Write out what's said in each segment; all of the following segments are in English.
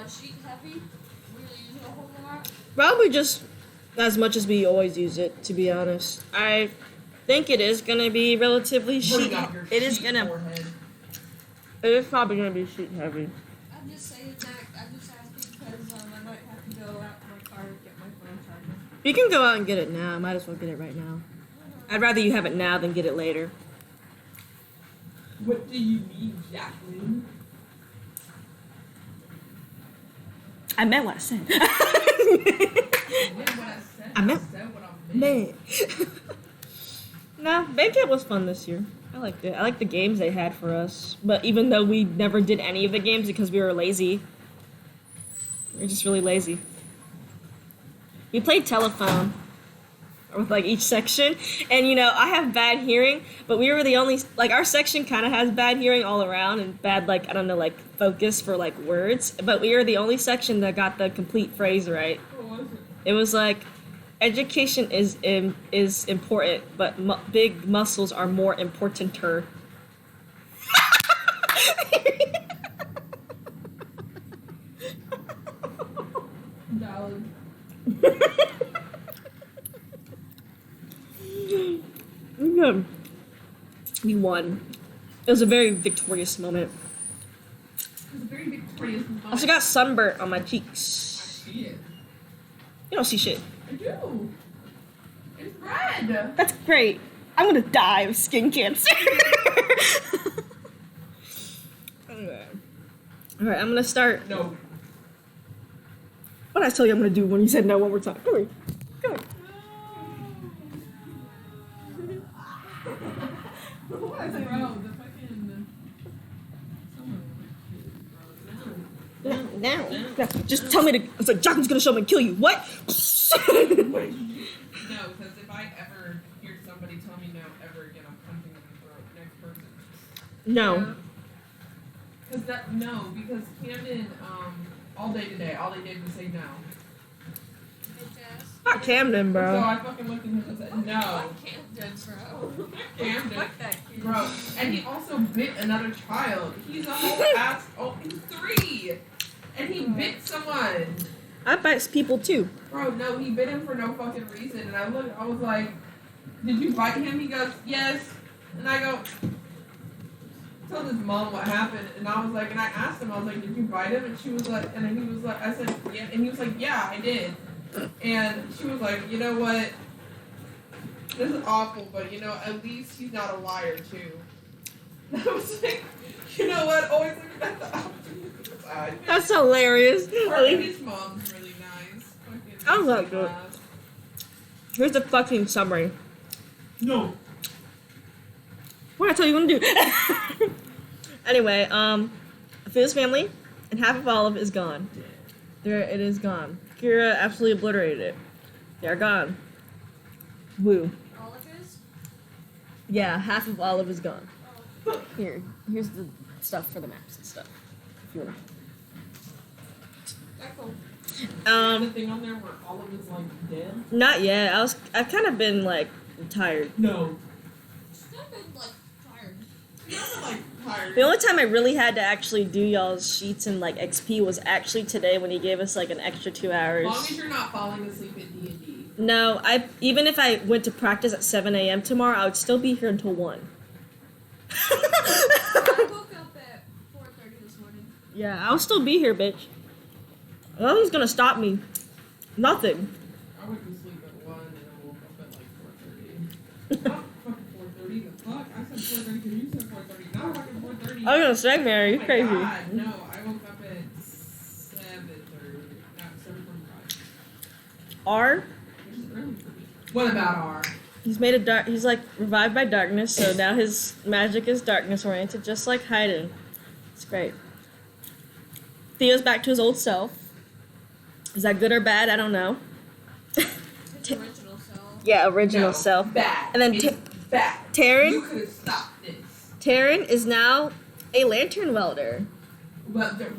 sheet heavy? Were you using a whole lot? Probably just as much as we always use it, to be honest. I think it is gonna be relatively sheet. It is probably gonna be sheet heavy. I'm just saying that. I'm just asking because I might have to go out to my car and get my phone charger. You can go out and get it now. Might as well get it right now. I'd rather you have it now than get it later. What do you mean, Jacqueline? I meant what I said. I meant what I meant. No, Bandcamp was fun this year. I liked it. I liked the games they had for us. But even though we never did any of the games because we were lazy. We were just really lazy. We played telephone with like each section, and you know, I have bad hearing, but we were the only, like, our section kind of has bad hearing all around and bad, like, I don't know, like focus for like words, but we were the only section that got the complete phrase right. What was it? It was like, education is important, but big muscles are more importanter. Valid. Good. We won. It was a very victorious moment. It was a very victorious moment. I also got sunburnt on my I cheeks. see it. You don't see shit. I do. It's red. That's great. I'm gonna die of skin cancer. Alright, I'm gonna start. No. What did I tell you I'm gonna do when you said no one more time? Come here. Come here. What? Bro, the fucking... Now. Just tell me to. It's like Jacqueline's gonna show me and kill you. What? No, because if I ever hear somebody tell me no ever again, I'm punching them in the throat. Next person. No. Because Camden, all day today, all they did was say no. Not Camden, So bro. I fucking looked at him and said, no. Fuck Camden, bro. Camden. Fuck that kid. Bro, and he also bit another child. He's a whole ass, he's 3. And he bit someone. I bite people too. Bro, no, he bit him for no fucking reason. And I was like, did you bite him? He goes, yes. And I go, told his mom what happened. And I was like, and I asked him, I was like, did you bite him? And she was like, and then he was like, I said, yeah. And he was like, yeah, I did. And she was like, you know what? This is awful, but you know, at least he's not a liar too. And I was like, you know what? Always looking at the opposite side. That's hilarious. His mom's really nice. Fucking I love it. Here's the fucking summary. No. What did I tell you what to do? Anyway, Phil's family and half of Olive is gone. There, it is gone. Kira absolutely obliterated it. They're gone. Woo. Olive is? Yeah, half of Olive is gone. Oh. Here's the stuff for the maps and stuff. If you want. That's cool. The thing on there where all of it's like dead? Not yet. I've kind of been like tired. No. Still been, like, tired. You're not like tired. The only time I really had to actually do y'all's sheets and like XP was actually today when he gave us like an extra 2 hours. As long as you're not falling asleep at D&D. No, even if I went to practice at 7 a.m. tomorrow, I would still be here until 1. I woke up at 4:30 this morning. Yeah, I'll still be here, bitch. Nothing's gonna stop me. Nothing. I went to sleep at 1 and I woke up at like 4:30. Not fucking 4:30. The fuck? I said 4:30 because you said 4:30. Not fucking 4:30. I was gonna say, Mary, you're Oh my crazy. God, no, I woke up at 7:30. Not 7:45. R, Which is early for me. What about R? he's like revived by darkness, so now his magic is darkness oriented, just like Hayden. It's great. Theo's back to his old self. Is that good or bad? I don't know. His original self. Yeah, original No, self. Bad. And then It's bad. You Taryn could have stopped this. is now a lantern welder. Welder.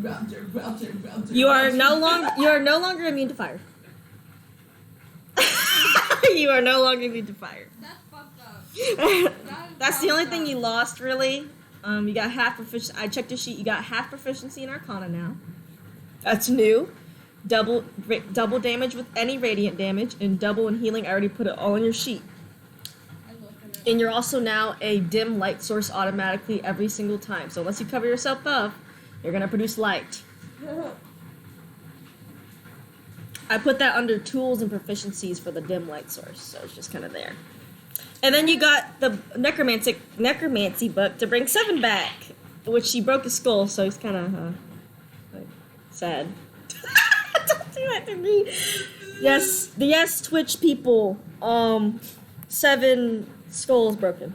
You are no longer immune to fire. You are no longer immune to fire. That's fucked up. That's the only thing you lost, really. You got half proficiency. I checked your sheet. You got half proficiency in Arcana now. That's new. Double damage with any radiant damage, and double in healing. I already put it all on your sheet. I looked at it. And you're also now a dim light source automatically every single time. So unless you cover yourself up, you're gonna produce light. I put that under tools and proficiencies for the dim light source, so it's just kind of there. And then you got the necromancy book to bring Seven back, which she broke his skull, so he's kind of like sad. Don't do that to me. Yes, Twitch people. Seven skulls broken.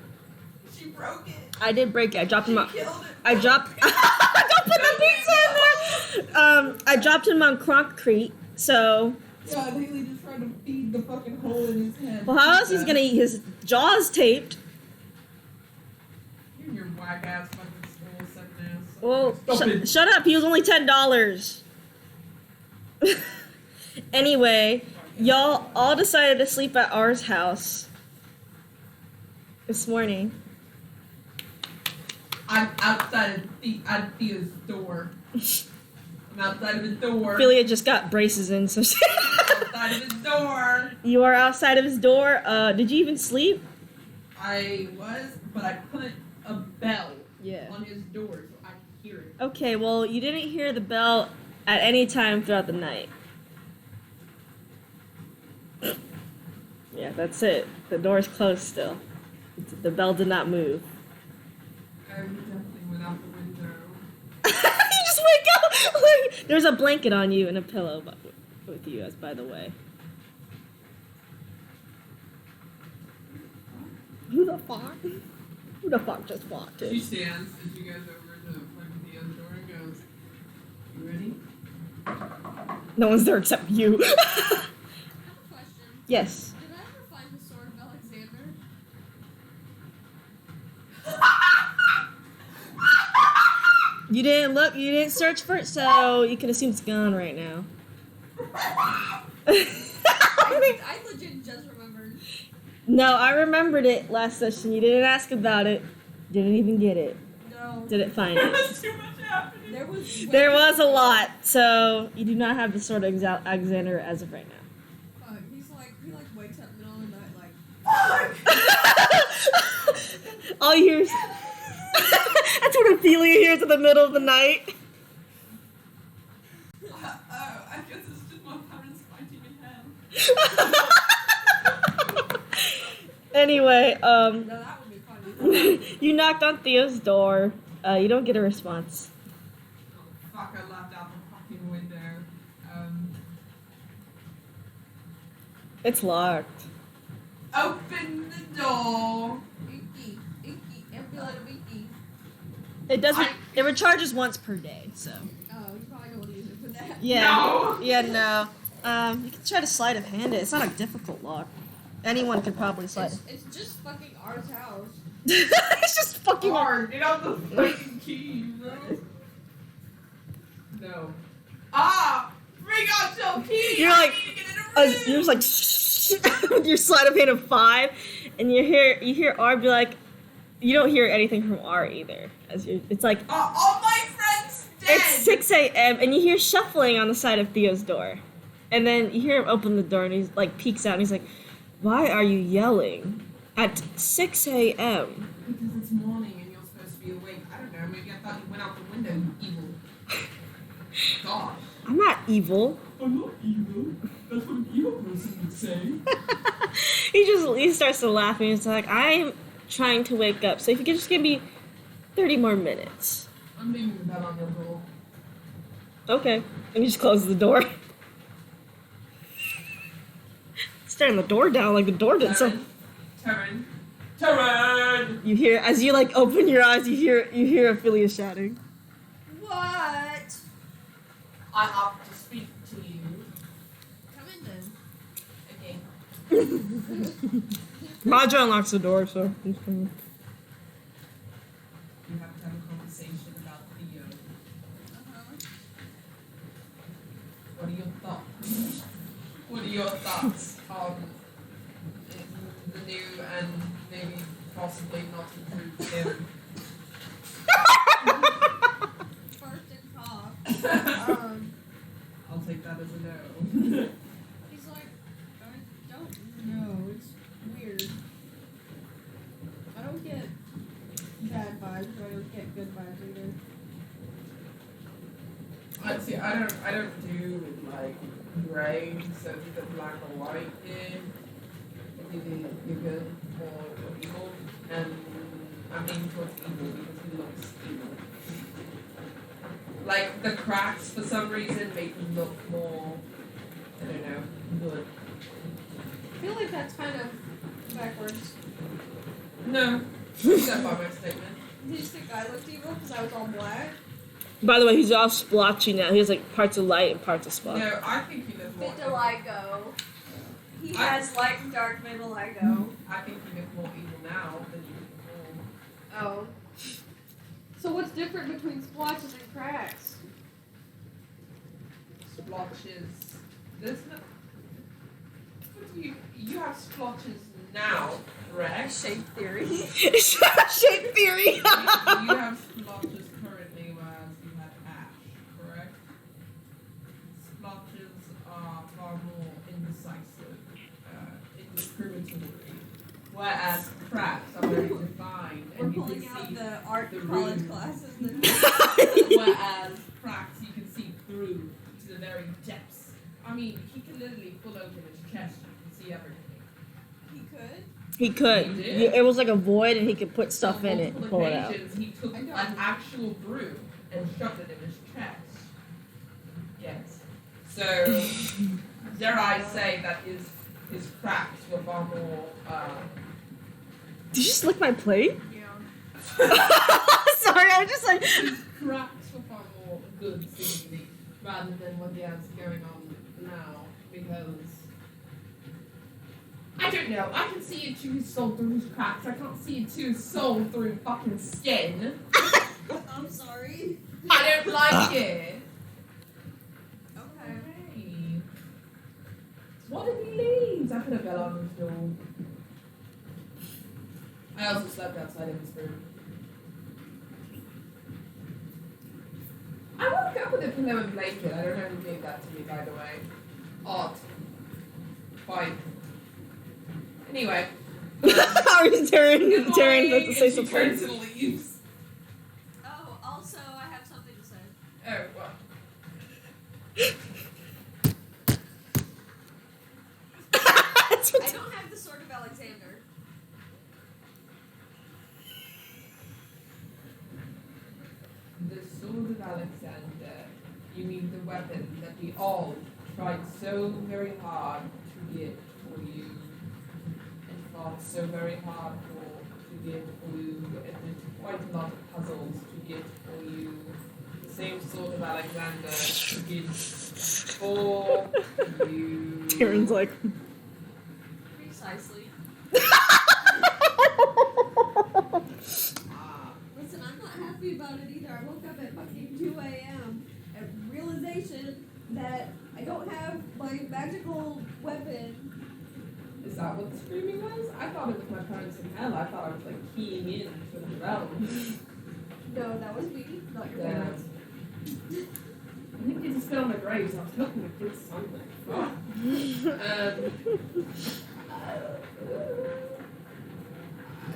She broke it. I did break it. I dropped him on. Killed it. I dropped. Don't put the pizza in there. I dropped him on concrete. So. Yeah, Haley just tried to feed the fucking hole in his head. Well, how else he's gonna eat? His jaw's taped. You and your whack ass fucking skull, seven ass. Well, Stop it. shut up. He was only $10. Anyway, y'all all decided to sleep at ours house this morning. I'm outside of Thea's door. I'm outside of his door. Ophelia just got braces in, so she Outside of his door. You are outside of his door. Did you even sleep? I was, but I put a bell Yeah. on his door so I could hear it. Okay, well, you didn't hear the bell at any time throughout the night. Yeah, that's it. The door's closed still. The bell did not move. I definitely went out the window. You just wake up! Like, there's a blanket on you and a pillow with you, as by the way. Who the fuck? Who the fuck just walked She in? stands as you guys over to fucking Thea's door and goes, "You ready?" No one's there except you. I have a question. Yes. Did I ever find the sword of Alexander? You didn't look, you didn't search for it, so you can assume it's gone right now. I legit just remembered. No, I remembered it last session. You didn't ask about it. Didn't even get it. No. Didn't find There it. was too much happening. There was. There was a lot, so you do not have the sword of Alexander as of right now. Fuck, he wakes up middle of the night like. Fuck! All you hear is... That's what Ophelia hears in the middle of the night. I guess it's just my parents fighting in hell. Anyway, No, that would be funny. you knocked on Theo's door. You don't get a response. Oh, fuck, I left out the fucking window. It's locked. Open the door. Inky, every little inky. It does. It recharges once per day, so. Oh, you probably don't want to use it for that. Yeah. No. Yeah, no. You can try to sleight of hand it. It's not a difficult lock. Anyone could probably slide. It's just fucking ours house. It's just fucking hard. Get out the fucking key, bro. No. Ah! Bring out your key! You're I like, need to get in a room. you're just like with your sleight of hand of 5, and you hear R be like, you don't hear anything from R either. It's like All my friends dead! it's 6 a.m. and you hear shuffling on the side of Theo's door, and then you hear him open the door and he's like peeks out and he's like, "Why are you yelling at 6 a.m.?" Because it's morning and you're supposed to be awake. I don't know, maybe I thought you went out the window, you evil. Gosh. I'm not evil. I'm not evil. That's what an evil person would say. He starts to laugh and he's like, "I'm trying to wake up, so if you could just give me 30 more minutes." I'm leaving the bell on your door. Okay. And he just closes the door. Staring the door down like the door did something. Taryn! You hear, as you like open your eyes, you hear Ophelia shouting. What? I have to speak to you. Come in then. Okay. Madra unlocks the door, so he's coming. We have to have a conversation about Theo. What are your thoughts? What are your thoughts on the new and maybe possibly not improved him? First and cough. as a no. He's like, I don't know. It's weird. I don't get bad vibes, but I don't get good vibes either. See, I don't do like gray, so the black or white thing. I do the good or evil, and I'm leaning towards evil because he looks evil. Like the cracks for some reason make him look more, I don't know, good. I feel like that's kind of backwards. No, that's not my statement. Did you think I looked evil because I was all black? By the way, he's all splotchy now. He has like parts of light and parts of spot. No, I think he look more. Vitiligo. He has light and dark vitiligo. I think he look more evil now than you did before. Oh. So what's different between splotches and cracks? Splotches. There's no. What do you have splotches now, correct? Shape theory. Shape theory. You have splotches currently, whereas you had ash, correct? Splotches are far more indecisive, indiscriminatory, whereas cracks are very defined, We're and you pulling can out see. the art the college room. classes. Whereas cracks you can see through to the very depths. I mean, he can literally pull open his chest and see everything. He could. He could. He did. It was like a void, and he could put stuff On in it and multiple pull it out. occasions, he took I an know. actual broom and shoved it in his chest. Yes. So, dare I say that his cracks were far more. Did you just lick my plate? Yeah. Sorry, I'm just like. His cracks were far more good seemingly rather than what he has going on now because. I don't know. I can see into his soul through his cracks. I can't see into his soul through fucking skin. I'm sorry. I don't like it. Okay. Hey. What did he leave? I put a bell on his door. I also slept outside of his room. I woke up with a pillow and blanket. I don't know who gave that to me, by the way. Odd. Fine. Anyway. How are you tearing Good about to morning, say and she something? turns and leaves. Oh, also, I have something to say. Oh, well. That's what- I don't have the Sword of Alexander. The Sword of Alexander. You mean the weapon that we all tried so very hard to get for you. And fought so very hard to get for you. And did quite a lot of puzzles to get for you. The same Sword of Alexander to get for you. Taryn's like. Precisely. Ah. Listen, I'm not happy about it either. I woke up at fucking 2 a.m. at realization that I don't have my magical weapon. Is that what the screaming was? I thought it was my parents in hell. I thought I was like keying in to the realm. No, that was me, not your Yeah. parents. I think you just spit on my graves. I was looking at kids something.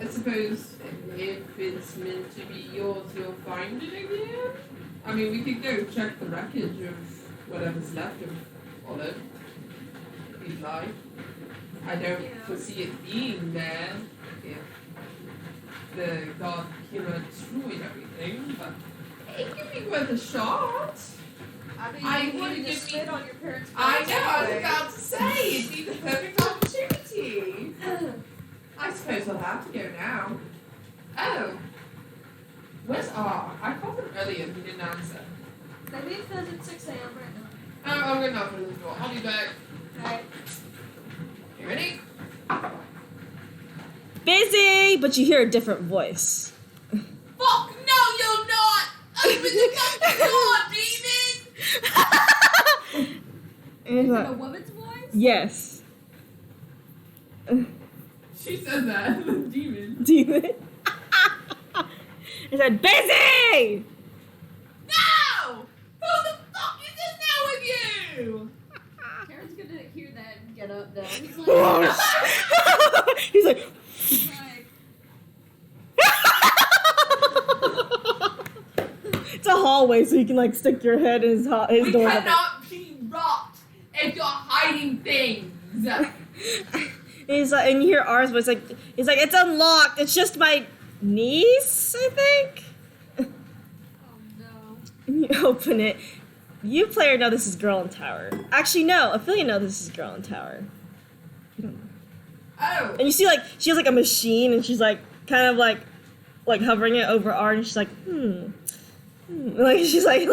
I suppose if it's meant to be yours, you'll find it again. I mean, we could go check the wreckage of whatever's left of Olive, if you'd like. I don't Yeah. foresee it being there if the god killer destroyed everything, but it could be worth a shot. I mean, I you wouldn't wanted to give spit me- on your parents' I graves know, I was anyway. about to say, it'd be the perfect opportunity. I suppose we'll have to go now. Oh. Where's R? I called him earlier, he didn't answer. Maybe it does at 6 a.m. right Oh, I'm gonna knock on the door. I'll be back. now. Okay. You ready? Busy, but you hear a different voice. Fuck, no, you're not! Open the fucking door, demon! And Is it's it like, a woman's voice? yes. She said that, the demon. Demon. It said, busy! No! Who the fuck is in there with you? up now. He's like, He's like. he's like, It's a hallway, so you can like stick your head in his We door. cannot be robbed if you're hiding things. He's like, and you hear ours voice like, he's like, it's unlocked. It's just my niece, I think. oh no. And you open it. You player know this is Girl in Tower. Actually, no. Ophelia know this is Girl in Tower. You don't know. Oh. And you see like she has like a machine, and she's like kind of like hovering it over R, and she's like, like she's like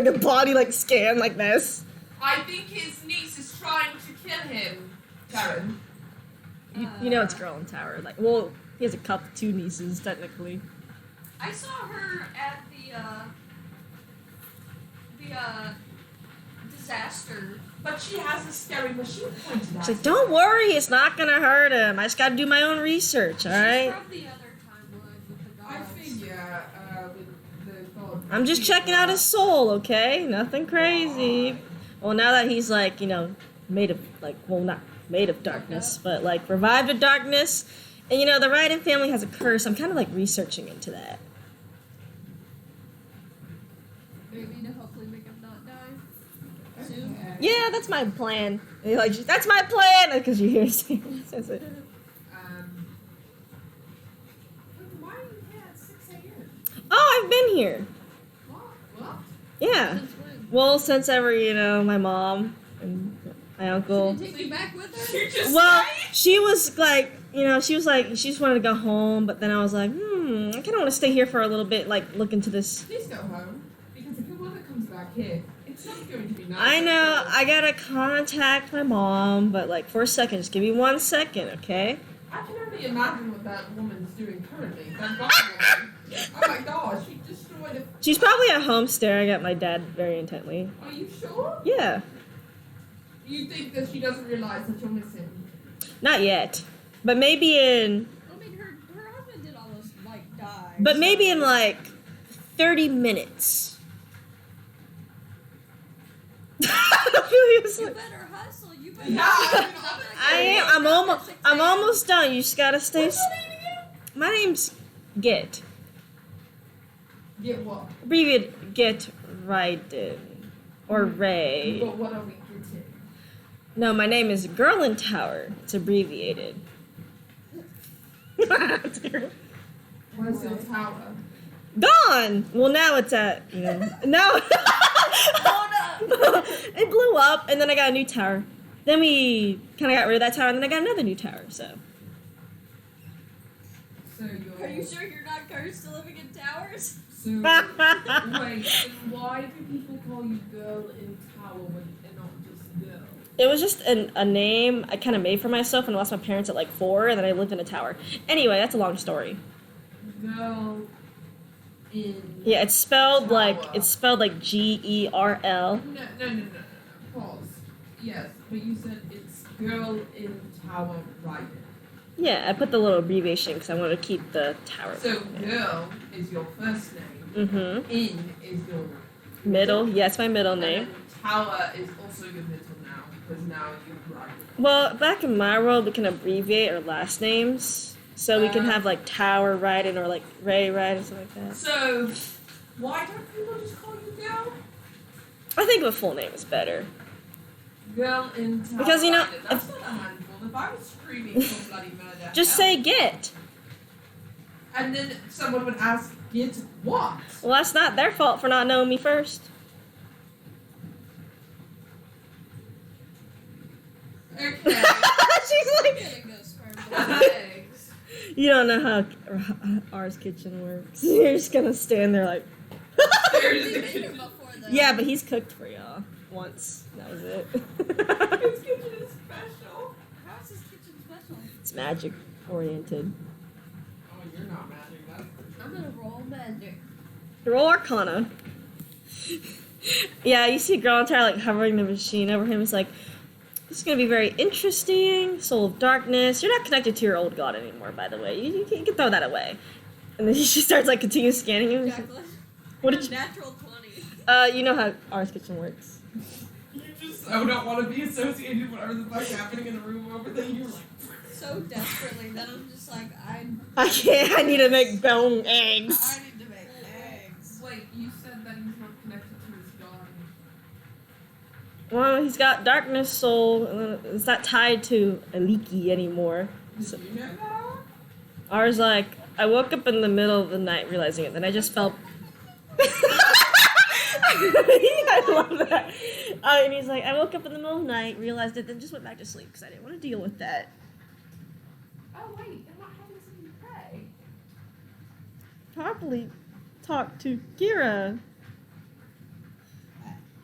a body like scan like this. I think his niece is trying to kill him, Karen. You know it's Girl in Tower. Like, well, he has a couple, two nieces technically. I saw her at the disaster. But she has a scary machine pointed She's at like, her. don't worry, it's not gonna hurt him. I just gotta do my own research, all right? She's from the other timeline with the gods. I figure, with the god. I'm just checking out his soul, okay? Nothing crazy. Well, now that he's like, made of not made of darkness, but like revived of darkness, and the Raiden family has a curse. I'm kind of like researching into that. Maybe to hopefully make him not die. Soon. Okay. Yeah, that's my plan. And you're like, that's my plan, because you hear Sam says it. Why are you here at 6 a.m.? Oh, I've been here. What? Yeah. Since when? Well, since ever, my mom and my uncle. Did you take you back with her? You just Well, stayed? she was like, she just wanted to go home, but then I was like, I kind of want to stay here for a little bit, like, look into this. Please go home. Because if your mother comes back here, it's not going to be nice. I know, I gotta contact my mom, but, like, for a second, just give me 1 second, okay? I can only imagine what that woman's doing currently. That god woman. Oh my gosh, she destroyed a... She's probably at home staring at my dad very intently. Are you sure? Yeah, You think that she doesn't realize that you're missing? not yet. But maybe in, I mean, her husband did almost, like, die. but so- maybe in, like, 30 minutes. Opelia's You like, better hustle. You better Yeah, I'm almost done. You just gotta stay. What's your name again? My name's Git. Get what? Abbreviated Git Raiden. Or Ray. But what are we getting? No, my name is Girl in Tower. It's abbreviated. Where's your tower? Gone! Well, now it's at, now. It blew up, and then I got a new tower. Then we kind of got rid of that tower, and then I got another new tower, so. So you're... Are you sure you're not cursed to living in towers? So, wait, then why do people call you girl in tower and not just girl? It was just a name I kind of made for myself when I lost my parents at like 4, and then I lived in a tower. Anyway, that's a long story. Girl in... Yeah, it's spelled Tower. like Gerl. No. Pause. Yes, but you said it's girl in tower riding. Yeah, I put the little abbreviation because I wanted to keep the tower. So girl is your first name. Mm-hmm. In is your Middle. Yeah, it's my middle name. And then tower is also your middle now because now you're riding. Well, back in my world, we can abbreviate our last names. So we can have like Tower Raiden or like Ray Raiden, something like that. So why don't people just call you girl? I think the full name is better. Girl in tower Because, riding. That's not a handful. If I was screaming for bloody murder, Just say Git. and then someone would ask, "Get what?" Well, that's not their fault for not knowing me first. Okay. She's like, Getting those scrambled eggs. you don't know how ours kitchen works. You're just gonna stand there like. We made him before though. Yeah, but he's cooked for y'all once. That was it. His kitchen is special. How is this kitchen special? It's magic oriented. Oh, you're not magic. That's for sure. I'm gonna roll magic. Roll Arcana. Yeah, you see a girl in tower like hovering the machine over him. It's like, this is gonna be very interesting. Soul of darkness. You're not connected to your old god anymore, by the way. You can throw that away. And then she starts like continue scanning you. Jacqueline. What did you? Natural 20. You know how ours kitchen works. You just so don't want to be associated with whatever the fuck's happening in the room over there. You're like, So desperately that I'm just like, I can't. I need to make bone eggs. I need to make eggs. wait, you said that he's not connected to his god. Well, he's got darkness soul. It's not tied to a leaky anymore. Did you know that? Ours like, I woke up in the middle of the night realizing it. Then I just felt. I love that. And he's like, I woke up in the middle of the night, realized it, then just went back to sleep because I didn't want to deal with that. Oh wait, they're not having something to pray. Probably talk to Kira.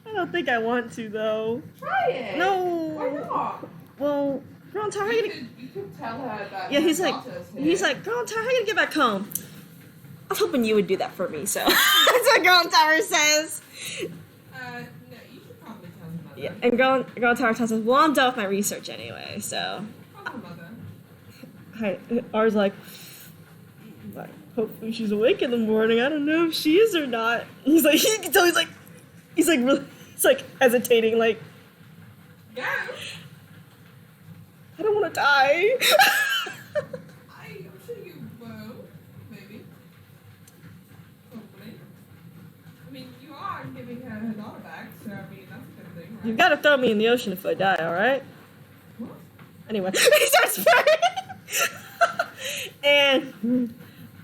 I don't think I want to though. Try it. No. Why not? Well, girl, Tara, how you gonna? You could tell her that. Yeah, he's like, He's girl, Tara, how you gonna get back home? I was hoping you would do that for me, so that's what Girl Tower says. no, you should probably tell him that. Yeah, and Girl Tower tells us, well, I'm done with my research anyway, so. Call her mother. Ours like, hopefully she's awake in the morning. I don't know if she is or not. He's like, you can tell he's like hesitating, like, Go. I don't want to die. I'm sure you will. Maybe. Hopefully. I mean, you are giving her daughter back, so I mean, that's a good thing, right? You gotta throw me in the ocean if I die, alright? What? Anyway, he starts praying. And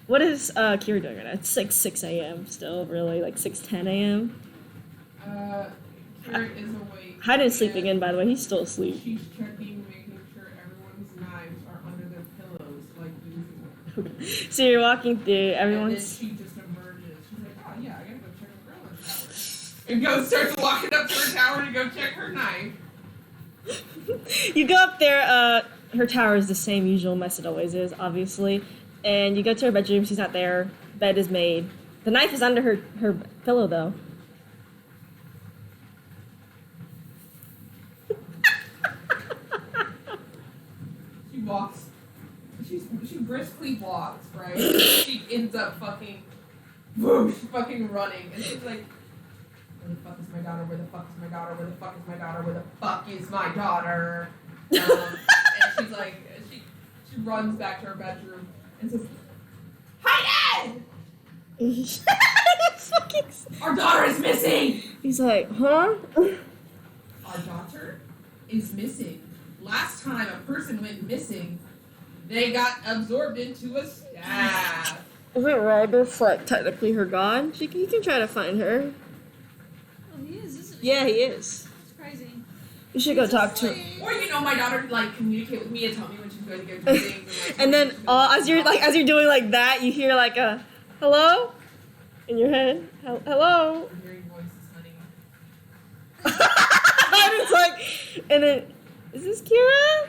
what is Kira doing right now? It's like 6 a.m. still, really, like 6:10 a.m. Kira is awake. Hayden's sleeping and in, by the way. He's still asleep. She's checking, making sure everyone's knives are under their pillows, like usual. So you're walking through, And then everyone's. she just emerges. She's like, oh yeah, I gotta go check the girl in the tower. And goes, starts walking up to her tower to go check her knife. You go up there, her tower is the same usual mess it always is, obviously. And you go to her bedroom, she's not there. Bed is made. The knife is under her pillow, though. She walks. She briskly walks, right? She ends up fucking, whoosh, fucking running, and she's like, "Where the fuck is my daughter? Where the fuck is my daughter? Where the fuck is my daughter? Where the fuck is my daughter?" And she's like, she runs back to her bedroom and says, "Hi, Dad! Our daughter is missing." He's like, huh? Our daughter is missing. Last time a person went missing, they got absorbed into a staff. Isn't Robert, like, technically her god? You can try to find her. Oh, he is, isn't he? Yeah, he is. It's crazy. You should go talk to her. Or my daughter like communicate with me and tell me when she's going to go do things. And then, as you're doing like that, you hear like a hello in your head. Hello. I'm hearing voices, honey. And it's like, and then, is this Kira?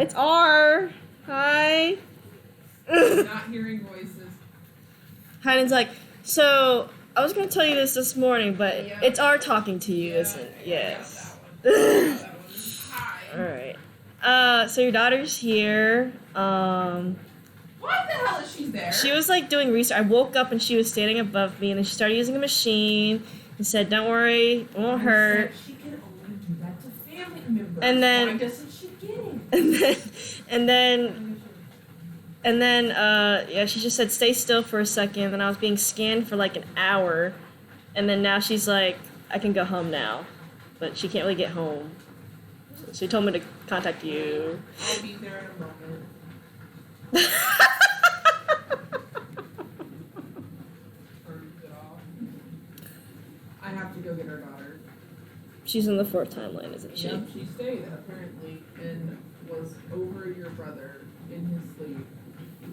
It's R. Hi. Not hearing voices. Hayden's like, so I was gonna tell you this morning, but Yeah. it's R talking to you, isn't it? Yeah, Yes. I got that one. Hi. Alright. So your daughter's here. Why the hell is she there? She was like doing research. I woke up and she was standing above me, and then she started using a machine and said, "Don't worry, it won't hurt." She can only do that to family members. And then- Why doesn't she get it? And then, yeah, she just said, "Stay still for a second." And I was being scanned for like an hour, and then now she's like, "I can go home now," but she can't really get home. So she told me to contact you. I'll be there in a moment. Turns it off. I have to go get her daughter. She's in the 4th timeline, isn't she? Yep, she stayed apparently and was over your brother in his sleep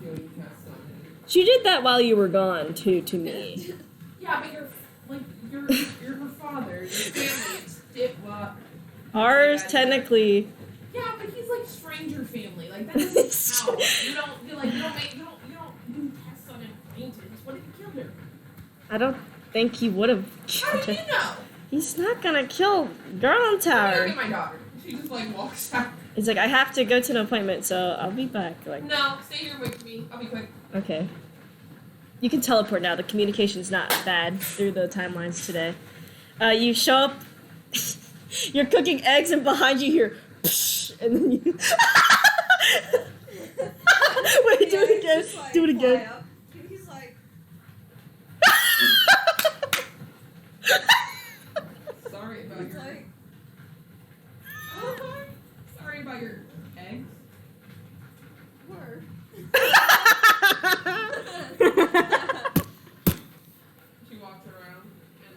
doing tests on him. She did that while you were gone too, to me. Yeah, but you're her father, your family. Ours technically. Yeah, but he's like stranger family. Like that doesn't count. You don't do tests on acquaintance. What if you killed her? I don't think he would have How killed do you her. know? He's not gonna kill Girl on Look Tower. at my daughter. She just like walks out. He's like, I have to go to an appointment, so I'll be back. Like, No, stay here with me. I'll be quick. okay. You can teleport now. The communication's not bad through the timelines today. You show up. You're cooking eggs, and behind you hear, psh, and then you. Wait, do it again. Just, like, Do it again. fly up. He's like, Sorry about he's your. like, Sorry about your eggs. word. She walks around and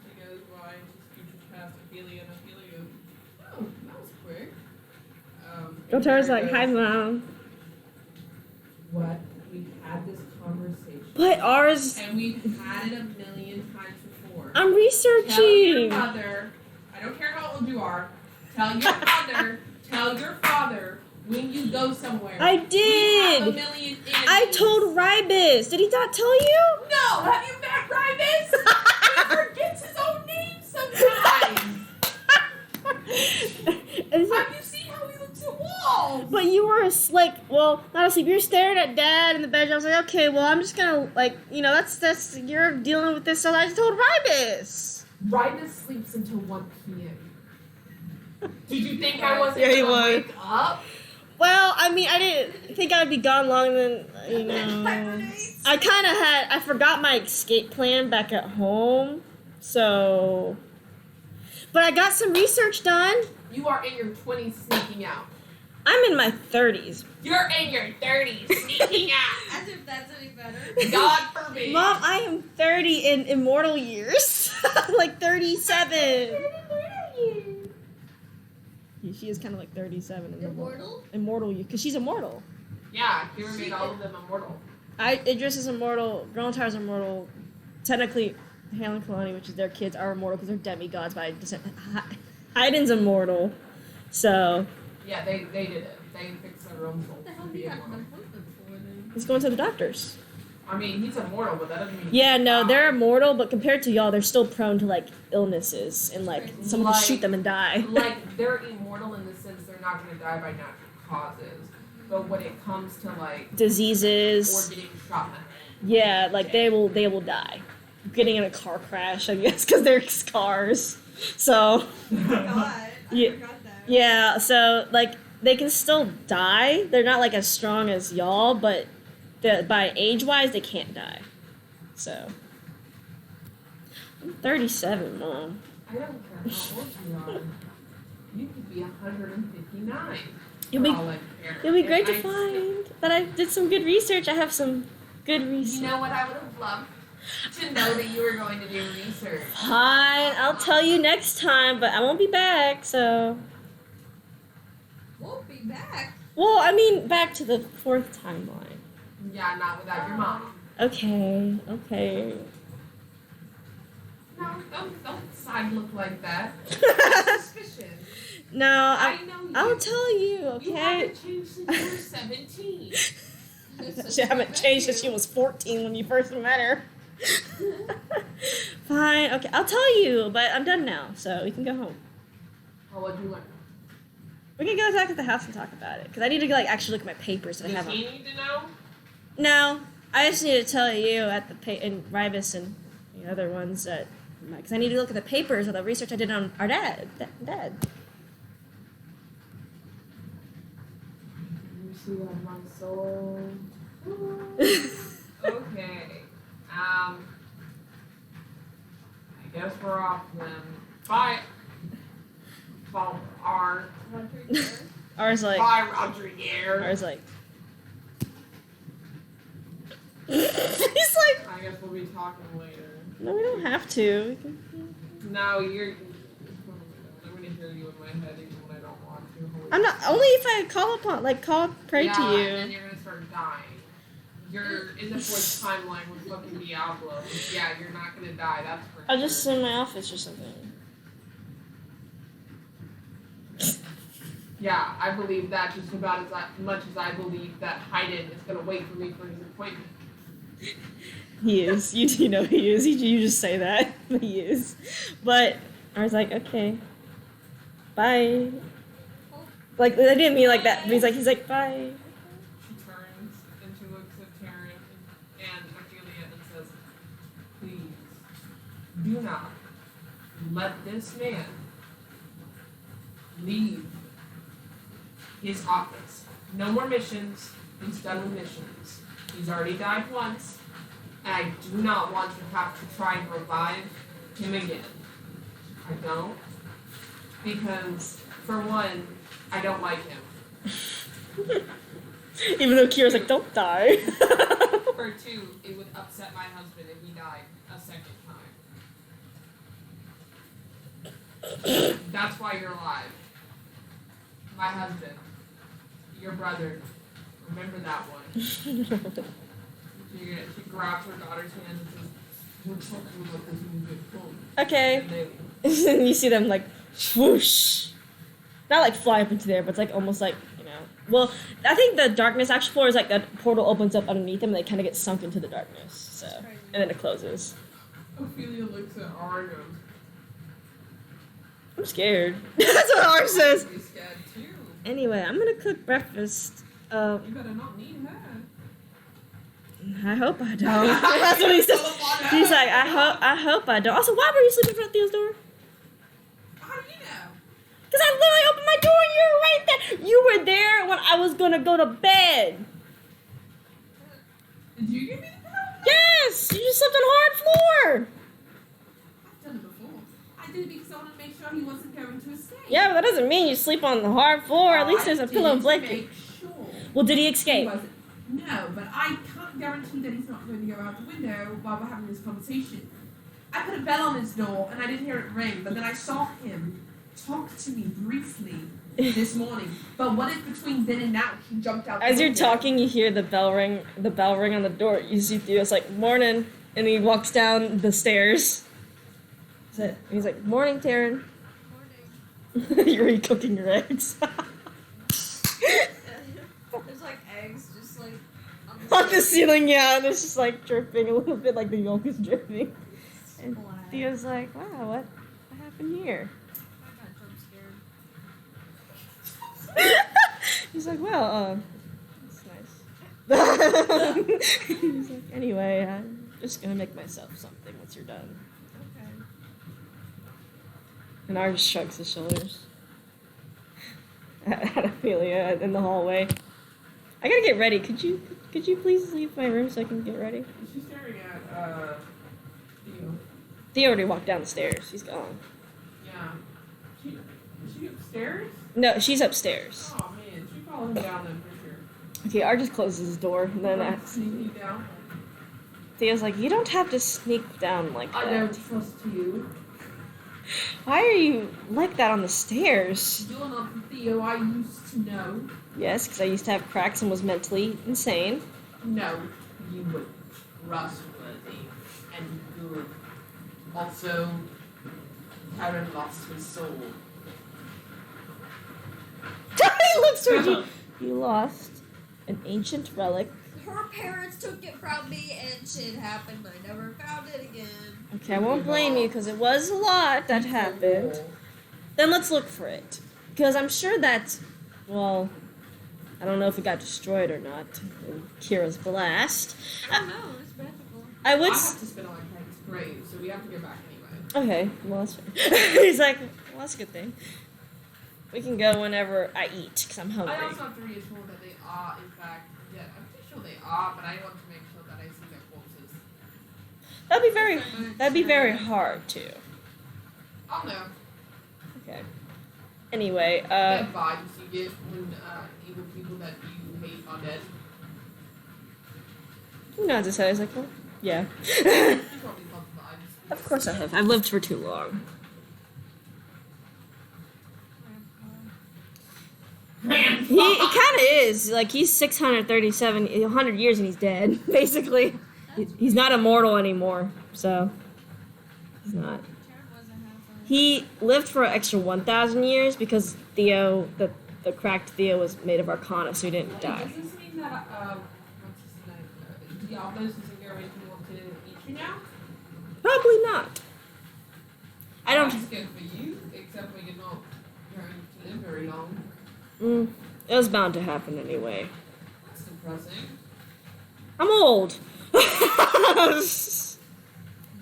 she goes by and she scooches past Ophelia and Ophelia goes, oh, that was quick. Gotar's like, goes, hi, Mom. What? We've had this conversation. But ours. And we've had it a million times before. I'm Tell your researching. mother, I don't care how old you are, tell your father when you go somewhere. I We have a did. million I told Rybus. Did he not tell you? No, have you met Rybus? He forgets his own name sometimes. Have you seen how he looks at walls? But you were well, not asleep. You're staring at Dad in the bed. I was like, okay, well, I'm just gonna that's you're dealing with this. So I told Rybus. Rybus sleeps until 1 p.m. Did you think I wasn't Yeah, he gonna was. wake up? Well, I mean, I didn't think I'd be gone longer than I forgot my escape plan back at home, so. But I got some research done. You are in your 20s sneaking out. I'm in my 30s. You're in your 30s sneaking out. As if that's any better. God forbid. Mom, I am 30 in immortal years. Like 37. She is kind of like 37 in Immortal? immortal years, because she's immortal. Yeah, Kira made all of them immortal. Idris is immortal. Grantar's immortal. Technically, Hale and Kalani, which is their kids, are immortal because they're demigods by descent. Hayden's immortal. So, Yeah, they did it. They fixed their own soul What the hell to do be you have an immortal. appointment for then? he's going to the doctors. I mean, he's immortal, but that doesn't mean. Yeah, no, Wow. they're immortal, but compared to y'all, they're still prone to, like, illnesses. And, like, someone can shoot them and die. Like, they're immortal in the sense they're not going to die by natural causes. But when it comes to, like, or Diseases. getting shot in the head. Yeah, like, they will die. Getting in a car crash, I guess, because they're scars. So, Oh my god. I Yeah. forgot that. yeah, so, like, they can still die. They're not, like, as strong as y'all, but by age-wise, they can't die. So. I'm 37, Mom. I don't care how old you are. You could be 159. It'll be, for all I care. it'll be great to And find. But I did some good research. I have some good research. You know what I would have loved? To know that you were going to do research. Fine, I'll tell you next time, but I won't be back, so. Won't be back. Well, I mean, back to the fourth timeline. Yeah, not without your mom. Okay. No, don't side look like that. Suspicion. No, I know you. I'll tell you, You okay? haven't changed since you were 17. She haven't changed since she was 14 when you first met her. Fine, okay, I'll tell you, but I'm done now, so we can go home. Oh, what'd you learn? We can go back at the house and talk about it, because I need to like actually look at my papers that I Does have. he need to know? No, I just need to tell you at the and Rybus and the other ones that, because I need to look at the papers of the research I did on our dad. Dad. You see on my soul. Okay. I guess we're off then. Bye. Well, Ours like. Bye, Rodriguez. Ours like. He's like. I guess we'll be talking later. No, we don't have to. We can. No, you're. I'm gonna hear you in my head even when I don't want to. Holy I'm not only if I pray yeah, to and then you. you're gonna start dying. You're in the fourth timeline with fucking Diablos. Yeah, you're not gonna die. That's for I'll sure. just sit in my office or something. Yeah, I believe that just about as much as I believe that Hayden is gonna wait for me for his appointment. He is. You know he is. You just say that. He is. But I was like, okay. Bye. Like, I didn't mean like that. But he's like, bye. She turns and she looks at Taryn and Ophelia and says, please, do not let this man leave his office. No more missions. He's done with missions. He's already died once, and I do not want to have to try and revive him again. I don't. Because, for one, I don't like him. Even though Kira's like, don't die. For two, it would upset my husband if he died a second time. That's why you're alive. My husband. Your brother. Remember that one. She grabs her daughter's hand and says, we're talking about this when we get home. Okay. And they You see them like swoosh. Not like fly up into there, but it's like almost like, you know. Well, I think the darkness actual floor is like that portal opens up underneath them and they kind of get sunk into the darkness. So, and then it closes. Ophelia looks at R and goes, I'm scared. That's what R says. I'm scared too. Anyway, I'm gonna cook breakfast. You better not need her. I hope I don't. That's what he says. He's like, I hope I don't. Also, why were you sleeping in front of Theo's door? How do you know? Because I literally opened my door and you were right there. You were there when I was gonna go to bed. Did you give me the pillow? Yes, you just slept on hard floor. I've done it before. I did it because I wanted to make sure he wasn't going to escape. Yeah, but that doesn't mean you sleep on the hard floor. At least there's a pillow and blanket. Make sure Well, did he he escape? wasn't. No, but I can't guarantee that he's not going to go out the window while we're having this conversation. I put a bell on his door and I didn't hear it ring, but then I saw him talk to me briefly this morning. But what if between then and now he jumped out? As the you're window? talking, you hear the bell ring on the door. You see Theo's like, morning, and he walks down the stairs. He's like, morning, Taryn. Morning. You're cooking your eggs. There's like eggs just like On the ceiling, yeah, and it's just like dripping a little bit, like the yolk is dripping. And Black. Theo's like, wow, what happened here? I got jump scared. He's like, well, that's nice. He's like, anyway, I'm just gonna make myself something once you're done. Okay. And R just shrugs his shoulders. At Ophelia in the hallway. I gotta get ready. Could you please leave my room so I can get ready? She's staring at Theo. Theo already walked down the stairs. She's gone. Yeah. Is she upstairs? No, she's upstairs. Oh man, she followed him down then for sure. Okay, R just closes his door, and then Sneaking down. Theo's like, you don't have to sneak down like that. I don't trust you. Why are you like that on the stairs? You're not the Theo I used to know. Yes, because I used to have cracks and was mentally insane. No, you were trustworthy and good. Also, Karen lost his soul. He looks towards you. You lost an ancient relic. Her parents took it from me and shit happened. I never found it again. Okay, I won't blame you because it was a lot that happened. Then let's look for it. Because I'm sure that, well, I don't know if it got destroyed or not in Kira's blast. I don't know. It's magical. I would. I have to spin on my parents' grave, so we have to get back anyway. Okay, well, that's fine. He's like, well, that's a good thing. We can go whenever I eat because I'm hungry. I also have to reassure that they are, in fact, yeah, I'm pretty sure they are, but I want to make sure that I see their corpses. That'd be very hard too. I'll know. Okay. Anyway, Bad vibes you get when evil people that you hate are dead. he nods his head. He's like, well, yeah. You probably love vibes. Of course I have. I've lived for too long. He kind of is. Like, he's 637, 100 years and he's dead, basically. He's not immortal anymore, so. He's not. Jared wasn't half He lived for an extra 1,000 years because Theo, the cracked Theo, was made of Arcana, so he didn't die. Does this mean that, what's his name? Diablos isn't going to want to eat you now? Probably not. I don't. That's good for you, except when you're not going to live very long. It was bound to happen anyway. That's depressing. I'm old. Wait, I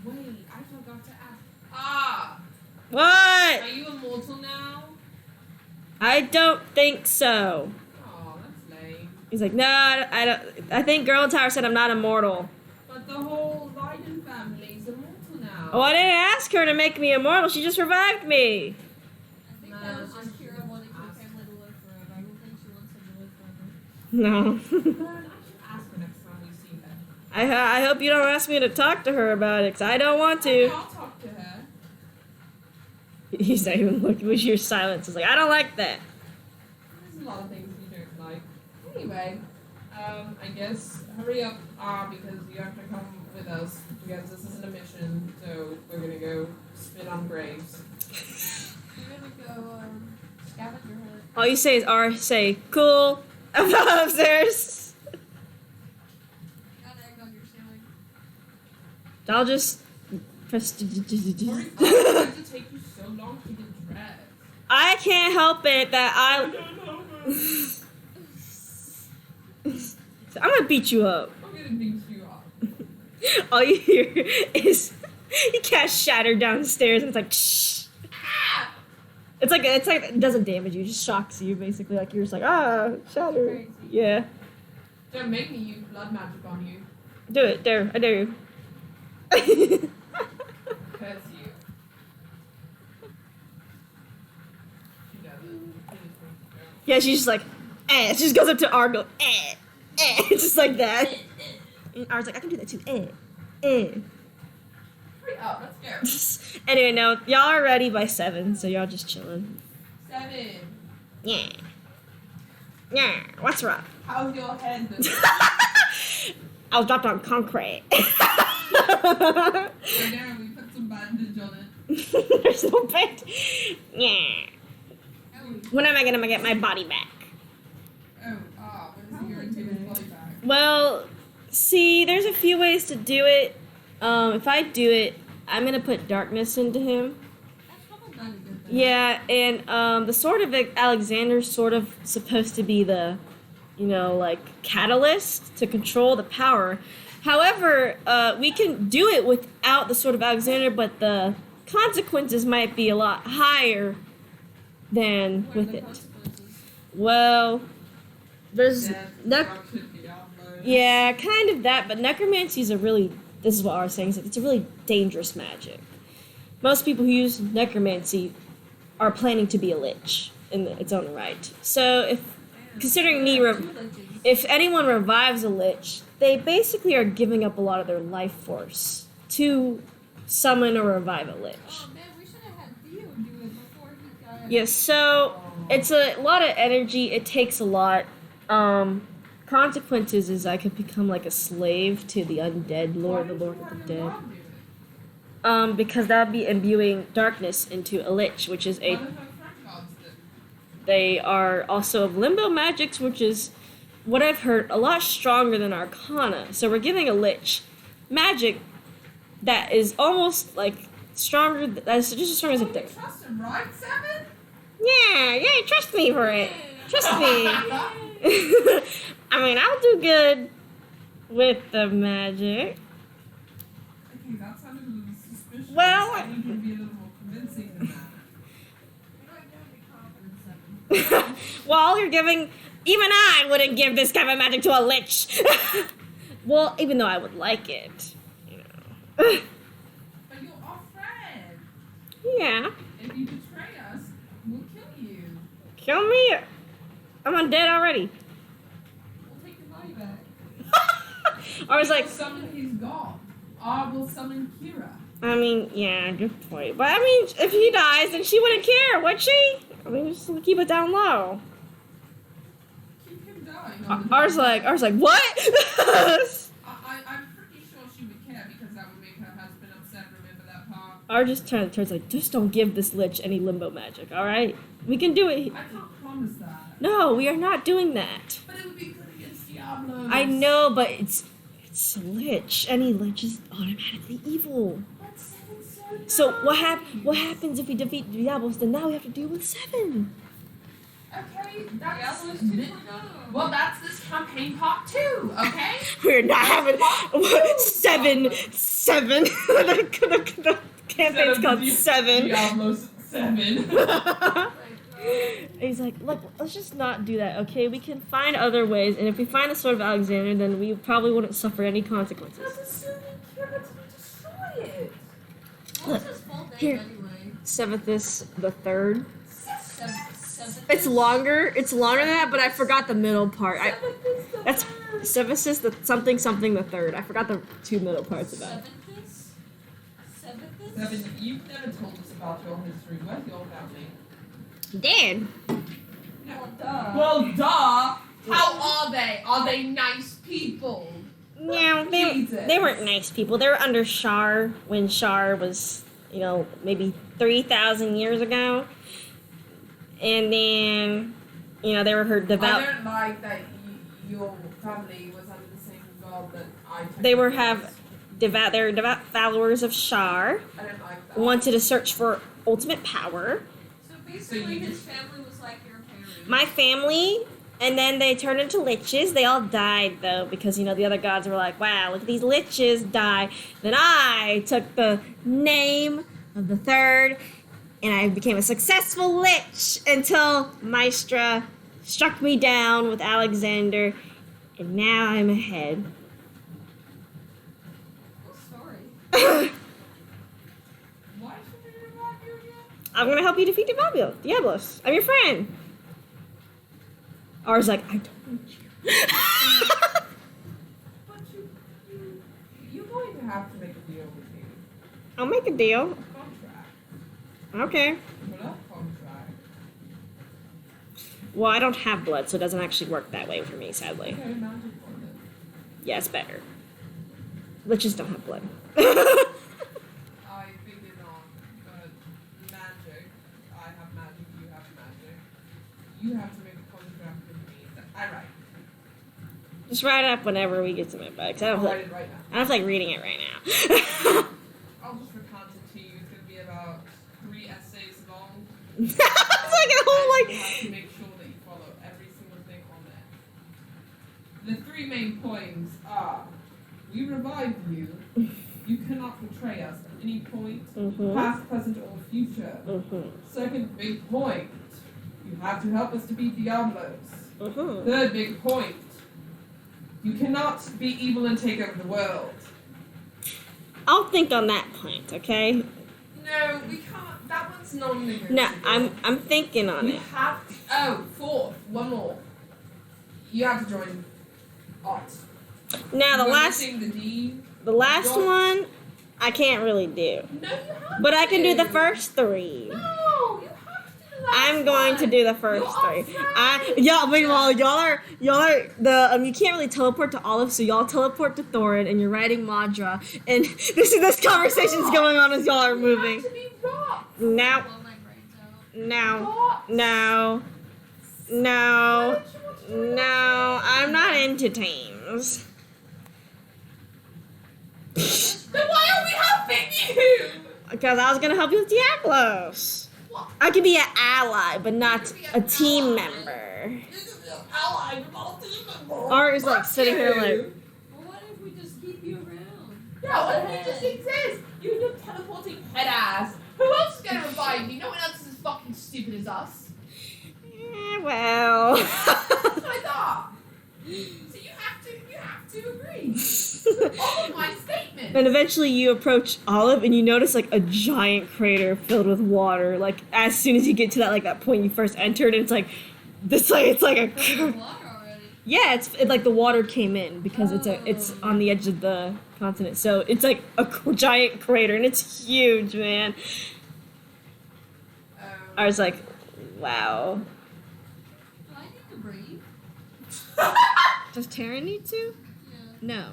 forgot to ask. What? Are you immortal now? I don't think so. Oh, that's lame. He's like, no, I don't. I think Girl Tower said I'm not immortal. But the whole Leiden family is immortal now. Oh, I didn't ask her to make me immortal. She just revived me. I think that was just Kira wanting her family to live forever. I don't think she wants him to live forever. No. Man, I should ask her next time we see her. I hope you don't ask me to talk to her about it, because I don't want Okay, to. I'll talk to her. He's not even looking with your silence. He's like, I don't like that. There's a lot of things you don't like. Anyway, I guess hurry up, because you have to come with us, because this isn't a mission, so we're gonna go spit on graves. We're gonna go scavenger hunt. All you say is R, say, cool, upstairs. Got egg on your ceiling. I'll just press. Hurry up, why does it take you so long to get dressed? I can't help it that I I. don't know, man. So I'm gonna beat you up. I'm gonna beat you up. All you hear is he casts shatter downstairs, and it's like shh. It's like it doesn't damage you, it just shocks you basically. Like you're just like shatter. Crazy. Yeah, Don't make me use blood magic on you. do it. Dare I dare you. Curse you. She doesn't. Yeah, she's just like, eh. She just goes up to R, and goes, eh, eh, just like that. And R's like, I can do that too, eh, eh. Hurry up, let's go. Anyway, no, y'all are ready by 7, so y'all just chilling. 7. Yeah. Yeah, what's wrong? How's your head? I was dropped on concrete. Right now, we put some bandage on it. There's no bed. Yeah. Oh, When am I gonna get my body back? Oh, when is he going to take his body back? Well, see, there's a few ways to do it. If I do it, I'm gonna put darkness into him. that's probably not a good thing. Yeah, and the Sword of Alexander's sort of supposed to be the, like catalyst to control the power. However, we can do it without the Sword of Alexander, but the consequences might be a lot higher than What are with the it. consequences? Well, there's Death, nec- destruction, Diablos. yeah, kind of that, but necromancy is this is what I was saying, is that it's a really dangerous magic. Most people who use necromancy are planning to be a lich in its own right. So if considering me, Two liches. if anyone revives a lich, they basically are giving up a lot of their life force to summon or revive a lich. Oh man, we should have had Theo do it before he got. Yes, so it's a lot of energy. It takes a lot. Consequences is I could become like a slave to the undead lord, the lord of the dead. Because that would be imbuing darkness into a lich, which is a. What if our friend gods did? They are also of limbo magics, which is what I've heard a lot stronger than Arcana. So we're giving a lich magic that is almost like stronger. That's just as strong as a Oh, you dick. trust him, right, 7? Yeah, trust me for it. Trust me. I mean, I'll do good with the magic. Okay, that sounded a little suspicious. Well, I need you to be a little more convincing than that. You're not gonna be confident, 7. Well, you're giving. Even I wouldn't give this kind of magic to a lich. Well, even though I would like it, But you're our friend. Yeah. If you betray us, we'll kill you. Kill me. I'm undead already. We'll take your body back. I was like, We'll summon his god. Or we'll summon Kira. I mean, yeah, good point. But I mean, if he dies, then she wouldn't care, would she? I mean, just keep it down low. Keep him dying. Ours like, what? I'm pretty sure she would care because that would make her husband upset. Remember that part? Ours just turns like, just don't give this lich any limbo magic, all right? We can do it. I can't promise that. No, we are not doing that. But it would be good against Diablos. I know, but it's a lich. Any lich is automatically evil. But 7's So what nice. happens if we defeat Diablos? Then now we have to deal with 7. Okay, that's Diablos thi- 2.0. well, that's this campaign part 2. Okay. We're not having 7. campaign's called 7. Diablos 7. He's like, look, let's just not do that, okay? We can find other ways, and if we find the Sword of Alexander, then we probably wouldn't suffer any consequences. That's assuming you're going to destroy it. What's his full name Here. anyway? Seventhus the Third. Seventh. It's longer than that, but I forgot the middle part. That's Seventhus the something the Third. I forgot the 2 middle parts about it. Seventh. Seven, you've never told us about your history. Where's your family? Dad. Well, duh. Well, duh. How are they? Are they nice people? No, Jesus. they weren't nice people. They were under Shar when Shar was, maybe 3,000 years ago. And then, they were her devout. I don't like that your family was under the same god that I. They were they're devout followers of Shar. I don't like that. Wanted to search for ultimate power. So basically, his family was like your parents. My family, and then they turned into liches. They all died though because the other gods were like, "Wow, look at these liches die." Then I took the name of the third, and I became a successful lich until Maestra struck me down with Alexander, and now I'm ahead. Cool story. Why should we revive you again? I'm gonna help you defeat Diablos. I'm your friend. R's like, I told you. But you're going to have to make a deal with me. I'll make a deal. Contract. Okay. Put up contract. Well, I don't have blood, so it doesn't actually work that way for me, sadly. Okay, magic on it. Yeah, it's better. Liches don't have blood. I figured on, but magic. I have magic, you have magic. You have to make a contract with me. Alright. Just write it up whenever we get to my books. I don't I'll feel write like, it right now. I don't feel like reading it right now. I'll just recount it to you. It's going to be about 3 essays long. It's like a whole You have to make sure that you follow every single thing on there. The 3 main points are: we revive you. You cannot betray us at any point, past, present, or future. Second big point: you have to help us to beat Diablos. Third big point: you cannot be evil and take over the world. I'll think on that point, okay? No, we can't. That one's non-negotiable. No, I'm thinking on You it. have to. Oh, fourth, one more. You have to join us. Now the We're last missing the D. one, I can't really do, No, you have but I can do the to. first 3. No, you have to do the last I'm going to one. do the first You're 3. afraid. Meanwhile, y'all are the you can't really teleport to Olive, so y'all teleport to Thorin, and you're riding Madra, and this conversation's going on as y'all are moving. You have to be rock. Now, Blow my brains out. no, Rock. no, Why no, don't you want to do no. I'm not into teams. Then why are we helping you? Because I was gonna help you with Diablos. What? I could be an ally, but not You a could be an team ally. member. This is an ally with all team members. Art is like Fuck sitting here you. like, Well, what if we just keep you around? Yeah, what if we just exist? You and your teleporting head ass. Who else is gonna revive you? No one else is as fucking stupid as us. well. That's what I thought. So you have to agree. All of my statements. And eventually you approach Olive and you notice like a giant crater filled with water. Like as soon as you get to that point you first entered, it's like it's like a There's water already. yeah, it's like the water came in because it's on the edge of the continent. So it's like a giant crater and it's huge, man. I was like, wow. Do I need to breathe? Does Taryn need to? Yeah. No.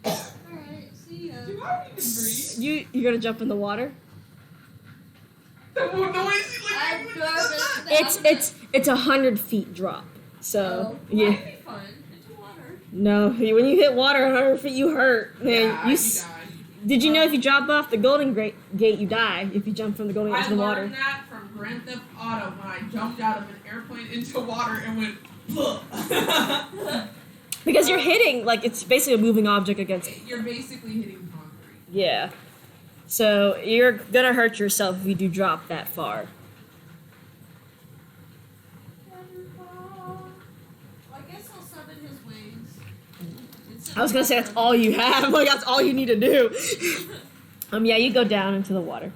Alright, see ya. Do I need to breathe? You gonna jump in the water? The more noisy I'm like nervous. It's 100 feet drop. So yeah. That'd be fun. Into water. No, when you hit water 100 feet, you hurt. Man, Yeah, you died. Did you know if you drop off the Golden Gate, you die if you jump from the Golden Gate I to the water? learned that from Grand Theft Auto when I jumped out of an airplane into water and went. Because you're hitting, like, it's basically a moving object against it. You're basically hitting concrete. Yeah. So you're gonna hurt yourself if you do drop that far. Well, I guess I'll summon his wings. I was gonna say that's all you have. Like that's all you need to do. Yeah, you go down into the water.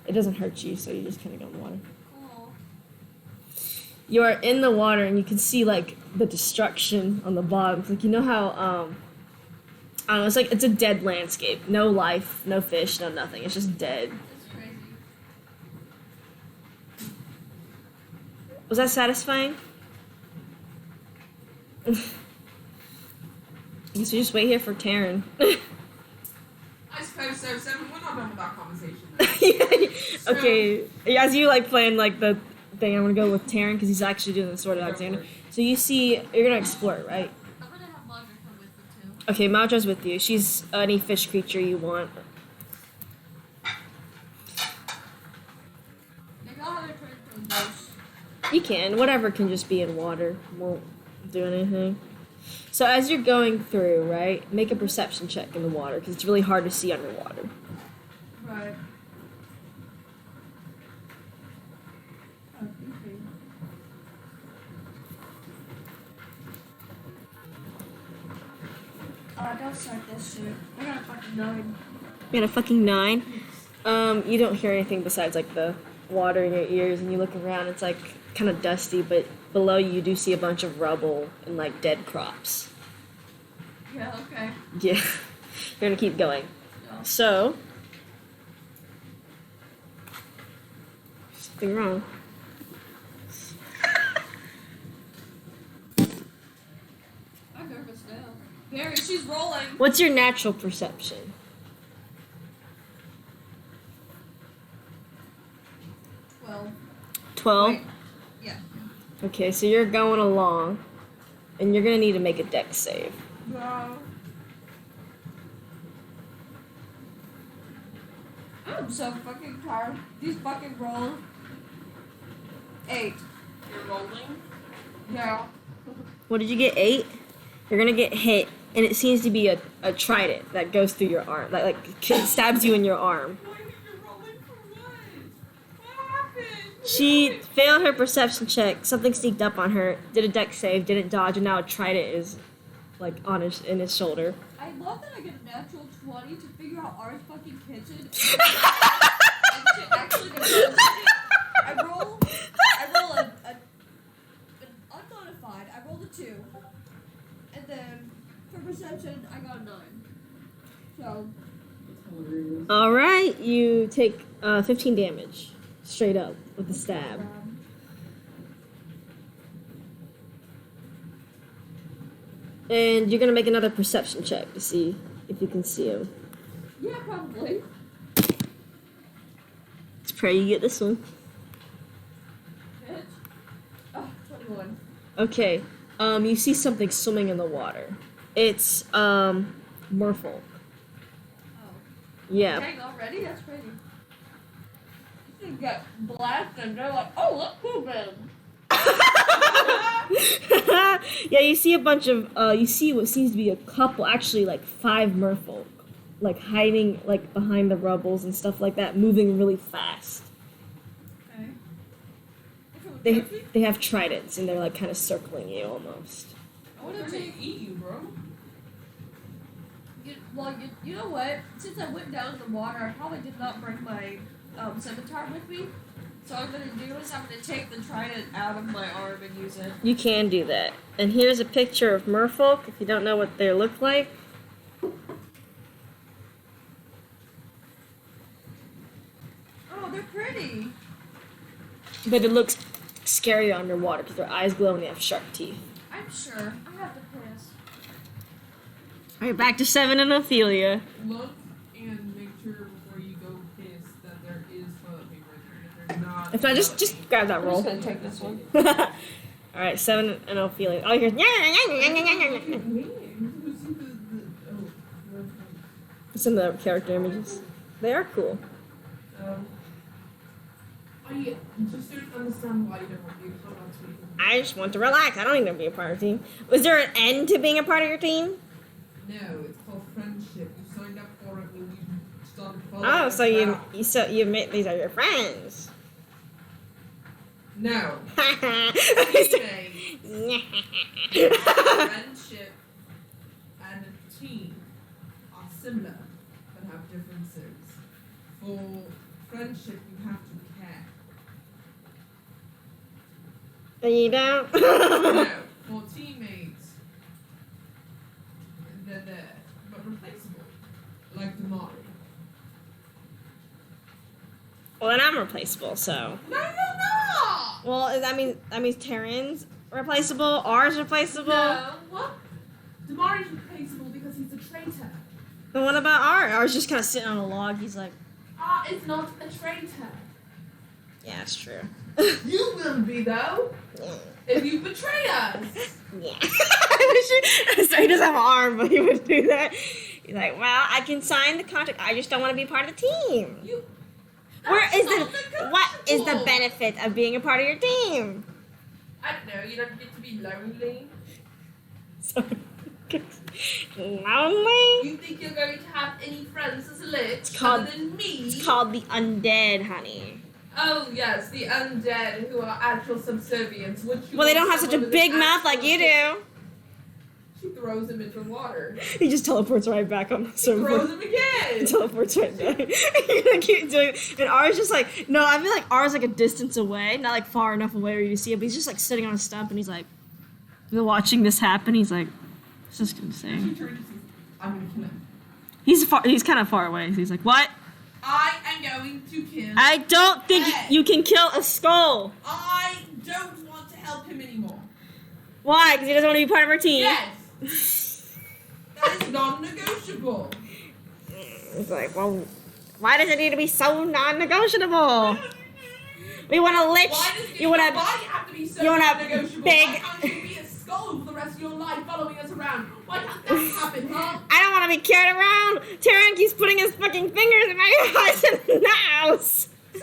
It doesn't hurt you, so you just kind of go in the water. Cool. You are in the water, and you can see like the destruction on the bottom. Like you know how I don't know. It's like it's a dead landscape. No life, no fish, no nothing. It's just dead. That's crazy. Was that satisfying? I guess we just wait here for Taryn. I suppose so. Seven. We're not done with our conversation. So, Okay, as you like playing like the thing, I'm gonna go with Taryn because he's actually doing the Sword of Alexander. So you see, you're gonna explore it, right? I'm gonna have Margaret come with me too. Okay, Maudra's with you. She's any fish creature you want. Maybe I'll have her turn into a ghost. You can. Whatever can just be in water. Won't do anything. So as you're going through, right, make a perception check in the water because it's really hard to see underwater. Right. Don't start this shit. I got a fucking 9. You got a fucking 9. You don't hear anything besides like the water in your ears, and you look around. It's like kind of dusty, but below you do see a bunch of rubble and like dead crops. Yeah, okay. Yeah, you're gonna keep going. No. So, something wrong. I'm nervous now. Barry, she's rolling. What's your natural perception? 12. 12? Wait. Yeah. Okay, so you're going along, and you're gonna need to make a dex save. No. I'm so fucking tired. These fucking rolls. 8. You're rolling. Yeah. What did you get? 8? You're gonna get hit, and it seems to be a trident that goes through your arm, that like stabs you in your arm. Why are you rolling for what? What happened? She failed her perception check. Something sneaked up on her. Did a dex save, didn't dodge, and now a trident is like in his shoulder. I love that I get a natural 20 to figure out our fucking kitchen. And to actually negotiate it. I roll an unmodified. I rolled a 2. And then for perception, I got a 9. So, All right, you take 15 damage straight up with the stab. And you're gonna make another perception check to see if you can see him. yeah, probably. Let's pray you get this one. Bitch. Oh, 21. Okay, you see something swimming in the water. It's merfolk. Oh. Yeah. Dang, already? That's crazy. This thing got blasted and they're like, oh, look who been. Yeah, you see a bunch of you see what seems to be a couple, actually like 5 merfolk, like hiding like behind the rubbles and stuff like that, moving really fast. Okay. If it was They have tridents and they're like kind of circling you almost. I wonder if they eat you, bro. You know what? Since I went down in the water, I probably did not bring my scimitar with me. So what I'm gonna do is I'm gonna take the trident out of my arm and use it. You can do that. And here's a picture of merfolk if you don't know what they look like. Oh, they're pretty. But it looks scary underwater because their eyes glow and they have sharp teeth. I'm sure. I have to piss. Alright, back to 7 and Ophelia. Look and make sure before you go piss that there is toilet paper. If there's not, If not, just grab that I'm roll. just gonna take this one. Alright, 7 and Ophelia. All you hear it's in the character images. They are cool. I just don't understand why you don't want to be a part of the team. I just want to relax. I don't need to be a part of the team. Was there an end to being a part of your team? No, it's called friendship. You signed up for it when you started following Oh, us so about. you made these are your friends. No. Teammates. Friendship and a team are similar but have differences. For friendship, you have to care. You don't. No, for teammates, they're there, but replaceable, like Damari. Well, then I'm replaceable. So. No, you're not. Well, that means Terran's replaceable. Ours replaceable. No, what? Damari's replaceable because he's a traitor. And what about ours? Ours just kind of sitting on a log. He's like, Is not a traitor. yeah, it's true. You will be though, if you betray us. Yeah. So he doesn't have an arm, but he would do that. He's like, well, I can sign the contract. I just don't want to be part of the team. What is the benefit of being a part of your team? I don't know. You don't get to be lonely. So lonely. You think you're going to have any friends as a lich called- other than me? It's called the undead, honey. Oh yes, the undead who are actual subservients. Well, they don't have such a big mouth like you do. She throws him into water. He just teleports right back on the Throws surfer. him again. Teleports right back. You're gonna keep doing it. And ours just like, no, I feel like ours like a distance away, not like far enough away where you see it, but he's just like sitting on a stump and he's like, you're watching this happen. He's like, this is insane. She turned to see, I'm gonna kill him. He's kind of far away. So he's like, what? I am going to kill. I don't think Hey. you can kill a skull. I don't want to help him anymore. Why? Because he doesn't want to be part of our team. Yes. That is non-negotiable. It's like, well, why does it need to be so non-negotiable? We want to lich. Why does You want your to. body have to be so you want a non-negotiable? big- Why can't you be a skull for the rest of your life following us around? Why can't that happen, huh? I don't want to be carried around. Tyrion keeps putting his fucking fingers in my eyes and nose. So?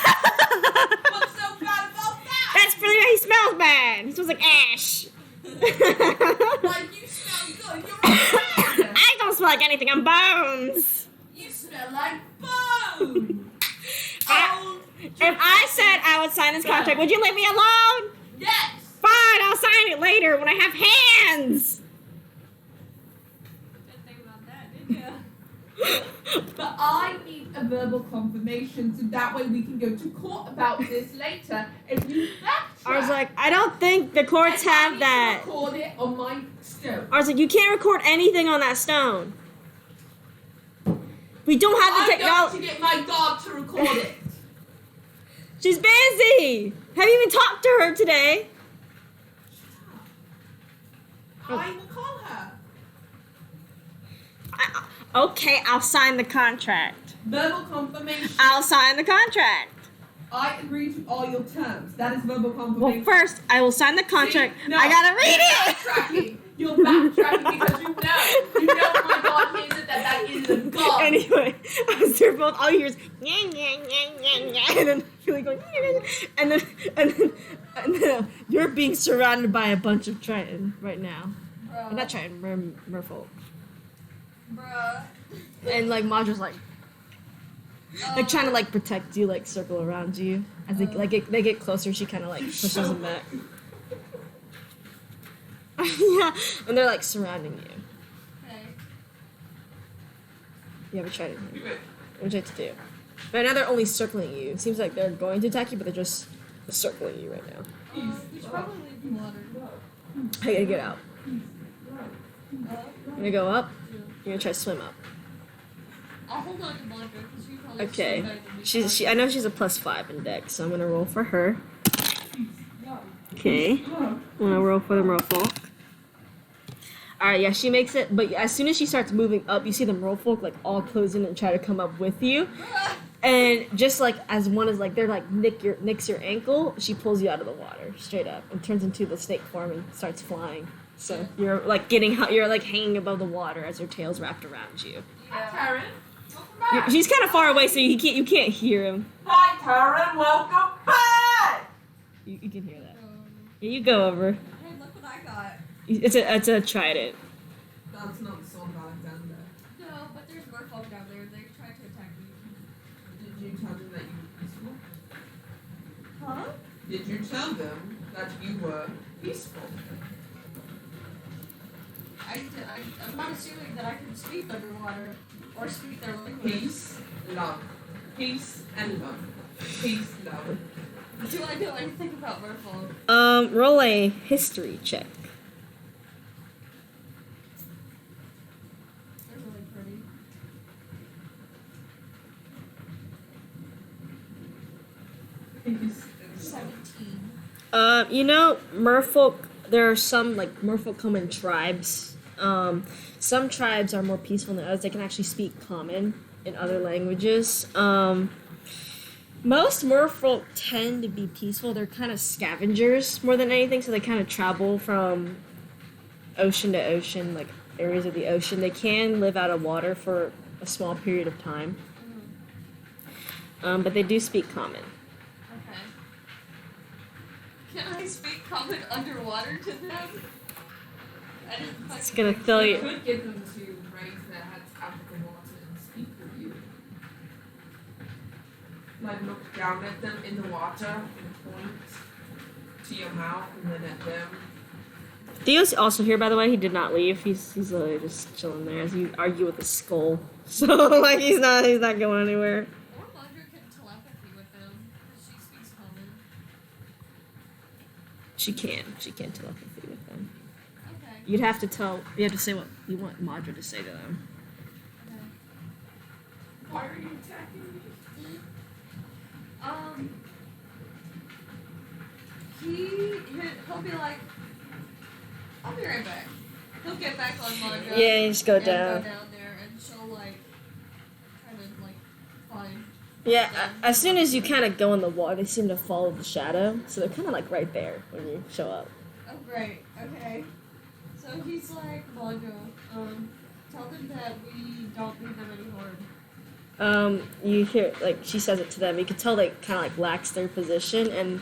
What's so bad about that? That's pretty why he smells bad. He smells like ash. Like, you smell good. You're a man. I don't smell like anything. I'm bones. You smell like bone. If I said I would sign this contract, would you leave me alone? Yes. Fine, I'll sign it later when I have hands. Didn't think about that, did ya? But I need a verbal confirmation so that way we can go to court about this later. If you backtrack, I was like, I don't think the courts and I have need that. to record it on my stone. I was like, you can't record anything on that stone. We don't have the I'm going technology. to get my dog to record it. She's busy. Have you even talked to her today? I will call her. Okay, I'll sign the contract. Verbal confirmation. I'll sign the contract. I agree to all your terms. That is verbal Well, confirmation. first, I will sign the contract. See? No, I gotta read you're it. backtracking. You're backtracking because you know my God is it that is a God. Anyway, as they're both, all you hear is "Nyah, nyah, nyah, nyah, nyah," and then Philly going, "Nyah, nyah," and then you're being surrounded by a bunch of Triton right now. Bruh. Not Triton, merfolk. Bruh. And like Madra's like trying to like protect you, like circle around you. As they get closer, she kind of like pushes them back. Yeah, and they're like surrounding you. Okay. You have a Triton here. What would you like to do? Right now they're only circling you. It seems like they're going to attack you, but they're just circling you right now. We should probably leave him water. I gotta get out. Up. You're gonna go up. You're gonna try to swim up. I'll hold on to Blanca because she probably Okay. better than me. I know she's a +5 in dex, so I'm gonna roll for her. Okay. I'm gonna roll for the merfolk. Alright, yeah, she makes it, but as soon as she starts moving up, you see the merfolk like all close in and try to come up with you. And just like as one is like they're like nicks your ankle, she pulls you out of the water straight up and turns into the snake form and starts flying. So you're like hanging above the water as her tail's wrapped around you. Hi, Taryn. Welcome back. She's kind of far away, so you can't hear him. Hi, Taryn. Welcome back. You can hear that. Yeah, you go over. Hey, look what I got. It's a trident. That's not the song of Alexander. No, but there's merfolk down there. They're Did you tell them that you were peaceful? I'm not assuming that I can speak underwater or speak their language. Peace, love. Peace and love. Peace, love. Do I know anything about merfolk? Roll a history check. They're really pretty. Peace and love. 17. You know, merfolk, there are some, like, merfolk come in tribes. Some tribes are more peaceful than others. They can actually speak common in other languages. Most merfolk tend to be peaceful. They're kind of scavengers more than anything, so they kind of travel from ocean to ocean, like areas of the ocean. They can live out of water for a small period of time. But they do speak common. Okay. Can I speak common underwater to them? I didn't think It's gonna fill You you. could get them to raise their heads out of the water and speak with you. Like look down at them in the water and point to your mouth and then at them. Theo's also here, by the way. He did not leave. He's literally just chilling there as you argue with the skull. So like he's not going anywhere. Or Mondra can telepathy with them, because she speaks common. She can telepathy with them. Okay. You have to say what you want Madra to say to them. Okay. Why are you attacking me? He'll be like, I'll be right back. He'll get back on Mondra. Yeah, you just go and down. Go down there, and she'll like, kind of like, find. Yeah, as soon as you kind of go in the water, they seem to follow the shadow, so they're kind of like right there when you show up. Oh great. Okay. So he's like, Mondra, tell them that we don't mean them any harm. You hear, like, she says it to them. You can tell they kind of, like, lax their position, and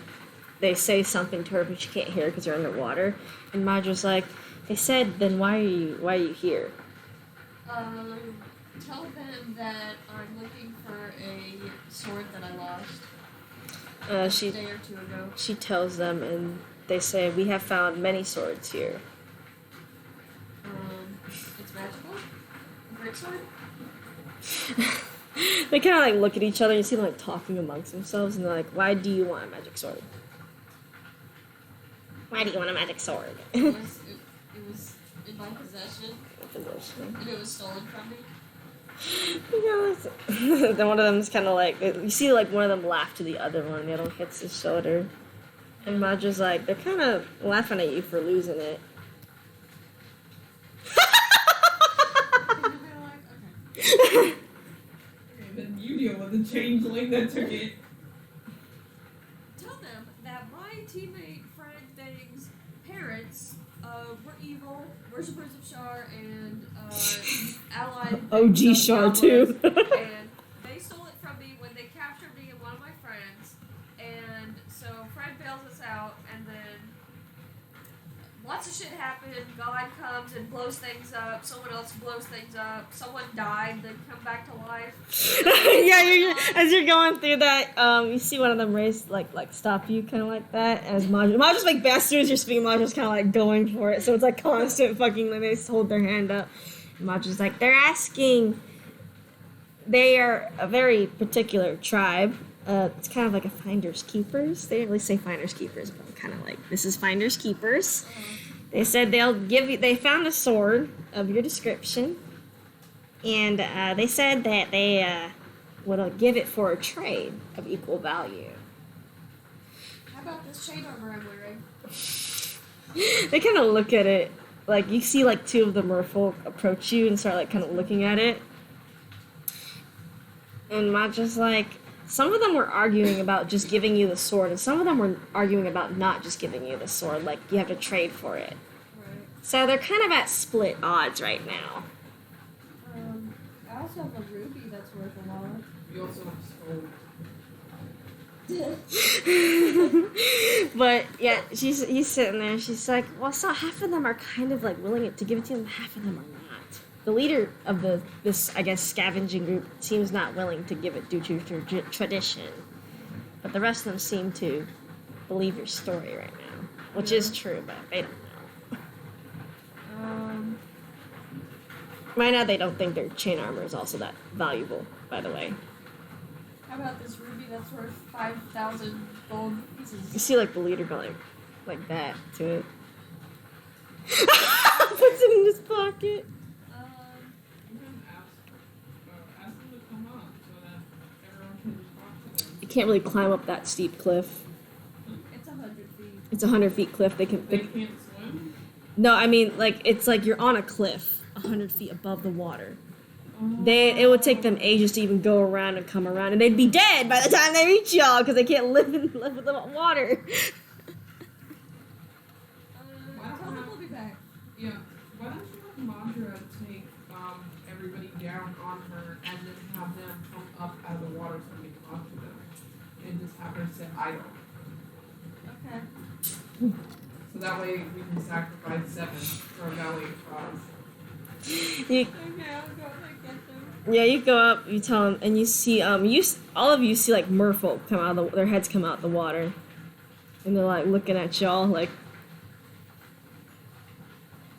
they say something to her, but she can't hear because they're underwater. And Madra's like, they said, then why are you here? Tell them that I'm looking for a sword that I lost a day or two ago. She tells them, and they say, we have found many swords here. It's magical? A great sword? They kind of, like, look at each other, and you see them, like, talking amongst themselves, and they're like, why do you want a magic sword? Why do you want a magic sword? It was in my possession, and it was stolen from me. Then one of them's kind of like, you see like one of them laugh to the other one, the other one hits his shoulder. And Madra's like, they're kind of laughing at you for losing it. And they're like, okay. And then you deal with the changeling that took it. Tell them that my teammate Frank Thing's parents were evil, worshippers of Shar, and allied OG things of Shar Diablos, too. and they stole it from me when they captured me and one of my friends. And so Fred bails us out, and then lots of shit happened. God comes and blows things up. Someone else blows things up. Someone died, then come back to life. Yeah, as you're going through that, you see one of them raise, like stop you, kind of like that. As Madra's like, as soon as you're speaking, Madra's kind of like going for it. So it's like constant fucking, like, they just hold their hand up. And Madra's like, they're asking. They are a very particular tribe. It's kind of like a finders keepers. They didn't really say finders keepers, but I'm kind of like, this is finders keepers. They said they'll give you. They found a sword of your description, and they said that they would give it for a trade of equal value. How about this chain armor I'm wearing? They kind of look at it, like you see, like two of the merfolk approach you and start like kind of looking at it, and Madra's like, some of them were arguing about just giving you the sword, and some of them were arguing about not just giving you the sword, like you have to trade for it. Right. So they're kind of at split odds right now. I also have a ruby that's worth a lot. You also have But yeah, he's sitting there. She's like, well, so half of them are kind of like willing to give it to him, half of them are not. The leader of this I guess scavenging group seems not willing to give it due to tradition, but the rest of them seem to. believe your story right now, which is true, but they don't know. Right now, they don't think their chain armor is also that valuable. By the way, How about this ruby that's worth 5,000 gold you pieces? see like the leader go like that to it. Puts it in his pocket. You can ask them to come up so that everyone can talk to them. You can't really climb up that steep cliff. It's 100 feet. It's a 100 feet cliff. They can't swim? No, I mean like it's like you're on a cliff 100 feet above the water. It would take them ages to even go around and come around, and they'd be dead by the time they reach y'all because they can't live with the water. Tell them we'll be back. Yeah. Why don't you have Mandra take everybody down on her and then have them come up out of the water so we can talk to them, and just have her sit idle. Okay. So that way we can sacrifice 7 for a valley cause. You, Okay, I'll go and get them. yeah, you go up, you tell them, and you see all of you see like merfolk come out of their heads come out the water, and they're like looking at y'all like.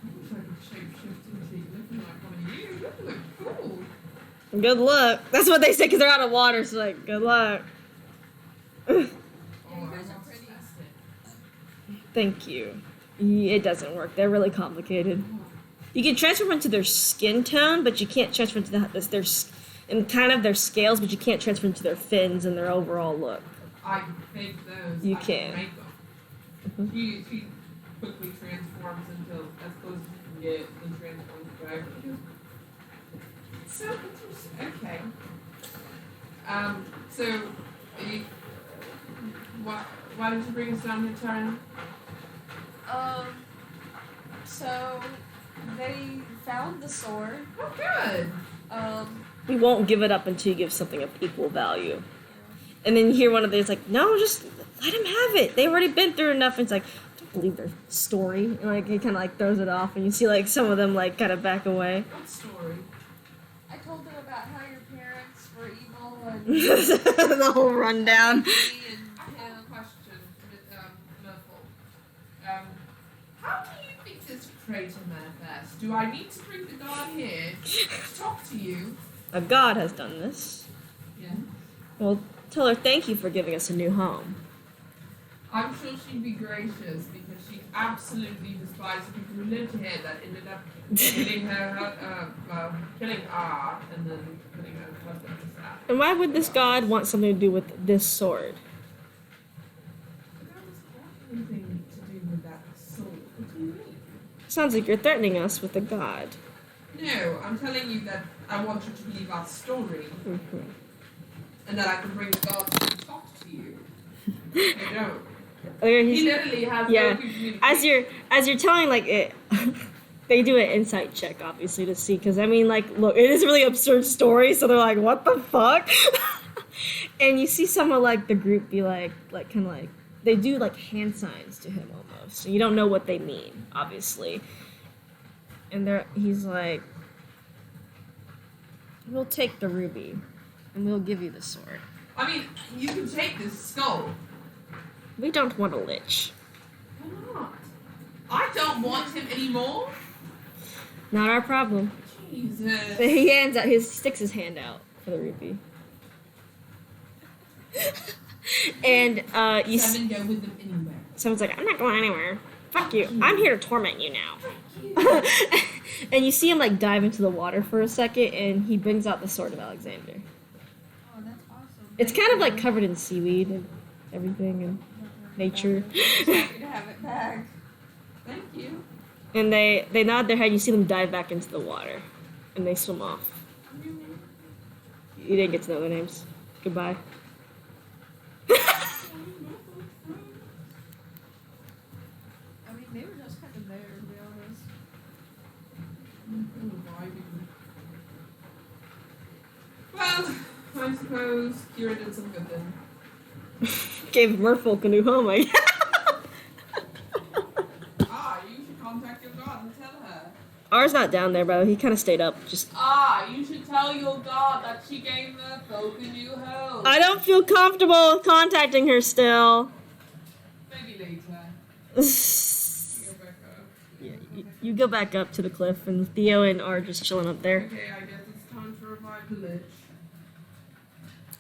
I wish I could shapeshift into looking like one of you. You look cool. Good luck. That's what they say because they're out of water. So like, good luck. Yeah, you I guys are want to Oh, pretty. test it. Thank you. It doesn't work. They're really complicated. You can transform into their skin tone, but you can't transfer into their scales, but you can't transfer into their fins and their overall look. I can fake those. You I can. make them. She quickly transforms into as close as you can get and transforms back. So interesting. Okay. So you, why did you bring us down here, Tyron? So they found the sword. Oh, good. We won't give it up until you give something of equal value. And then you hear one of these like, no, just let him have it. They've already been through enough. And it's like, I don't believe their story. And like he kind of like throws it off, and you see like some of them like kind of back away. What story? I told them about how your parents were evil and The whole rundown. me and I have him. a question, Myrtle. How do you think this traitor manifests? Do I need to bring the god here to talk to you? A god has done this. Yeah. Well, tell her thank you for giving us a new home. I'm sure she'd be gracious because she absolutely despises people who lived here that ended up killing killing R and then putting her husband to death. And why would this god want something to do with this sword? That doesn't have anything to do with that sword. What do you mean? Sounds like you're threatening us with a god. No, I'm telling you that I want you to believe our story Mm-hmm. and that I can bring the god to talk to you. I don't. Okay, He he's- literally has yeah. no communication. as you're telling like it, they do an insight check obviously to see because I mean like look, it is a really absurd story, so they're like, what the fuck? And you see some of like the group be like kind of like they do like hand signs to him almost, and you don't know what they mean obviously. And he's like, we'll take the ruby, and we'll give you the sword. I mean, you can take this skull. We don't want a lich. Why not? I don't want him anymore. Not our problem. Jesus. He sticks his hand out for the rupee. And you Seven go with them anywhere. someone's like, I'm not going anywhere. Fuck you. I'm here to torment you now. And you see him like dive into the water for a second, and he brings out the sword of Alexander. Oh, that's awesome. It's kind of like covered in seaweed and everything and nature. Happy to have it back. Thank you. And they nod their head. You see them dive back into the water, and they swim off. You didn't get to know their names. Goodbye. I mean, they were just kind of there, to be honest. Well, I suppose Kira did some good then. Gave Merfolk a new home, I guess. You should contact your god and tell her. Ours not down there, bro. He kind of stayed up. Just You should tell your god that she gave the folk a new home. I don't feel comfortable contacting her still. Go back up. Yeah, you go back up to the cliff, and Theo and R are just chilling up there. Okay, I guess it's time to revive the lich.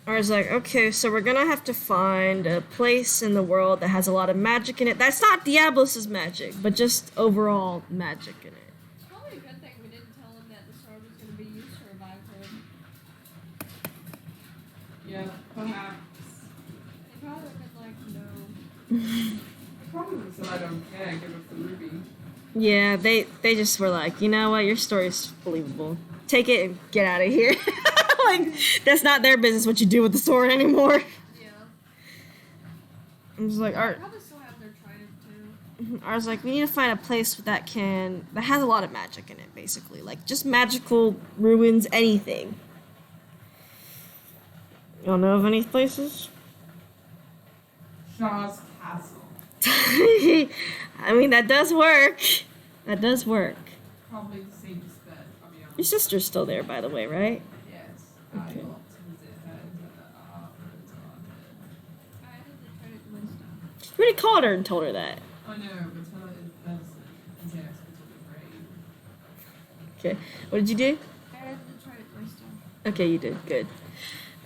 R's like, okay, so we're gonna have to find a place in the world that has a lot of magic in it. That's not Diablos' magic, but just overall magic in it. It's probably a good thing we didn't tell him that the sword was going to be used to revive him. Yeah, perhaps. They probably would have been like, no. I probably would have said I don't care, give us the ruby. Yeah, they just were like, you know what, your story's believable. Take it and get out of here. Like, that's not their business what you do with the sword anymore. Yeah. I'm just like, They Art. probably still have their trident too. I was like, we need to find a place that has a lot of magic in it, basically. Like, just magical ruins, anything. You don't know of any places? Shaw's Castle. I mean, that does work. That does work. Probably the safest bet, I'll be Your honest. sister's still there, by the way, right? Yes, Okay. I got to visit her. I added the trident to my stuff. You already called her and told her that. I know, but tell her in person. And yes, it's brave. Okay. What did you do? I added the trident to my stuff. Okay, you did. Good.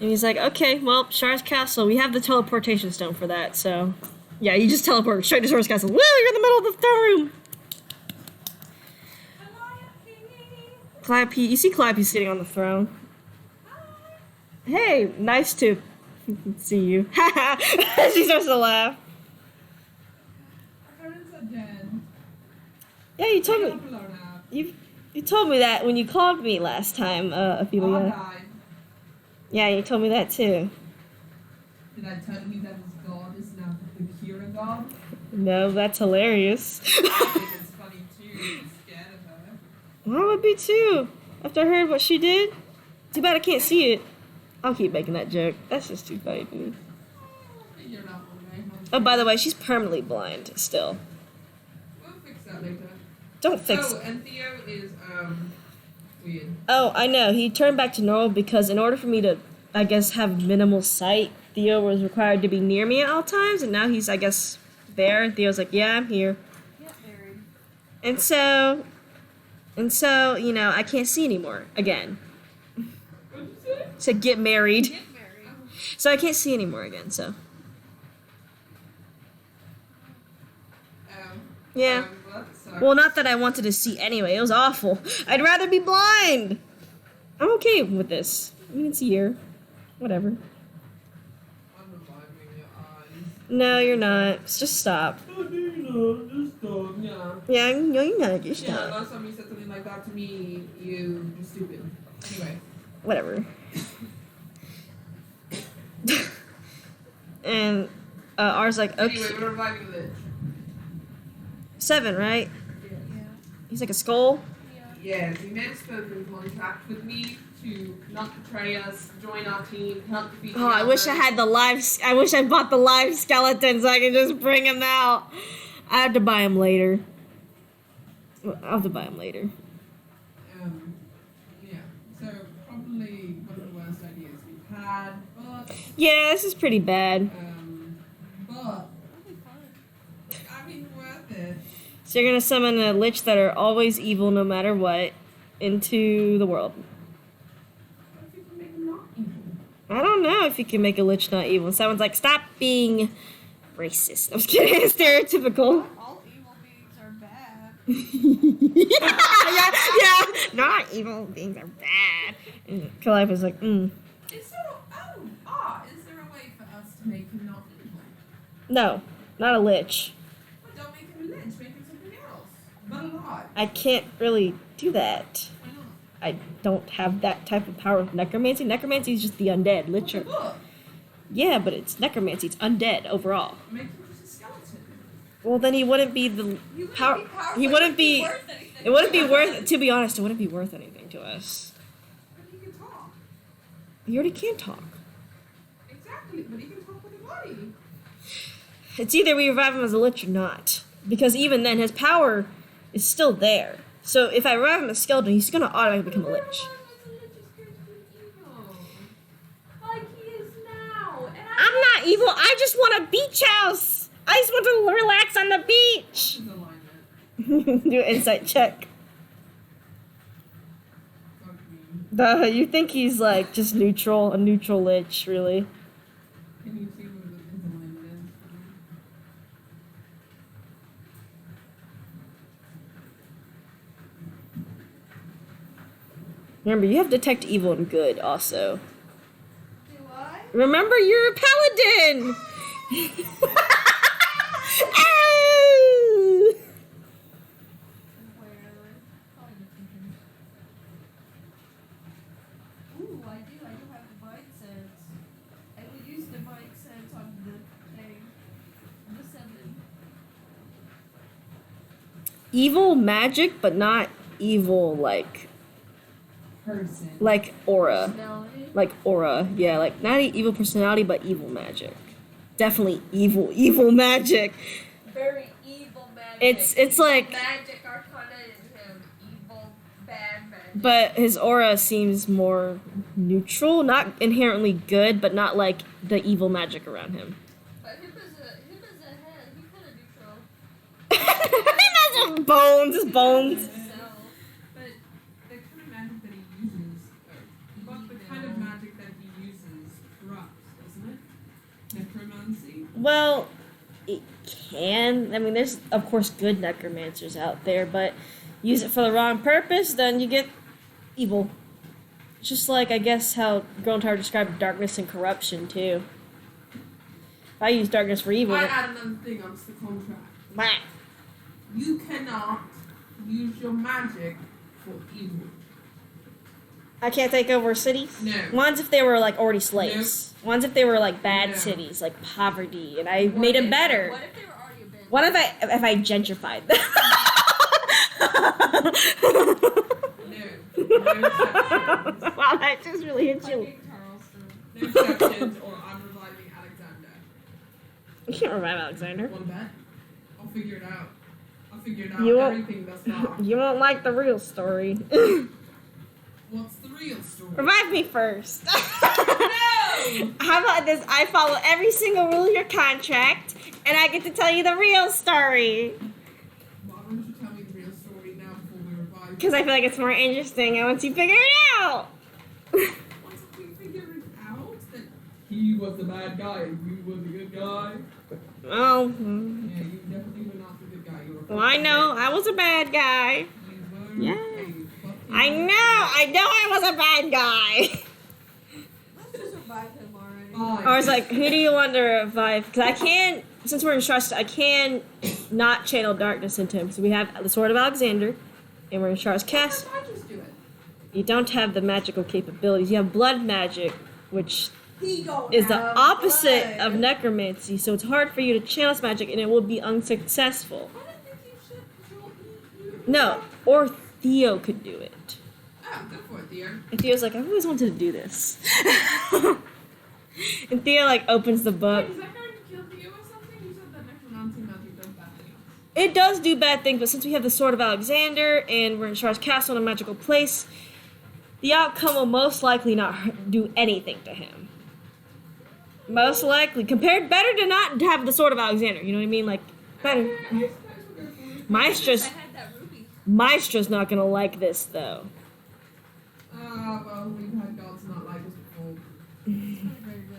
And he's like, okay, well, Shard's Castle, we have the teleportation stone for that, so... Yeah, you just teleport straight to Shard's Castle. Woo, you're in the middle of the throne room! Calliope, you see Calliope sitting on the throne. Hey, nice to see you. She starts to laugh. Our parents are dead. Yeah, you told They me... don't belong now. You told me that when you called me last time, I Ophelia. died. Yeah, you told me that too. Did I tell you that his god is now the Kira god? No, that's hilarious. I think it's funny too. I'm scared of her. I would be too. After I heard what she did. Too bad I can't see it. I'll keep making that joke. That's just too funny to me. You're not one way. Oh, by the way, she's permanently blind still. We'll fix that later. Don't fix Oh, and Theo is weird. Oh, I know. He turned back to normal because in order for me to, I guess, have minimal sight, Theo was required to be near me at all times, and now he's, I guess, there. And Theo's like, yeah, I'm here. Get married. And so, you know, I can't see anymore. Again. What'd you say? Said get married. Get married. So I can't see anymore again, so. Yeah. Well, that sucks. Well, not that I wanted to see anyway. It was awful. I'd rather be blind. I'm okay with this. You can see her. Whatever. I'm reviving your eyes. No, you're not. Just stop. Oh, no, you're not. Just stop. Yeah. Yeah, no, you're not. Just Yeah, stop. last time you said something like that to me, you're stupid. Anyway. Whatever. And R's like, okay. Anyway, we're reviving the lich. 7, right? Yeah. He's like a skull. Yeah. Yes, he made a spoken contract with me to not betray us, join our team, help defeat Oh, I wish I had the live. I wish I bought the live skeleton so I could just bring him out. I have to buy him later. I'll have to buy him later. Yeah, so probably one of the worst ideas we've had, but, Yeah, this is pretty bad. but, That'll be fun. I mean, worth it. So you're gonna summon a lich that are always evil no matter what into the world. What if you can make them not evil? I don't know if you can make a lich not evil. Someone's like, stop being racist. I'm just kidding. Stereotypical. All evil beings are bad. yeah. Not evil beings are bad. And Calliope's like, Is there is there a way for us to make him not evil? no, not a lich. But don't make him a lich, make him something else. But alive. I can't really do that. Why not? I don't have that type of power of necromancy. Necromancy is just the undead. Lich are, Look, yeah, but it's necromancy. It's undead overall. make him just a skeleton. Well, then he wouldn't be the power. He wouldn't be. Worth anything. It wouldn't be worth. To be honest, it wouldn't be worth anything to us. But he can talk. He already can talk. Exactly, but he can talk with a body. It's either we revive him as a lich or not, because even then his power is still there. So if I revive him as a skeleton, he's gonna automatically become a lich. Like he is now. And I'm not evil. I just want a beach house. I just want to relax on the What's beach. his alignment? Do an insight check. Fuck me. You think he's like just neutral, a neutral lich, really? Can you see what his alignment is? Remember, you have detect evil and good also. Do I? Remember, you're a paladin! Oh! Where? Ooh, I do have divine sense. I will use divine sense on the thing. The 7. Evil magic, but not evil Person. like aura. Personality. Like aura, yeah, like not evil personality, but evil magic. Definitely evil magic. Very evil magic. It's like, Magic arcana in him. Evil, bad magic. but his aura seems more neutral, not inherently good, but not like the evil magic around him. But him as a head, he's kind of neutral. Imagine bones, his bones. So, But the kind of magic that he uses, but the kind of magic that he uses corrupts, doesn't it? Necromancy? Well, it can. I mean, there's of course good necromancers out there, but use it for the wrong purpose, then you get evil. Just like I guess how Grontar described darkness and corruption too. If I use darkness for evil, I add another thing onto the contract. bah. You cannot use your magic for evil. I can't take over cities. No. Ones if they were like already slaves. Ones if they were like bad No. cities, like poverty, and I made them better. what if they were already abandoned? What if I gentrified them? No. No exceptions. Wow, that just really hit you. Fucking Charleston. No exceptions, or I'm reviving Alexander. You can't revive Alexander. One bet. I'll figure it out. I'll figure it out. You won't- Everything thus far. You won't like the real story. What's the real story? Revive me first. No! How about this? I follow every single rule of your contract, and I get to tell you the real story. Why don't you tell me the real story now before we revive? Because I feel like it's more interesting and once you figure it out. Once we figure it out that he was the bad guy and you were the good guy. Oh, Yeah, you definitely were not the good guy. You were well, I know. I was a bad guy. You were Yeah. a fucking I know I was a bad guy. Let's just revive him already. Fine. I was like, who do you want to revive? Because I can, since we're in trust, I can not channel darkness into him. So we have the Sword of Alexander, and we're in Char's Castle. Why don't I just do it? You don't have the magical capabilities. You have blood magic, which He don't is the have opposite blood. of necromancy. So it's hard for you to channel this magic, and it will be unsuccessful. I didn't think you should control you. No, or Theo could do it. Oh, go for it, Theo. And Theo's like, I've always wanted to do this. And Theo like opens the book. Wait, is that going to kill Theo or something? You said that necromancy magic does bad things. It does do bad things, but since we have the Sword of Alexander and we're in Char's Castle in a magical place, the outcome will most likely not do anything to him. Most likely. Better to not have the Sword of Alexander, you know what I mean? Like, better. I suppose we'll go for it. Maestro's, I had that ruby. Maestro's not gonna like this, though. Well, we've had gods not like us before. It's not very good.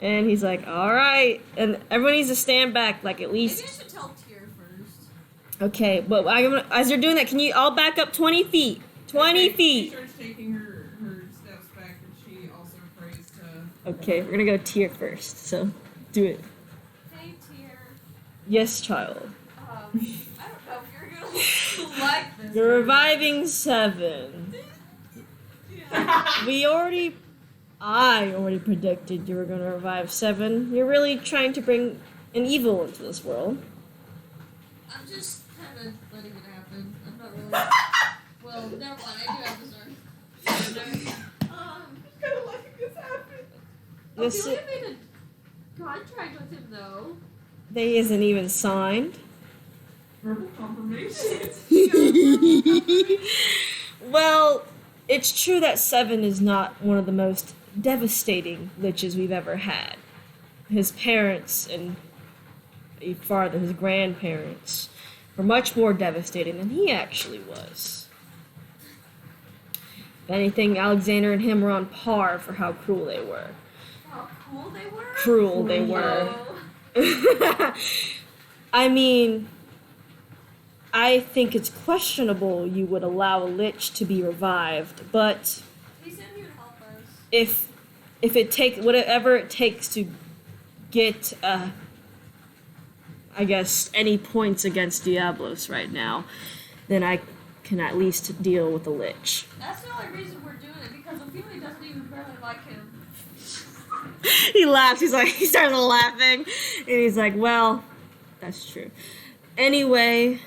And he's like, alright. And everyone needs to stand back, like, at Maybe I least. should tell Tyr first. Okay, but as you're doing that, can you all back up 20 feet? 20 Okay, feet. She starts taking her steps back, and she also prays to. Okay, we're gonna go tier first, so do it. Hey Tyr. Yes, child. I don't know if you're gonna like this. You're reviving 7. I already predicted you were gonna revive 7. You're really trying to bring an evil into this world. I'm just kind of letting it happen. I'm not really. Well, never mind. I do have the story. Kind of like this happened. I This feel like I made a contract with him though. they isn't even signed. Verbal confirmation. Well, it's true that 7 is not one of the most devastating liches we've ever had. His parents and father, his grandparents, were much more devastating than he actually was. If anything, Alexander and him were on par for how cruel they were. How cool they were? Cruel they were. Oh. I mean, I think it's questionable you would allow a lich to be revived, but He said he would help us. if it takes whatever it takes to get I guess any points against Diablos right now, then I can at least deal with the lich. That's the only reason we're doing it, because Ophelia doesn't even barely like him. He laughs. He starts laughing, and he's like, "Well, that's true." Anyway, I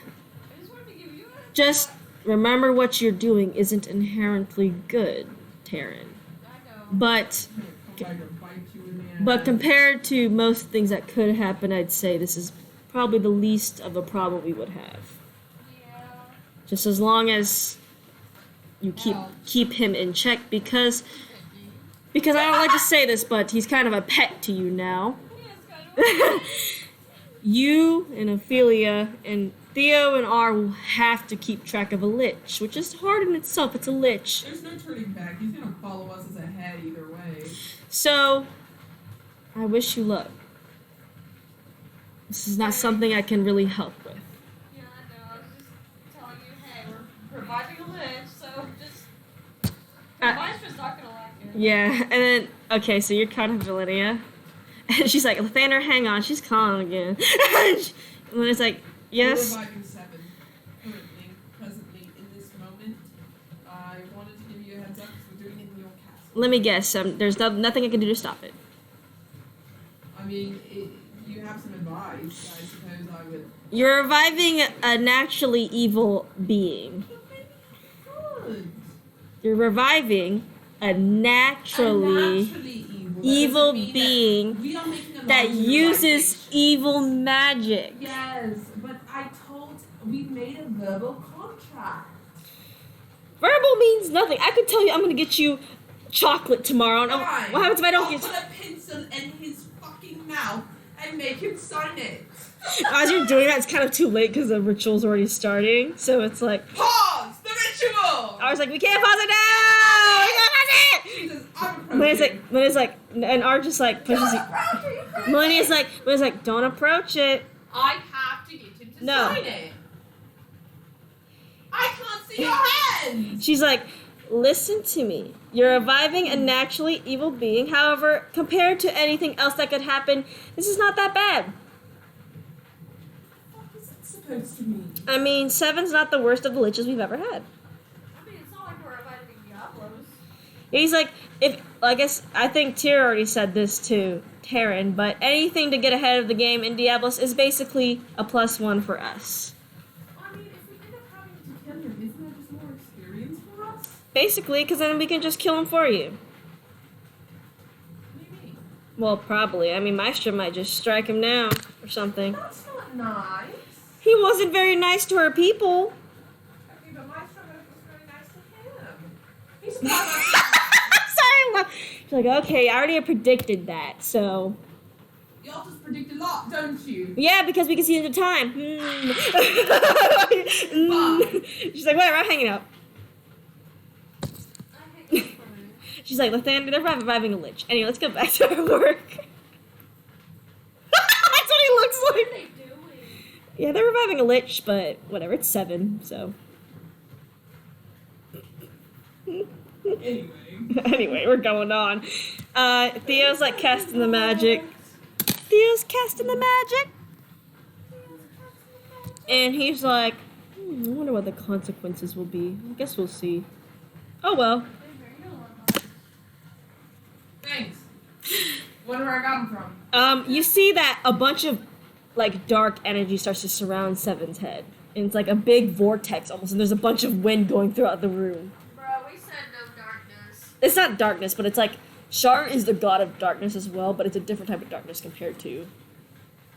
just wanted to give you a just remember what you're doing isn't inherently good, Taryn. I know. But Come back and bite you in the ass. But compared to most things that could happen, I'd say this is probably the least of a problem we would have. Yeah. Just as long as you Ouch. keep him in check, because I don't like to say this, but he's kind of a pet to you now. You and Ophelia and Theo and R will have to keep track of a lich, which is hard in itself. It's a lich. There's no turning back. He's gonna follow us as a head either way. So, I wish you luck. This is not something I can really help with. Yeah, I know. I was just telling you, hey, we're reviving a lich, so just. Mine's just not gonna like it. Yeah, and then, okay, so you're kind of Valinia. And she's like, Lathander, hang on, she's calling again. And then it's like, yes. We're reviving 7 presently, in this moment. I wanted to give you a heads up because we're doing it in your castle. Let me guess, there's nothing I can do to stop it. I mean, you have some advice. I suppose I would. You're reviving a naturally evil being. Good. You're reviving a naturally evil evil That doesn't mean being that we are making a that larger uses realization. evil magic. Yes, but we made a verbal contract. Verbal means nothing. I could tell you I'm gonna get you chocolate tomorrow. And Fine. what happens if I don't I'll get put a pencil in his fucking mouth and make him sign it. As you're doing that, it's kind of too late because the ritual's already starting. So it's like, Pause the ritual. I was like, we can't pause it now! We can't pause it! Jesus, I'm approaching. But it's like, and Art just like pushes you. Melania's like, don't approach it. I have to get him to No. sign it. I can't see your hands. She's like, listen to me. You're reviving a naturally evil being. However, compared to anything else that could happen, this is not that bad. What is it supposed to mean? I mean, 7's not the worst of the liches we've ever had. I mean, it's not like we're reviving Diablos. He's like, I think Tyr already said this to Taryn, but anything to get ahead of the game in Diablos is basically a +1 for us. I mean, if we end up having to kill him, isn't that just more experience for us? Basically, because then we can just kill him for you. What do you mean? Well, probably. I mean, Maestra might just strike him now or something. That's not nice. He wasn't very nice to her people. Okay, but my stomach was very nice to him. He's not Sorry, Mom. She's like, okay, I already predicted that, so. Y'all just predict a lot, don't you? Yeah, because we can see into time. She's like, whatever, I'm hanging out. I hate this for me. She's like, Lathander, they're reviving a lich. Anyway, let's go back to our work. That's what he looks What are like. they doing? Yeah, they're reviving a lich, but whatever, it's 7, so. Anyway. Anyway, we're going on. Theo's like casting the magic. Theo's casting the magic. And he's like, I wonder what the consequences will be. I guess we'll see. Oh well. Thanks. Wonder where I got him from. You see that a bunch of like dark energy starts to surround 7's head. And it's like a big vortex almost, and there's a bunch of wind going throughout the room. Bro, we said no darkness. It's not darkness, but it's like Shar is the god of darkness as well, but it's a different type of darkness compared to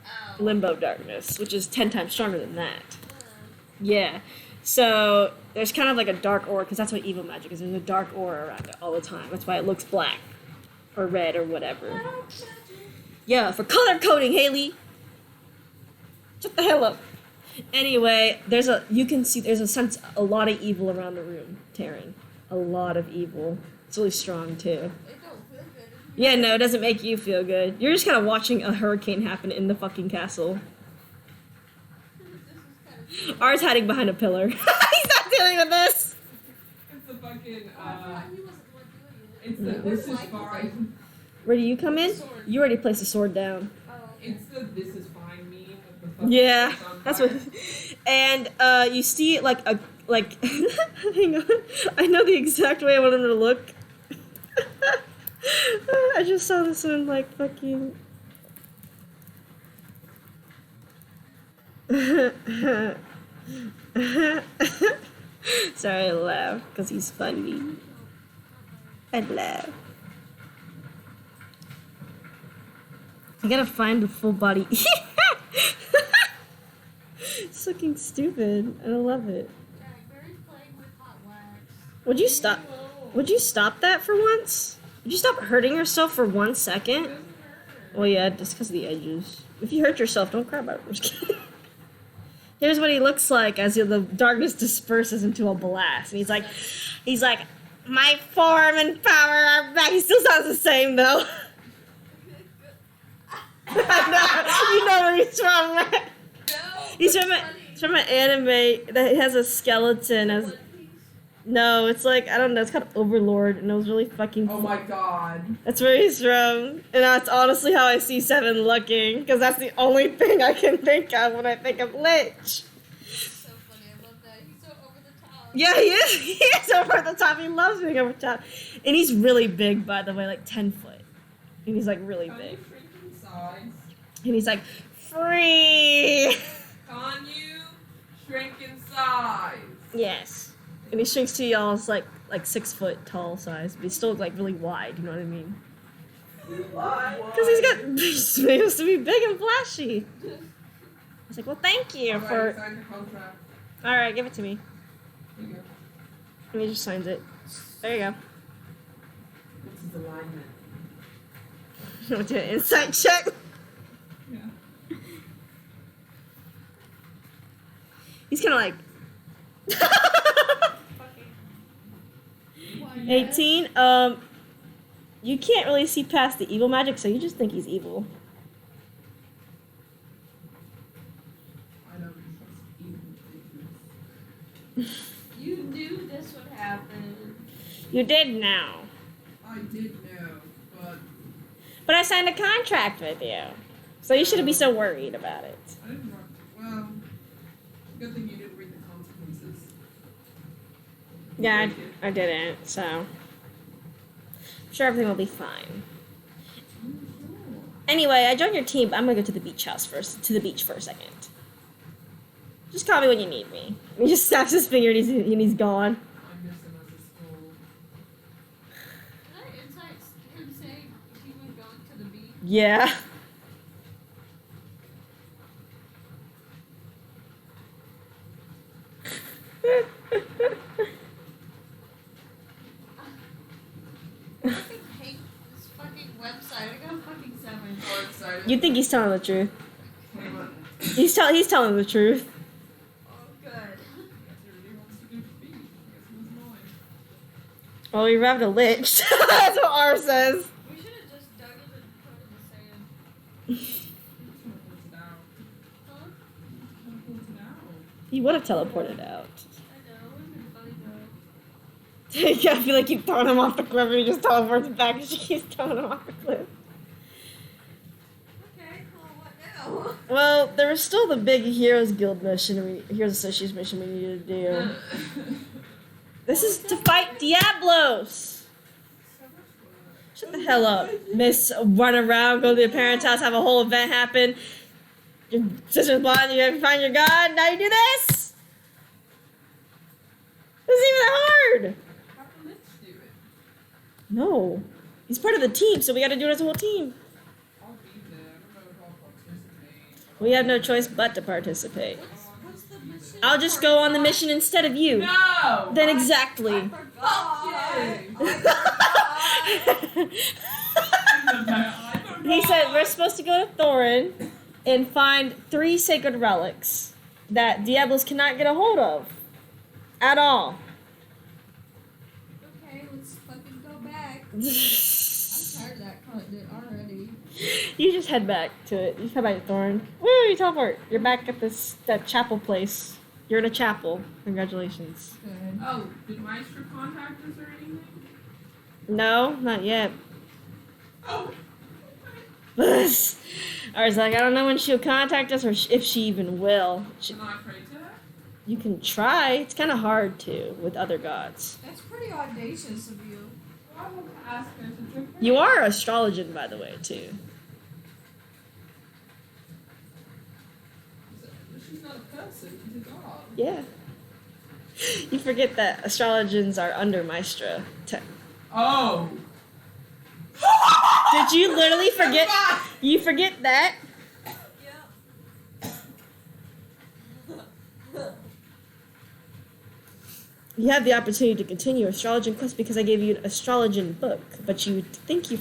Oh. limbo darkness, which is 10 times stronger than that. Yeah. So there's kind of like a dark aura, because that's what evil magic is. There's a dark aura around it all the time. That's why it looks black or red or whatever. Yeah, for color coding, Haley. Shut the hell up. Anyway, you can see there's a lot of evil around the room, Taryn. A lot of evil. It's really strong too. It don't feel good. Yeah, no, it doesn't make you feel good. You're just kind of watching a hurricane happen in the fucking castle. This is kind of. Ours hiding behind a pillar. He's not dealing with this. It's the fucking, I thought he wasn't the one doing it. it's the this is fine. Where do you come in? Sword. You already placed the sword down. Oh. It's the this is fine meme with the fucking Yeah, face on that's fire. what. And you see like hang on, I know the exact way I want him to look. I just saw this one like fucking. Sorry, I laugh because he's funny. I laugh. I gotta find the full body. It's fucking stupid. I love it. Jack, Barry's playing with hot wax. Would you stop? Would you stop that for once? Would you stop hurting yourself for 1 second? Well, yeah, just because of the edges. If you hurt yourself, don't cry about it. I'm just kidding. Here's what he looks like as the darkness disperses into a blast. And he's like, my form and power are back. He still sounds the same though. I know, you know where he's from, right? No. He's from an anime that has a skeleton as. One Piece. No, it's like, I don't know, it's called Overlord, and it was really fucking Oh my god. That's where he's from. And that's honestly how I see Seven looking, because that's the only thing I can think of when I think of Lich. So funny. I love that. He's so over the top. Yeah, he is. He is over the top. He loves being over the top. And he's really big, by the way, like 10 foot. And he's like really Can big. you shrink in size? And he's like, free! Can you shrink in size? Yes. And he shrinks to y'all's like 6 foot tall size, but he's still like really wide, you know what I mean? Because he's supposed to be big and flashy. I was like, well, thank you Alright, for. sign the contract. All right, give it to me. Here you go. And he just signs it. There you go. What's his alignment? We'll do an insight check. Yeah. He's kind of like. Why, 18. You can't really see past the evil magic, so you just think he's evil. I don't trust evil things. You knew this would happen. You did now. I did know, but But I signed a contract with you. So you shouldn't be so worried about it. I didn't want to. Well, good thing you didn't read the consequences. Yeah, I didn't, so. I'm sure everything will be fine. Anyway, I joined your team, but I'm gonna go to the beach for a second. Just call me when you need me. He just snaps his finger and he's gone. I miss him as a school. Did I insight him saying he was going to the beach? Yeah. I fucking hate this fucking website. I got a fucking 7. Oh, excited. You think he's telling the truth? Hang on. He's telling the truth. Oh, good. I guess he really wants to go to the beach. I guess he was annoying. Oh, he revved a lich. That's what R says. We should have just dug it and put it in the sand. Teleports it out. Huh? Teleports it out. He would have teleported out. I know. It would have been funny though. I feel like you've thrown him off the cliff and he just teleports back and she keeps throwing him off the cliff. Okay, well, what now? Well, there was still the big Heroes Guild mission, Heroes Association mission we needed to do. This is to fight Diablos! So much work. Shut the hell up. Miss, run around, go to your parents' house, have a whole event happen. Your sister's blind, you have to find your god, now you do this! This isn't even that hard! Have the Lich do it. No. He's part of the team, so we gotta do it as a whole team. I'll be there. I don't know if I'll participate. We have no choice but to participate. What's the mission? I'll just go on the mission instead of you. No! Then exactly. He said we're supposed to go to Thorin, and find 3 sacred relics that Diablos cannot get a hold of at all. Okay, let's fucking go back. I'm tired of that continent already. You just head back to it. You just head back to Thorn. Woo, you teleport. You're back at that chapel place. You're in a chapel. Congratulations. Good. Oh, did Maestro contact us or anything? No, not yet. Oh. I was like, I don't know when she'll contact us or if she even will. Can I pray to her? You can try. It's kind of hard to with other gods. That's pretty audacious of you. I will ask her to trick her. You are astrologian, by the way, too. She's not a person, she's a god. Yeah. You forget that astrologians are under Maestra. Oh. Did you literally forget? You forget that? You have the opportunity to continue astrologian quest because I gave you an astrologian book, but I think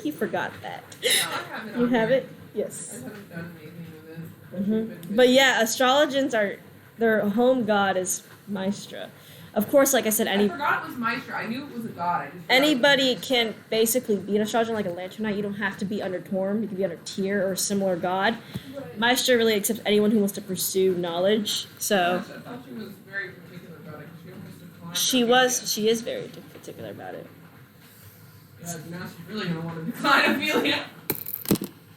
you forgot that. No, I have it You on have here. it? Yes. I haven't done anything with it. But yeah, astrologians their home god is Maestra. Of course, like I said, I forgot it was Maestro. I knew it was a god. I just forgot anybody can basically be an astrologer, like a lantern knight. You don't have to be under Torm. You can be under Tyr or a similar god. Right. Maestra really accepts anyone who wants to pursue knowledge. So Gosh, I thought she was very particular about it. She almost declined. she is very particular about it. Yeah, now she's really gonna want to decline Ophelia.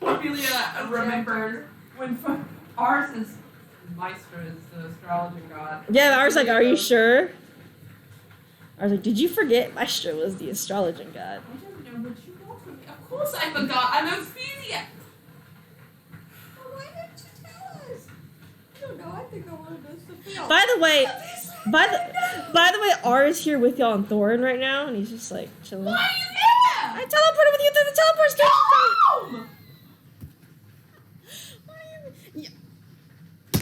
Ophelia remembered when ours is Maestro is the astrology god. Yeah, I was like, Ophelia are you goes, sure? I was like, did you forget Maestra was the astrologian god? I don't know what you want from me. Of course I forgot. I'm Ophelia. Well, why didn't you tell us? I don't know. I think I wanted us to feel. By the way, by the way, R is here with y'all in Thorin right now, and he's just like chilling. Why are you here? I teleported with you to the teleport station. Home.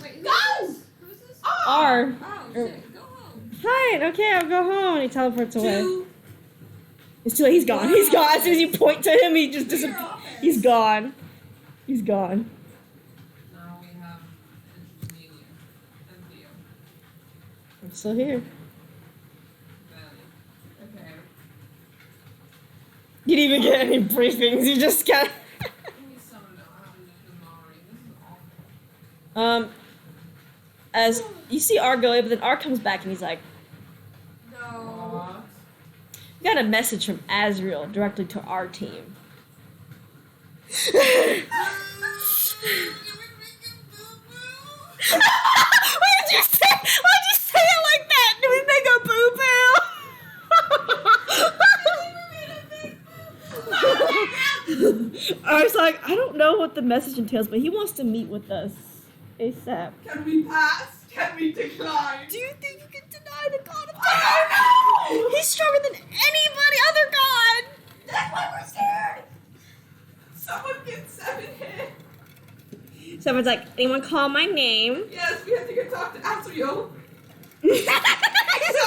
Wait, Go! who's this? R. Oh, shit. Go home. Fine, okay, I'll go home, and he teleports away. Two. It's too late. He's gone. He's gone. As soon as you point to him, he just To your disappears. office. He's gone. He's gone. Now we have Amelia and Theo. I'm still here. Okay. You didn't even get any briefings. You just got. Give me some of that. I haven't used them already. This is awful. As you see R go away, but then R comes back and he's like, No. we got a message from Azrael directly to our team. Why did you say? Why'd you say it like that? Did we make a boo boo? I was like, I don't know what the message entails, but he wants to meet with us ASAP. Can we pass? Can we decline? Do you think you can deny the god of I don't know! He's stronger than anybody other god. That's why we're scared! Someone get 7 hit. Someone's like, anyone call my name? Yes, we have to go talk to Azrael. He's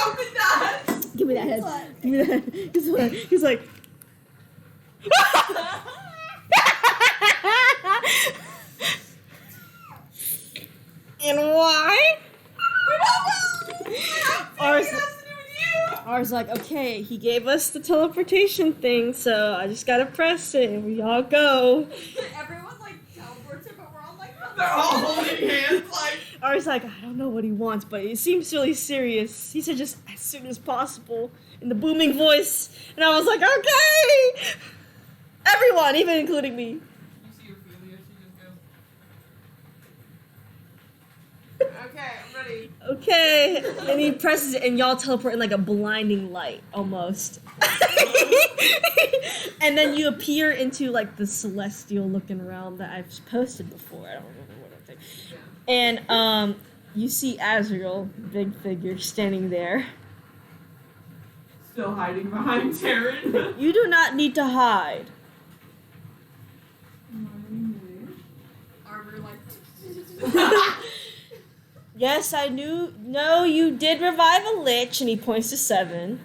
open us. Give me that head. Give me that. He's like. And why? We don't know. Ours, It has to do with you. ours like, okay, he gave us the teleportation thing, so I just gotta press it and we all go. Everyone like teleports it, but we're all like. They're all holding hands like. Ours like, I don't know what he wants, but it seems really serious. He said just as soon as possible in the booming voice, and I was like, okay. Everyone, even including me. You see Ophelia, she just goes. Okay, I'm ready. Okay, and he presses it, and y'all teleport in like a blinding light, almost. And then you appear into like the celestial-looking realm that I've posted before. I don't remember what I'm thinking. Yeah. And you see Azrael, big figure, standing there. Still hiding behind Taryn. You do not need to hide. Armor like. Yes, I knew. No, you did revive a lich, and he points to 7.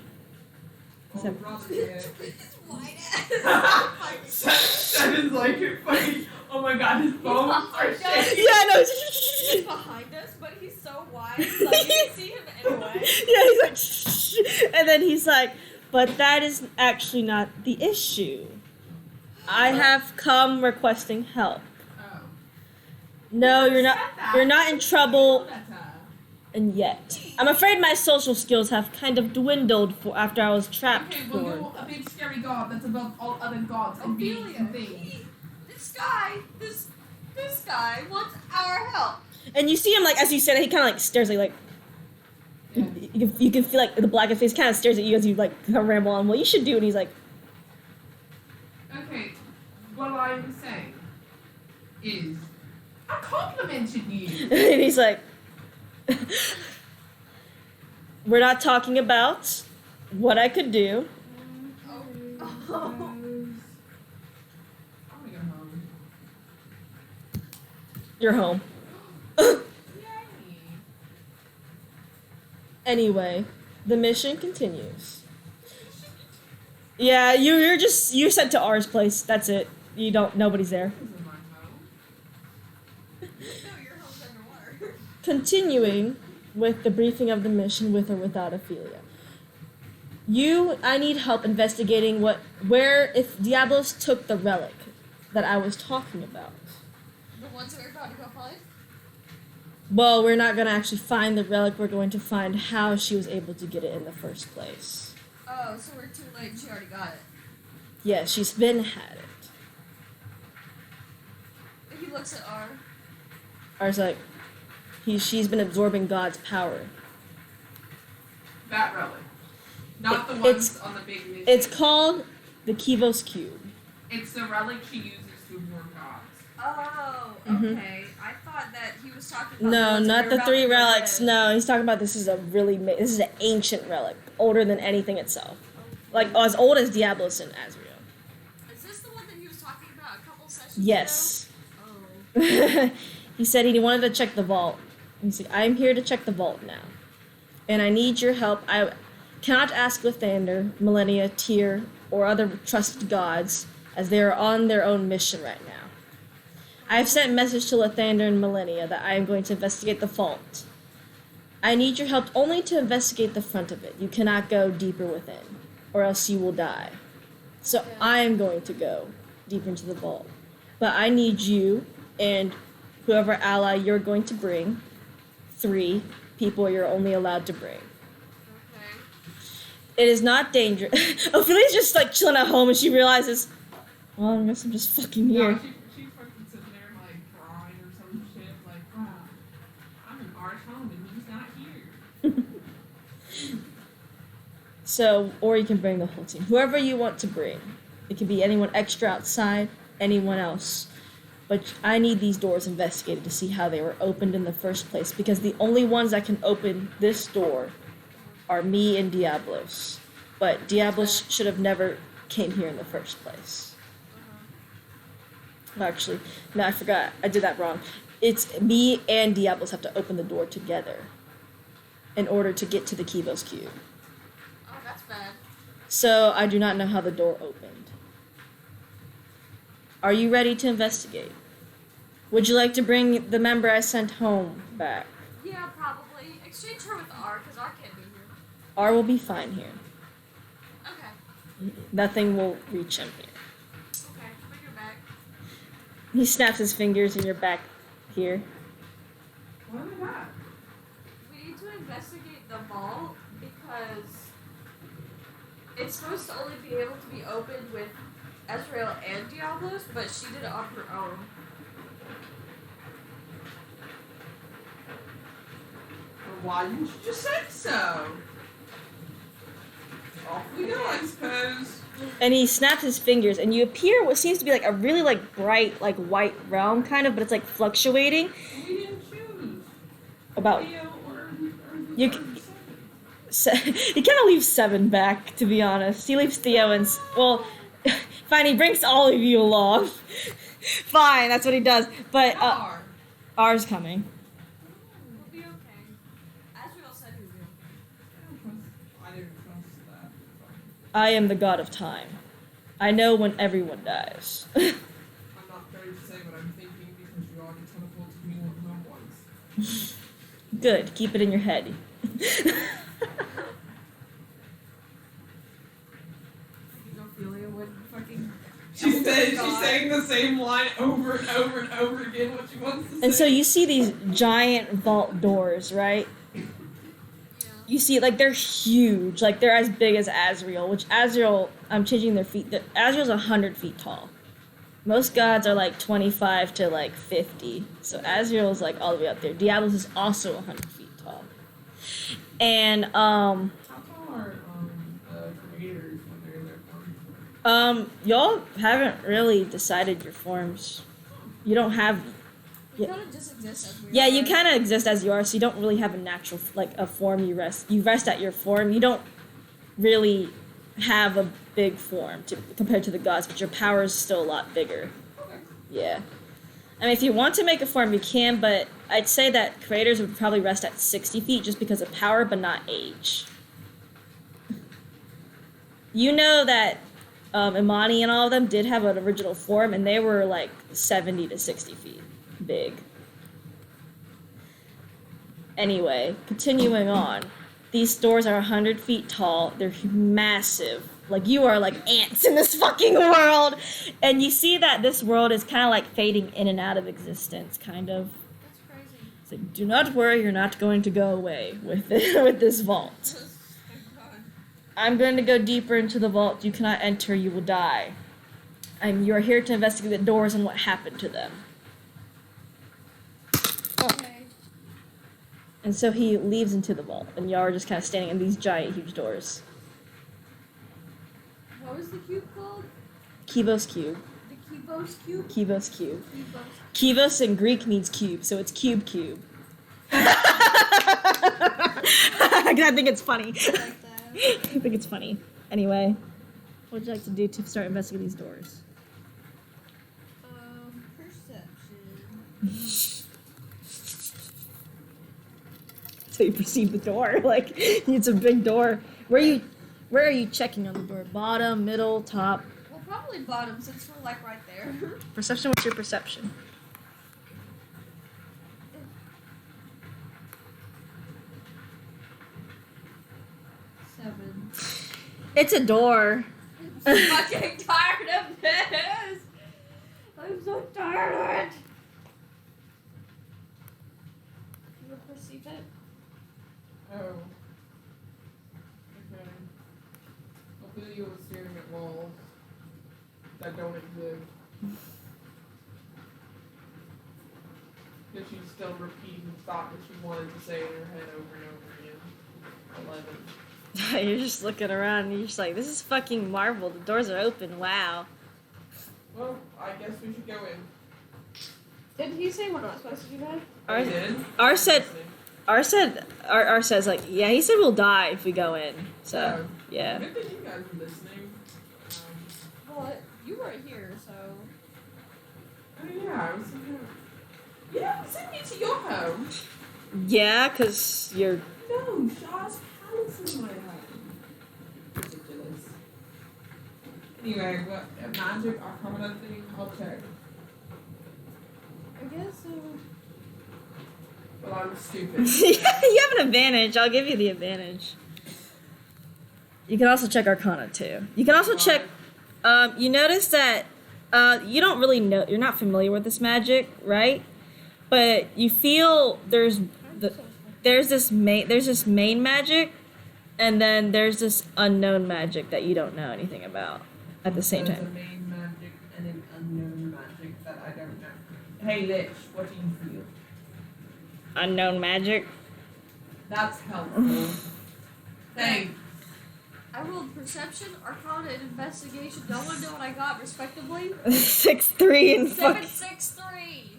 Oh, Robert did. His white ass. Seven's like fucking Oh my god, his bones are behind us. shaking. Yeah, no. He's behind us, but he's so wide, like you can see him anyway. Yeah, he's like, shh. And then he's like, but that is actually not the issue. I have come requesting help. Oh. No, you're not. Said that. You're not in trouble, That's and yet. I'm afraid my social skills have kind of dwindled after I was trapped okay, for. well, you're a big scary god that's above all other gods and beings Ophelia, and things. this guy wants our help. And you see him like as you said it, he kind of like stares at you, like Yeah. you can feel like the black face kind of stares at you as you like ramble on. Well, you should do, and he's like, Okay, what I'm saying is, I complimented you. and he's like, we're not talking about what I could do. Oh. I'm gonna go home. You're home. Yay. Anyway, the mission continues. Yeah, you're sent to ours place. That's it. Nobody's there. This is my home. No, your home's underwater. Continuing with the briefing of the mission with or without Ophelia. I need help investigating if Diablos took the relic that I was talking about. The ones that we're about to go find? Well, we're not gonna actually find the relic, we're going to find how she was able to get it in the first place. Oh, so we're too late. She already got it. Yeah, she's been had it. He looks at R. R's like, she's been absorbing God's power. That relic. Not the It's- ones on the big mission. It's called the Kivos Cube. It's the relic she uses to absorb gods. Oh, Mhm. okay. I thought that he was talking about No, ones that not we the were three about to go relics. in. No, he's talking about this is this is an ancient relic, older than anything itself. Like as old as Diablos and Azrael. Is this the one that he was talking about a couple sessions Yes. ago? Oh. He said he wanted to check the vault. He's like, I'm here to check the vault now. And I need your help. I cannot ask Lathander, Millennia, Tyr, or other trusted gods, as they are on their own mission right now. I have sent a message to Lathander and Millennia that I am going to investigate the vault. I need your help only to investigate the front of it. You cannot go deeper within, or else you will die. So I am going to go deeper into the vault. But I need you and whoever ally you're going to bring, 3 people you're only allowed to bring. Okay. It is not dangerous. Ophelia's just like chilling at home and she realizes, well, I guess I'm just fucking here. No, she fucking sitting there like crying or some shit. Like, wow, I'm in Art's home and he's not here. So, or you can bring the whole team. Whoever you want to bring. It could be anyone extra outside, anyone else. But I need these doors investigated to see how they were opened in the first place, because the only ones that can open this door are me and Diablos. But Diablos should have never came here in the first place. Actually, no, I forgot. I did that wrong. It's me and Diablos have to open the door together in order to get to the Kivos Cube. Oh, that's bad. So I do not know how the door opened. Are you ready to investigate? Would you like to bring the member I sent home back? Yeah, probably. Exchange her with R, because R can't be here. R will be fine here. Okay. Nothing will reach him here. Okay. Bring her back. He snaps his fingers and you're back here. What was that? We need to investigate the vault because it's supposed to only be able to be opened with Ezreal and Diablos, but she did it on her own. Well, why didn't you just say so? Off we go, I suppose. And he snaps his fingers and you appear what seems to be like a really like bright like white realm kind of, but it's like fluctuating. We didn't choose. About Theo or You he kind of leaves 7 back, to be honest. He leaves Theo and well, fine. He brings all of you along. Fine, that's what he does. But R. R's coming. We'll be okay. Ezreal said he would be okay. I didn't trust that. I am the god of time. I know when everyone dies. I'm not ready to say what I'm It's gonna float to me once. Good. Keep it in your head. Ophelia would fucking. She's God. saying the same line over and over and over again. What she wants to say. And so you see these giant vault doors, right? Yeah. You see, like, they're huge. Like, they're as big as Azrael, which Azrael, I'm changing their feet. Azrael's 100 feet tall. Most gods are, like, 25 to, like, 50. So Azrael's, like, all the way up there. Diablos is also 100 feet tall. And, How tall are creators when they're in their form? y'all haven't really decided your forms. You don't have... We Yeah. kind of just exist as we Yeah, are. you kind of exist as you are, so you don't really have a natural, like, a form you rest. You rest at your form. You don't really have a big form compared to the gods, but your power is still a lot bigger. Okay. Yeah. I mean, if you want to make a form, you can, but I'd say that creators would probably rest at 60 feet just because of power, but not age. You know that Imani and all of them did have an original form, and they were, like, 70 to 60 feet big. Anyway, continuing on. These doors are 100 feet tall. They're massive. Like, you are like ants in this fucking world. And you see that this world is kind of like fading in and out of existence, kind of. That's crazy. So do not worry, you're not going to go away with it, with this vault. Thank God. I'm going to go deeper into the vault. You cannot enter, you will die. You are here to investigate the doors and what happened to them. Okay. And so he leaves into the vault, and y'all are just kind of standing in these giant, huge doors. What was the cube called? Kivos cube. The Kibos cube? Kivos cube. Kibos. Kivos in Greek means cube, so it's cube. Because I think it's funny. I like that. I think it's funny. Anyway, what would you like to do to start investigating these doors? Perception. So you perceive the door, like it's a big door. Where are you checking on the door? Bottom, middle, top? Well, probably bottom since we're like right there. Perception, what's your perception? Seven. It's a door. I'm fucking tired of this. I'm so tired of it. You perceive it? Oh. Okay. Ophelia was staring at walls that don't exist. Because she's still repeating the thought that she wanted to say in her head over and over again. 11. You're just looking around and you're just like, this is fucking Marvel. The doors are open. Wow. Well, I guess we should go in. Did he say we're not supposed to do that? Our, did? our said, our says like, yeah, he said we'll die if we go in. So, yeah. Good that you guys were listening. Well, you weren't here, so. Oh yeah, I was thinking. You haven't sent me to your home. Yeah, because you're... No, Shaw's palace is my home. Ridiculous. Anyway, what magic arcana thing? I'll check. I guess so. Well, I'm stupid. You have an advantage. I'll give you the advantage. You can also check Arcana too. You can also check. You notice that you don't really know. You're not familiar with this magic, right? But you feel there's this main magic, and then there's this unknown magic that you don't know anything about at the same There's time. a main magic and an unknown magic that I don't know. Hey, Lich, what do you feel? Unknown magic. That's helpful. Thanks. I rolled perception, arcana, and investigation. No one know what I got, respectively. 6-3 and fuck. 763.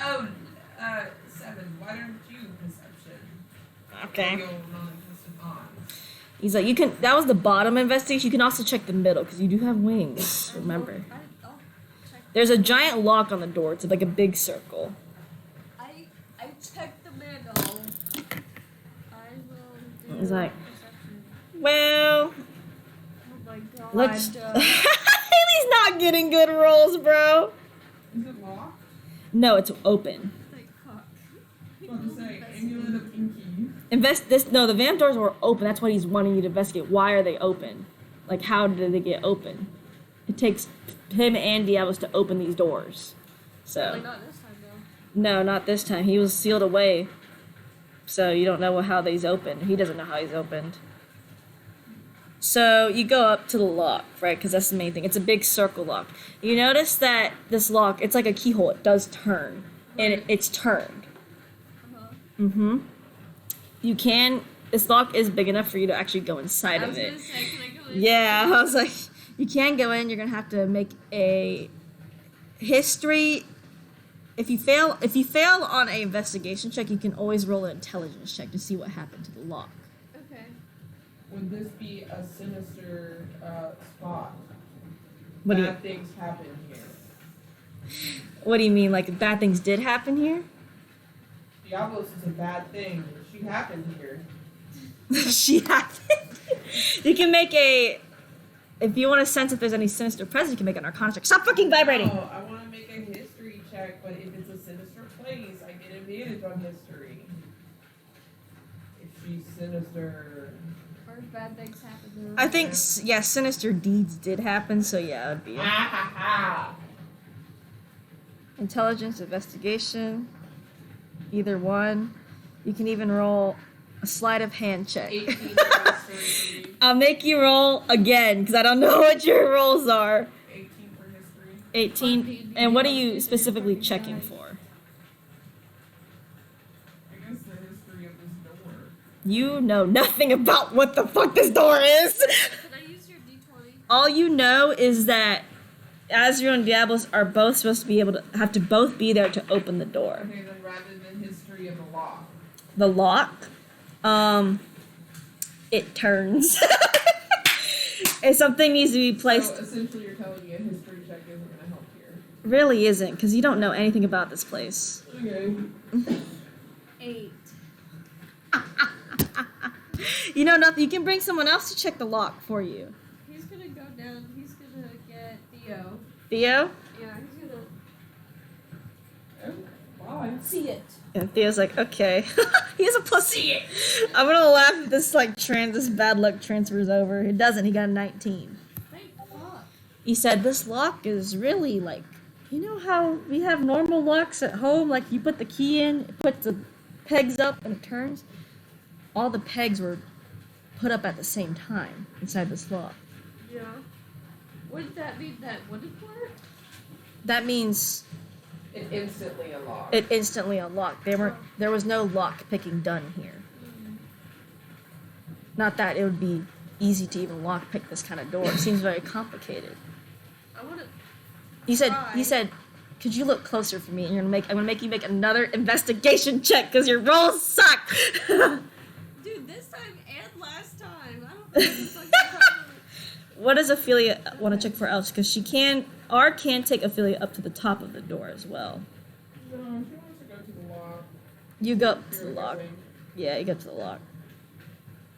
Oh, 7. Why don't you perception? Okay. Your non-existent eyes. He's like, you can. That was the bottom investigation. You can also check the middle because you do have wings. Remember. I'll check. There's a giant lock on the door. It's like a big circle. I checked the middle. I will do He's like, perception. well, Oh my god. let's. Haley's not getting good rolls, bro. Is it locked? No, it's open. Like, fuck. I was about to say, amulet of Inky. No, the vamp doors were open. That's what he's wanting you to investigate. Why are they open? Like, how did they get open? It takes him and Diablos to open these doors. So. Like, not this time, though. No, not this time. He was sealed away. So you don't know how these opened. He doesn't know how he's opened. So you go up to the lock, right? Because that's the main thing. It's a big circle lock. You notice that this lock, it's like a keyhole. It does turn. And it's turned. Uh-huh. Mm-hmm. You can... This lock is big enough for you to actually go inside I of was it. gonna say, can I go in? Yeah, I was like, you can go in. You're going to have to make a history... If you fail on a investigation check, you can always roll an intelligence check to see what happened to the lock. Okay. Would this be a sinister spot? What do you Bad things happen here. What do you mean? Like bad things did happen here? Diablos is a bad thing. She happened here. She happened. You can make a. If you want to sense if there's any sinister presence, you can make an Arcana check. Stop fucking vibrating. Oh, I want to make a history check, but if it's a sinister place, I get advantage on history. If she's sinister. Or if bad things happen to her. I think yeah, sinister deeds did happen, so yeah, it'd be Ha ha ha! intelligence, investigation, either one. You can even roll a sleight of hand check. 18 for history. I'll make you roll again because I don't know what your rolls are. 18 for history. 18. And what are you specifically checking for? I guess the history of this door. You know nothing about what the fuck this door is. Can I use your D20? All you know is that Azrael and Diablos are both supposed to be able to have to both be there to open the door. Okay, then rather than history of the lock. The lock, it turns. If something needs to be placed, So essentially you're telling me a history check isn't going to help here. really isn't because you don't know anything about this place. Okay. 8. You know nothing. You can bring someone else to check the lock for you. He's gonna go down. He's gonna get Theo. Theo? Yeah, he's gonna Oh, bye. see it. And Theo's like, okay. He's a pussy. I'm gonna laugh if this this bad luck transfers over. It doesn't. He got a 19. Thank fuck. He said this lock is really like, you know how we have normal locks at home? Like you put the key in, it puts the pegs up, and it turns. All the pegs were put up at the same time inside this lock. Yeah. Wouldn't that mean that wouldn't work? That means It instantly unlocks. it instantly unlocked. There was no lock picking done here. Not that it would be easy to even lock pick this kind of door. It seems very complicated. I wanna. He Try. said, could you look closer for me? And I'm gonna make you make another investigation check because your rolls suck. Dude, this time and last time. I don't think it's fucking What does Ophelia want to check for else? Because can take Ophelia up to the top of the door as well. No, she wants to go to the lock. You go up to the Here, lock. going. Yeah, you go up to the lock.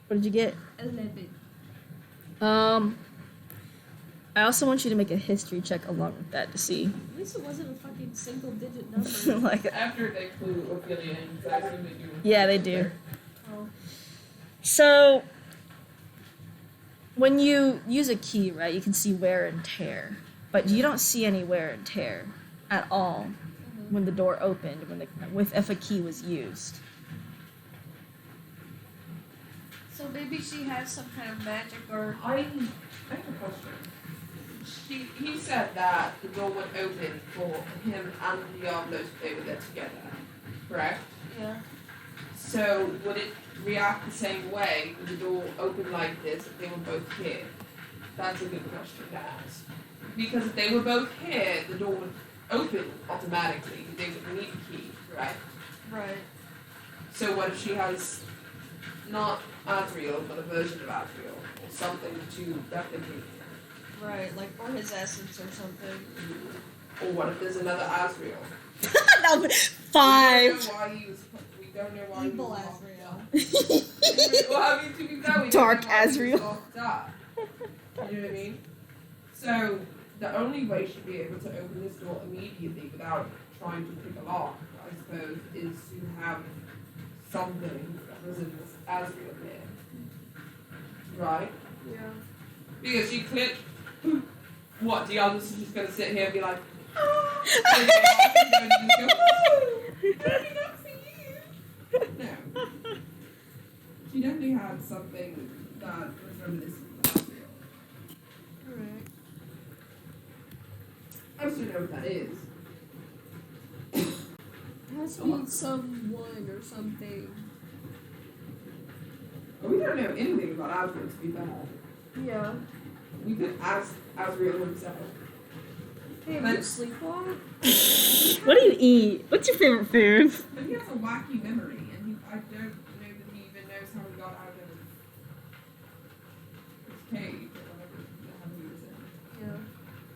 What did you get? 11. I also want you to make a history check along with that to see. At least it wasn't a fucking single digit number. like, After they clue Ophelia in, because I assume they do. yeah, they do. Oh. So, when you use a key, right, you can see wear and tear, but you don't see any wear and tear at all when the door opened, if a key was used. So maybe she has some kind of magic or. I have a question. He said that the door would open for him and Diablos to play with it together, correct? Yeah. So would it react the same way with the door open like this if they were both here? That's a good question to ask. Because if they were both here, the door would open automatically. They would need a key, right? Right. So what if she has not Azrael, but a version of Azrael, or something to replicate? Right, like or his essence or something. Or what if there's another Azrael? No, 5. We don't know why Evil he was Azrael. Well, I mean, to be fair, we Dark don't know why he was Azrael. locked up. You know what I mean? So the only way she'd be able to open this door immediately without trying to pick a lock, I suppose, is to have something that resembles Asriel there. Right? Yeah. Because she could. What? Diablos is just gonna sit here and be like, and then just go, happy not for you. No. She definitely had something that was reminiscent of Asriel. Correct. I just don't know what that is. It has to be someone or something. But we don't know anything about Asriel, to be fair. Yeah. We could ask Asriel himself. Hey, But- you sleepwalk? What do you eat? What's your favorite food? But he has a wacky memory, and I don't know that he even knows how he got out of his cave or whatever the hell he was in. Yeah.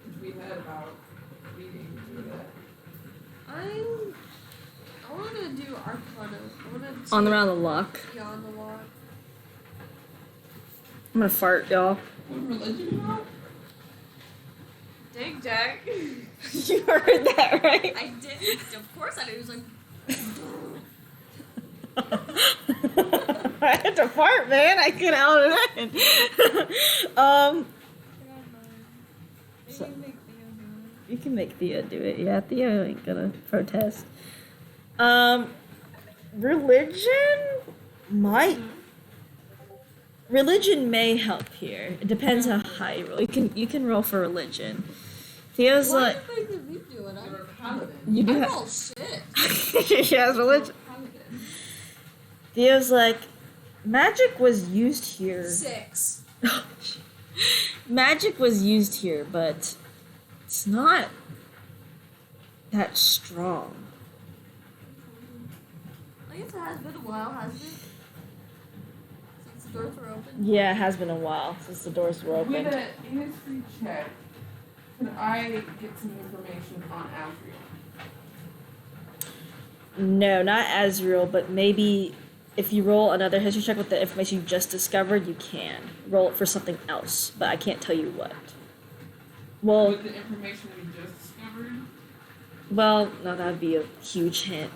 Which we heard about reading through that. I want to do Arcana. I want to On around the lock. Beyond the Lock. I'm gonna fart, y'all. What religion about? Dang, Jack. You heard that, right? I didn't. Of course I did. It was like, I had to fart, man. I couldn't out it in. So- You can make Theo do it. Yeah, Theo ain't gonna protest. Religion might. Religion may help here. It depends how high you roll. You can roll for religion. Theo's what like do you think we do it? You're a paladin. you do I have. roll shit. She has religion. Paladin. Theo's like magic was used here. 6. Magic was used here, but it's not that strong. I guess it has been a while, hasn't it? Since the doors were open. Yeah, it has been a while since the doors were With open. a history check, could I get some information on Asriel? No, not Azrael, but maybe if you roll another history check with the information you just discovered, you can roll it for something else, but I can't tell you what. Well, With the information we just discovered? no, that would be a huge hint.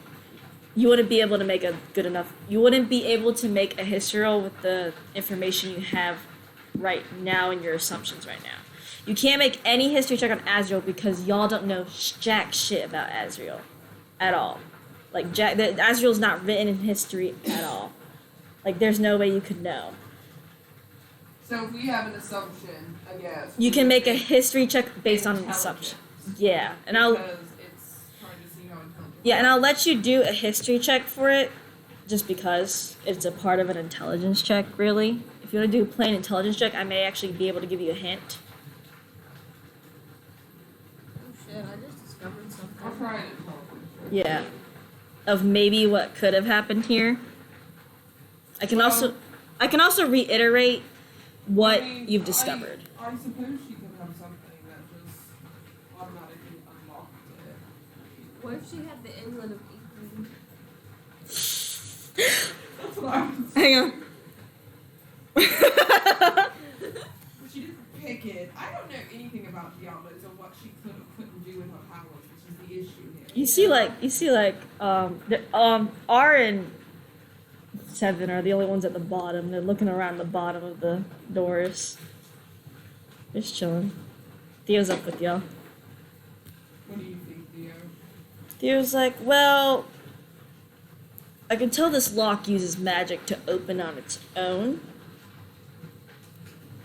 You wouldn't be able to make a good enough. You wouldn't be able to make a history roll with the information you have right now in your assumptions right now. You can't make any history check on Azrael because y'all don't know jack shit about Azrael at all. Like Azrael's not written in history at all. Like there's no way you could know. So if we have an assumption, I guess. You we can would make a think history check based on an intelligence, assumption. Yeah, and I'll Because it's trying to see how intelligent. yeah, and I'll let you do a history check for it, just because it's a part of an intelligence check. Really, if you want to do a plain intelligence check, I may actually be able to give you a hint. Oh shit, I just discovered something. I'll try an intelligence. Yeah, of maybe what could have happened here. I can also reiterate what I mean, you've discovered. I suppose she could have something that just automatically unlocked it. What if she had the England of England? That's what I was. Hang on. But she didn't pick it. I don't know anything about Diablos or what she could or couldn't do with her powers, which is the issue here. You see like R and Seven are the only ones at the bottom. They're looking around the bottom of the doors. Just chilling. Theo's up with y'all. What do you think, Theo? Theo's like, well, I can tell this lock uses magic to open on its own.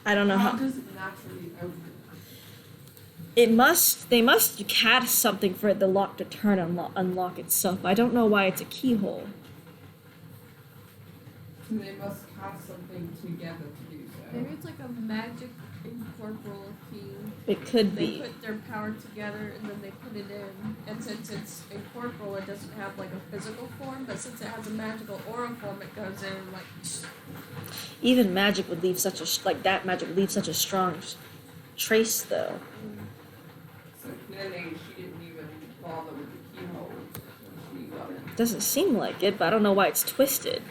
I don't know How how. does it naturally open? They must cast something for the lock to turn and unlock itself. I don't know why it's a keyhole. So they must cast something together to do so. Maybe it's like a magic incorporeal key. It could They be. put their power together and then they put it in. And since it's incorporeal, it doesn't have like a physical form, but since it has a magical aura form, it goes in like. Even magic would leave such a that magic would leave such a strong trace though. So clearly she didn't even bother with the keyhole when she got it. Doesn't seem like it, but I don't know why it's twisted.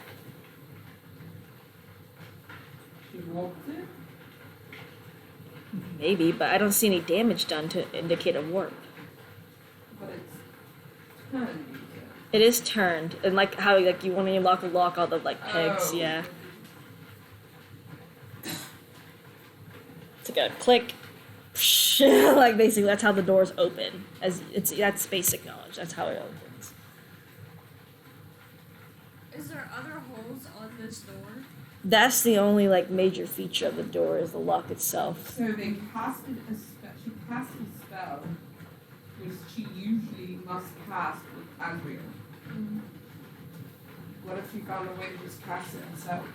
She warped it? Maybe, but I don't see any damage done to indicate a warp. But it's turned, you said? It is turned, and like how like you want to lock all the like pegs, Oh. yeah. It's like a click, like basically that's how the doors open. That's basic knowledge. That's how it opens. Is there other holes on this door? That's the only like major feature of the door is the lock itself. So they casted a spell. She cast a spell, which she usually must cast with Azrael. What if she found a way to just cast it herself?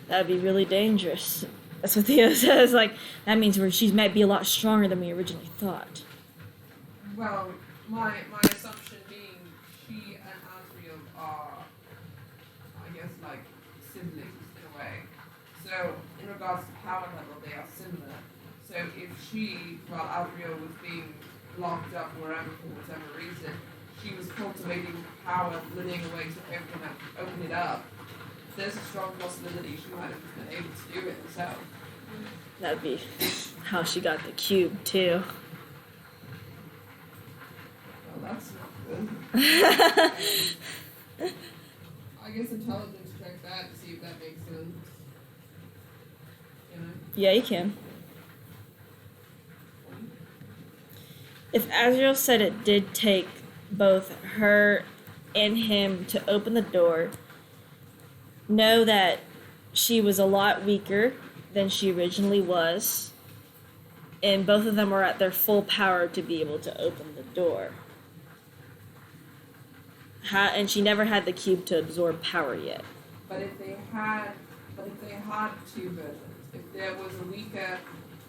That'd be really dangerous. That's what Theo says. Like that means she might be a lot stronger than we originally thought. Well, my assumption being she and Azrael are, I guess, like siblings in a way. So in regards to power level, they are similar. So if she, while Azrael was being locked up wherever for whatever reason, she was cultivating power, living a way to open it up, there's a strong possibility she might have been able to do it herself. That'd be how she got the cube too. Well, that's not good. I guess intelligence check that to see if that makes sense. You know? Yeah, you can. If Azrael said it did take both her and him to open the door, know that she was a lot weaker than she originally was, and both of them were at their full power to be able to open the door. And she never had the cube to absorb power yet. But if they had two versions, if there was a weaker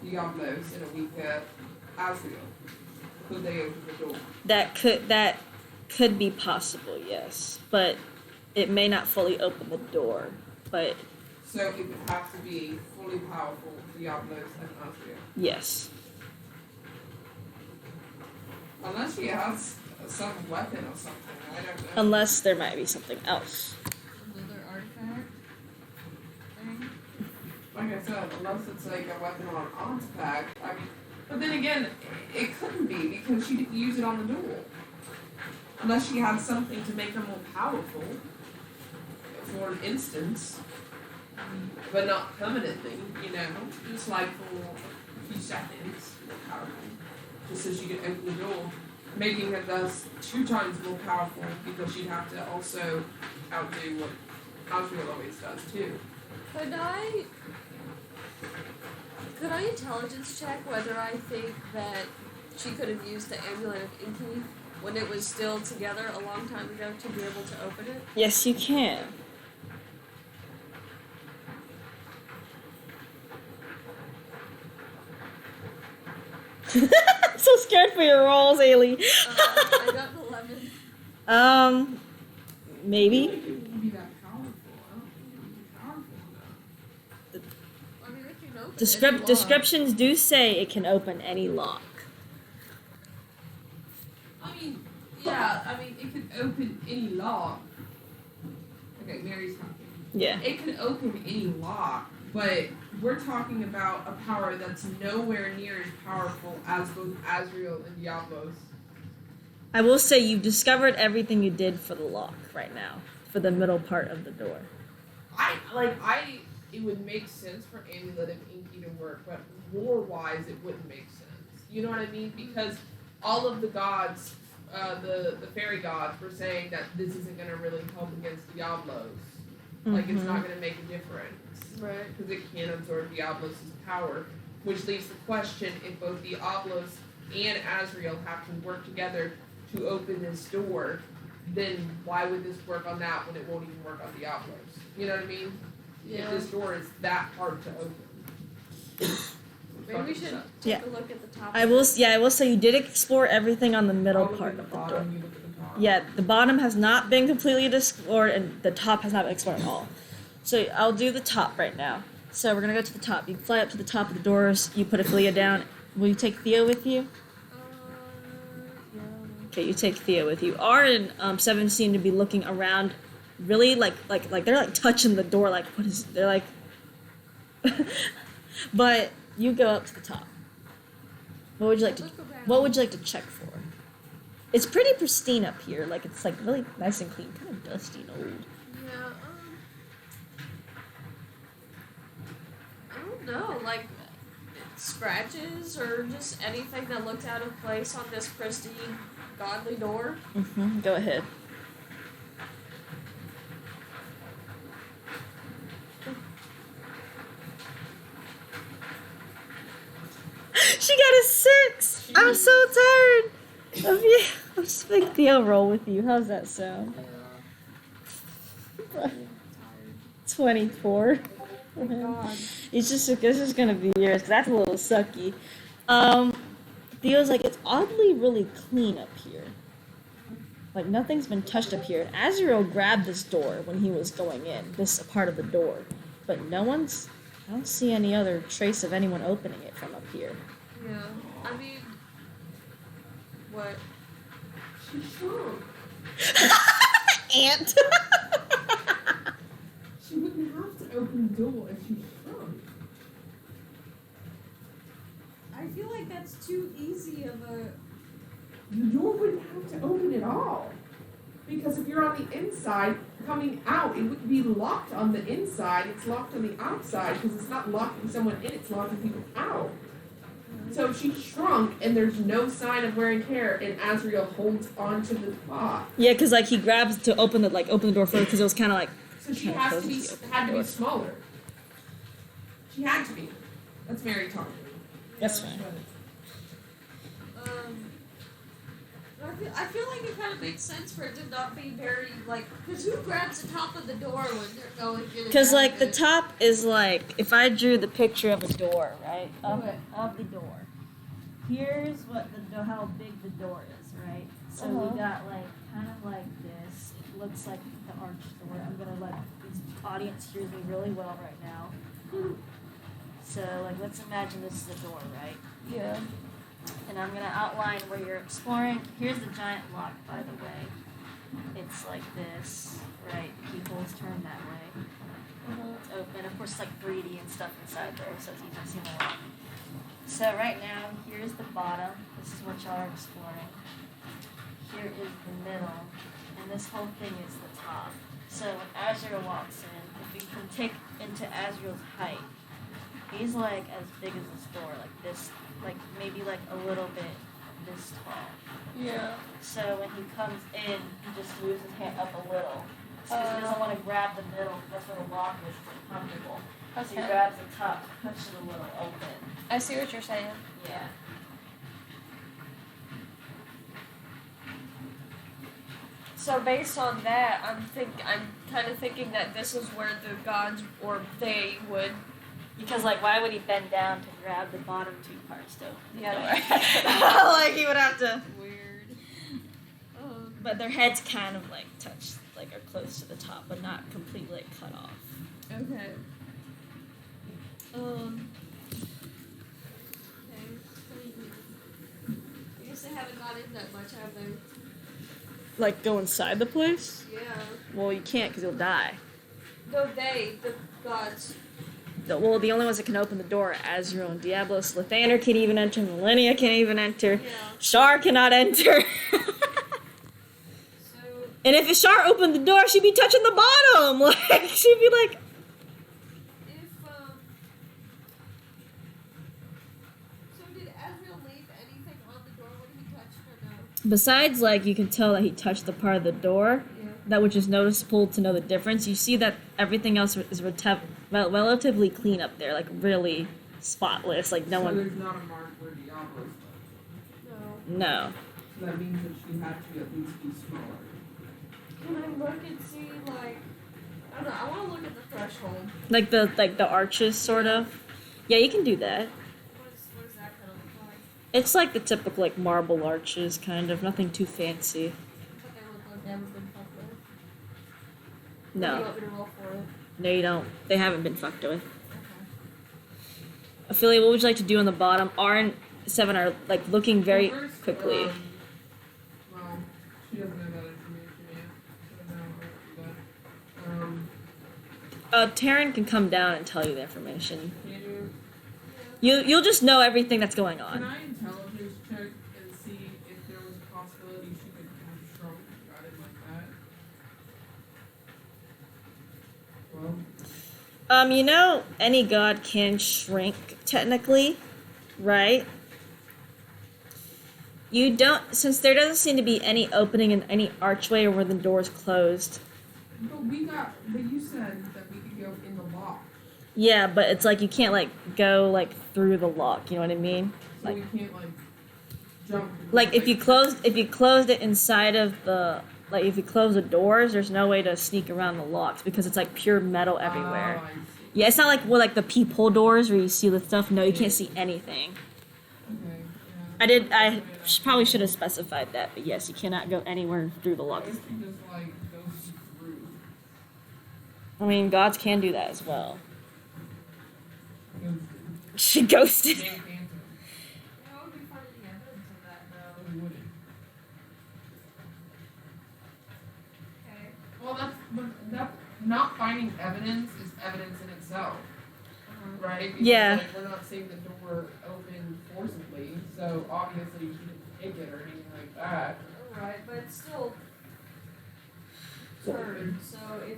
Diablos and a weaker Azrael, could they open the door? That could be possible, yes, but it may not fully open the door. But So it would have to be fully powerful Diablos and Azrael. yes, Unless she has some weapon or something, I don't know. unless there might be something else. Another artifact thing? Like I said, unless it's like a weapon or an artifact. I mean, but then again, it couldn't be because she didn't use it on the door. Unless she had something to make her more powerful, for an instance, but not permanently, you know, just like for a few seconds more powerful, just so she could open the door, making her thus 2 times more powerful because she'd have to also outdo what Azrael always does too. Could I intelligence check whether I think that she could have used the amulet of Inky when it was still together a long time ago to be able to open it? Yes, you can. I'm so scared for your rolls, Ailey. I got an 11. Maybe. It wouldn't be that powerful. I don't think it would be powerful enough. I mean, it can open any lock. Descriptions do say it can open any lock. I mean, yeah, it can open any lock. Okay, Mary's talking. Yeah. It can open any lock, but we're talking about a power that's nowhere near as powerful as both Azrael and Diablos. I will say you've discovered everything you did for the lock right now, for the middle part of the door. It would make sense for Amulet of Inky to work, but lore-wise, it wouldn't make sense. You know what I mean? Because all of the gods, the fairy gods, were saying that this isn't going to really help against Diablos. Like, it's not going to make a difference. Right. Because it can't absorb Diablos' power. Which leaves the question, if both Diablos and Azrael have to work together to open this door, then why would this work on that when it won't even work on Diablos? You know what I mean? Yeah. If this door is that hard to open. Maybe we should Yeah. take a look at the top. I will say you did explore everything on the middle part of the door. You look at the top. Yeah, the bottom has not been completely explored, and the top has not been explored at all. So I'll do the top right now. So we're gonna go to the top. You fly up to the top of the doors. You put Ophelia down. Will you take Theo with you? Yeah. Okay, you take Theo with you. R and Seven seem to be looking around, really like they're like touching the door. Like what is? They're like. But you go up to the top. What would you like to? Let's go back. What would you like to check for? It's pretty pristine up here. Like, it's like really nice and clean. Kind of dusty and old. Yeah, I don't know, like scratches or just anything that looked out of place on this pristine, godly door. Mm-hmm. Go ahead. She got a 6. I'm so tired of you. I'm just make the roll with you. How's that sound? 24. Oh God. It's just this is gonna be yours 'cause that's a little sucky. Theo's like it's oddly really clean up here. Like nothing's been touched up here. And Azrael grabbed this door when he was going in, this part of the door, but no one's. I don't see any other trace of anyone opening it from up here. Yeah, I mean, what? She shrunk. Ant. She wouldn't have to open the door if she shrunk. I feel like that's too easy of a. The door wouldn't have to open at all. Because if you're on the inside, coming out, it would be locked on the inside. It's locked on the outside because it's not locking someone in, it's locking people out. So if she shrunk and there's no sign of wear and tear and Azrael holds onto the top. Yeah, because like he grabs to open the door first because it was kind of like. So she has to be had to be smaller. She had to be. That's Mary talking. That's fine. I feel like it kind of makes sense for it to not be very, like, because who grabs the top of the door when they're going in? Because like the top is like if I drew the picture of a door, right? Of the door. Here's what how big the door is, right? So we got like kind of like this. It looks like the arch door. I'm gonna let this audience hear me really well right now. So like let's imagine this is a door, right? Yeah. And I'm gonna outline where you're exploring. Here's the giant lock, by the way. It's like this, right? Keyholes turn that way. It's open. Of course, it's like 3D and stuff inside there, so it's easy to see the lock. So right now, here's the bottom. This is what y'all are exploring. Here is the middle, and this whole thing is the top. So when Azrael walks in, if we can take into Azrael's height, he's like as big as this door, like this. Like maybe like a little bit this tall. Yeah. So when he comes in, he just moves his hand up a little. So he doesn't want to grab the middle. That's where the lock is uncomfortable. So he grabs the top, pushes it a little open. I see what you're saying. Yeah. So based on that, I'm kind of thinking that this is where the gods or they would. Because like, why would he bend down to grab the bottom two parts to open the door? Yeah. Like he would have to. Weird. But their heads kind of like touch, like are close to the top, but not completely like, cut off. Okay. Okay. I guess they haven't got in that much, have they? Like go inside the place? Yeah. Well, you can't because you'll die. No, the gods. Well, the only ones that can open the door are Azrael and Diablos. Lathander can't even enter. Millennia can't even enter. Yeah. Shar cannot enter. So. And if Shar opened the door, she'd be touching the bottom. Like she'd be like. So did Azrael leave anything on the door when he touched or no? Besides, like you can tell that he touched the part of the door. Yeah. That which is noticeable to know the difference. You see that everything else is relatively clean up there, like really spotless. Like no so one. there's not a mark where Diablos was. No. No. So that means that she had to at least be smaller. Can I look and see, like, I don't know, I want to look at the threshold. Like the arches, sort of. Yeah, you can do that. What does that kind of look like? It's like the typical like marble arches, kind of. Nothing too fancy. But they look like they haven't been fucked with. Do you No. want me to roll for it? No, you don't. They haven't been fucked with. Okay. Affiliate, what would you like to do on the bottom? R and 7 are like looking very Well, first, quickly. well, she doesn't know that information yet. So now I'll do that. Taryn can come down and tell you the information. Can you? You'll just know everything that's going Can on. I intelligence check and see if there was a possibility she You know, any god can shrink, technically, right? You don't, since there doesn't seem to be any opening in any archway or where the door's closed. But you said that we could go in the lock. Yeah, but it's like you can't, like, go, like, through the lock, you know what I mean? So we can't, like, jump. Like, if you closed it inside of the, like, if you close the doors, there's no way to sneak around the locks because it's, like, pure metal everywhere. I see. Yeah, it's not like, well, like, the peephole doors where you see the stuff. No, you can't see anything. Okay, yeah. I probably should have specified that, but yes, you cannot go anywhere through the I locks. guess we just, like, go through. I mean, gods can do that as well. Ghosted. She ghosted. Can't cancel. How would we find any evidence of that though? We wouldn't. Okay. Well, that's not finding evidence is evidence in itself, right? Because, Yeah. like, we're not seeing the door open forcibly, so obviously you didn't take it or anything like that. Alright, but it's still turned, so if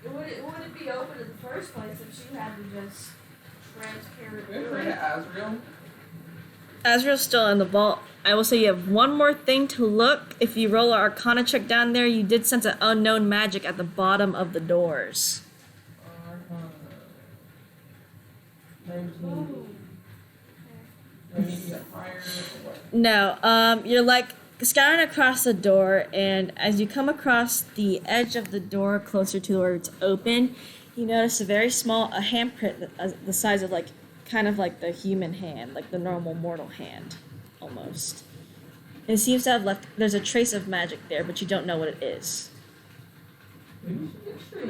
it wouldn't be open in the first place if she had to just transparent Good do for it. you, Azrael. Azrael's still in the vault. I will say you have one more thing to look. If you roll an Arcana check down there, you did sense an unknown magic at the bottom of the doors. Arcana. 19. Oh. Do I need to get higher or what? No, you're like scouring across the door, and as you come across the edge of the door closer to where it's open, you notice a very small handprint the size of like kind of like the human hand, like the normal mortal hand, almost. It seems to have left. There's a trace of magic there, but you don't know what it is. Maybe we should get straight.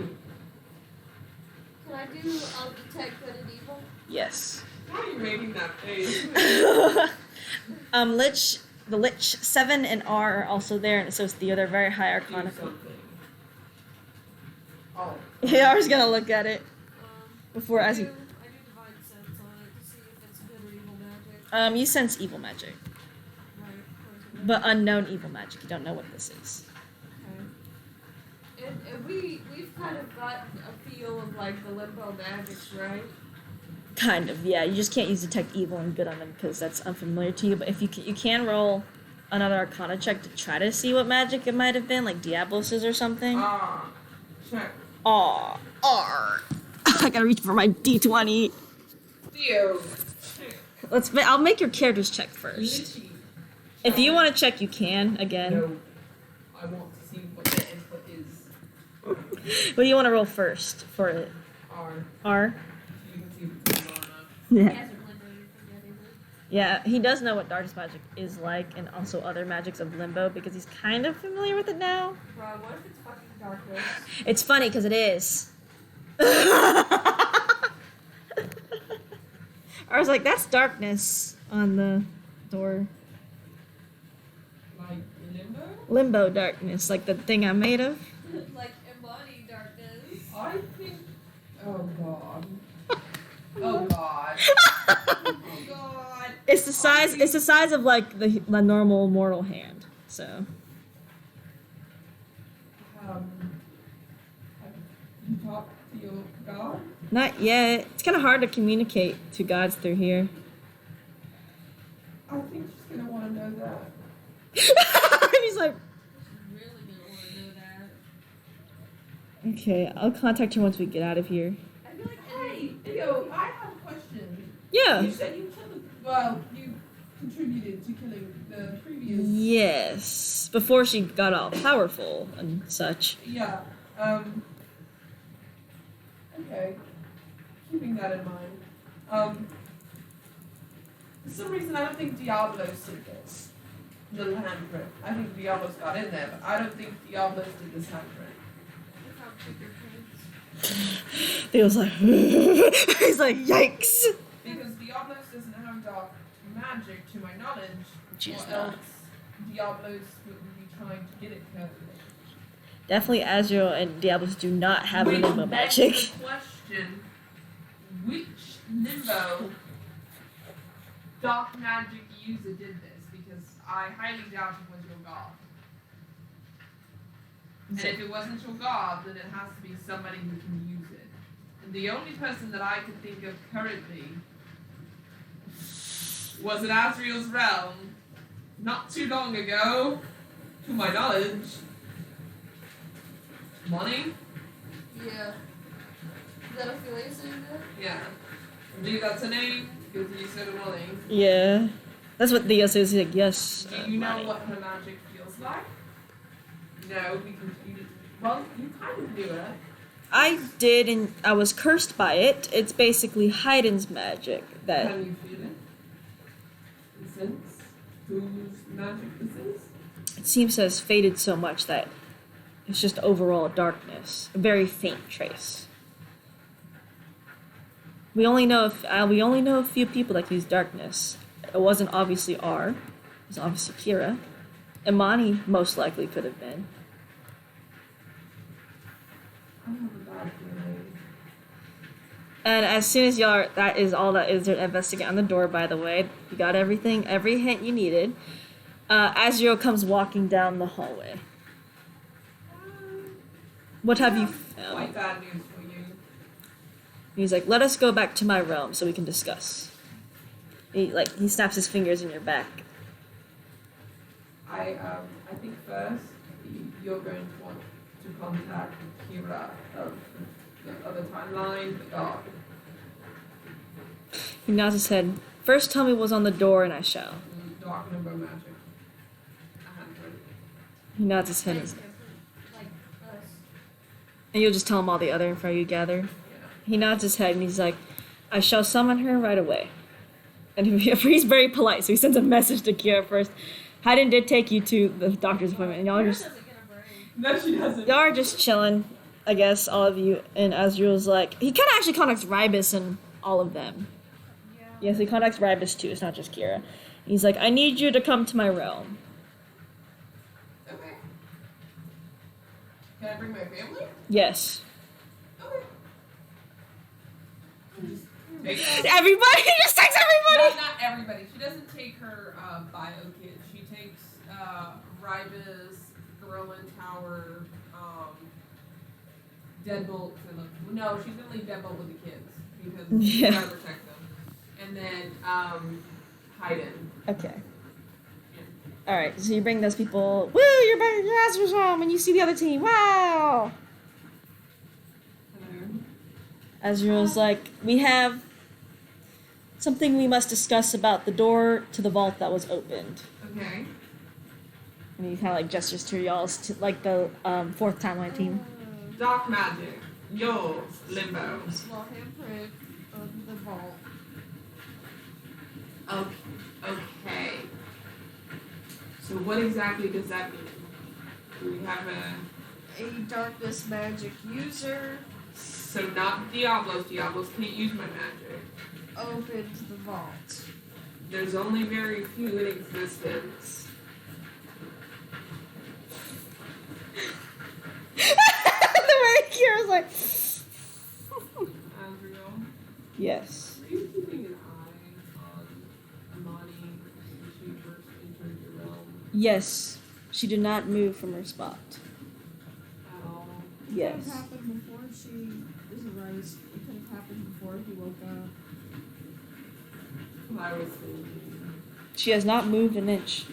Can I do detect good and evil? Yes. Why are you making that face? The Lich 7 and R are also there, and so is the other very high Do Arcana. something. Oh. Yeah, I was gonna look at it before I as do you. divine sense on it to see if it's good or evil magic. You sense evil magic, Right. but unknown evil magic. You don't know what this is. Okay. And we've kind of gotten a feel of like the limbo magics, right? Kind of, yeah. You just can't use detect evil and good on them because that's unfamiliar to you. But if you can roll another Arcana check to try to see what magic it might have been, like Diablos or something. Check. Aw, R. I gotta reach for my D20. Theo. I'll make your characters check first. Litchi. If you want to check, you can again. No. I want to see what the input is. What do you want to roll first for it? R. R. So you can see if it's good or not. He Yeah. hasn't really done anything yet. Yeah, he does know what darkness magic is like, and also other magics of limbo because he's kind of familiar with it now. Bro, what if it's fucking darkness? It's funny because it is. I was like, that's darkness on the door. Like limbo? Limbo darkness, like the thing I'm made of. Like embodied darkness. I think. Oh god. Oh god. Oh god. It's the size of like the normal mortal hand. So Have you talked to your god? not yet. It's kind of hard to communicate to gods through here. I think she's gonna want to know that. He's like, She's really gonna want to know that. okay, I'll contact her once we get out of here. I feel like Hey, Theo, I have a question. Yeah. You said you killed. Well, you contributed to killing the previous. Yes. Before she got all powerful and such. Yeah. Okay. Keeping that in mind. For some reason, I don't think Diablos did this little handprint. I think Diablos got in there, but I don't think Diablos did this handprint. look how big your pants. Theo's like, he's like, yikes. Because Diablos doesn't have dark magic, to my knowledge, She's or not. else Diablos wouldn't be trying to get it killed. Definitely Azrael and Diablos do not have Which limbo begs magic. the question, which limbo dark magic user did this? Because I highly doubt it was your god. And if it wasn't your god, then it has to be somebody who can use it. And The only person that I can think of currently was in Asriel's realm not too long ago, to my knowledge. Money? Yeah. Is that Ophelia's name then? Yeah. I believe that's a name, because you said money. Yeah. That's what Theo says. He's like, yes. Do you know money. what her magic feels like? No, because you kind of knew it. I did, and I was cursed by it. It's basically Hayden's magic that. Can you feel it? The sense? Whose magic this is? It seems to have faded so much that it's just overall darkness, a very faint trace. We only know a few people that use darkness. It wasn't obviously R. It was obviously Kira. Imani most likely could have been. I have a bad feeling. And as soon as y'all, that is all that is to investigate on the door, by the way. You got everything, every hint you needed. Azrael comes walking down the hallway. What have you found? Quite bad news for you. He's like, let us go back to my realm so we can discuss. He snaps his fingers in your back. I think first you're going to want to contact Kira of the other timeline, the dog. He nods his head. First tell me what's on the door and I shall. Dark number magic. I hadn't heard it. He nods his head. Like us. And you'll just tell him all the other info you gather. Yeah. He nods his head and he's like, I shall summon her right away. And he's very polite, so he sends a message to Kira first. Hayden did take you to the doctor's appointment, and y'all are just Doesn't get a break. No, she doesn't. y'all are just chilling, I guess, all of you. And Azrael's like, he kind of actually contacts Rybus and all of them. Yeah. Yes, he contacts Rybus too. It's not just Kira. He's like, I need you to come to my realm. Okay. Can I bring my family? Yes. Okay. Take Everybody, he just takes everybody. not everybody. She doesn't take her bio kids. She takes Rybus, Gorilla Tower, Deadbolt, and no, she's gonna leave Deadbolt with the kids because she's Yeah. gotta protect them. And then Hayden. Okay. All right. So you bring those people. Woo! You're back at your Azrael's realm, and you see the other team. Wow. Hello. Azrael's like, we have something we must discuss about the door to the vault that was opened. Okay. And he kind of like gestures to y'all, to like the fourth timeline team. Dark magic. Yours. Limbo. Small handprint of the vault. Okay. So what exactly does that mean? Do we have A darkness magic user so not Diablos. Diablos can't use my magic. opened the vault. There's only very few in existence. The way Kira's like, Azrael, yes. are you keeping an eye on Amani when she first entered your realm Yes. She did not move from her spot. at all? It could Yes. have happened before she was erased. It could have happened before he woke up. What I was thinking. She has not moved an inch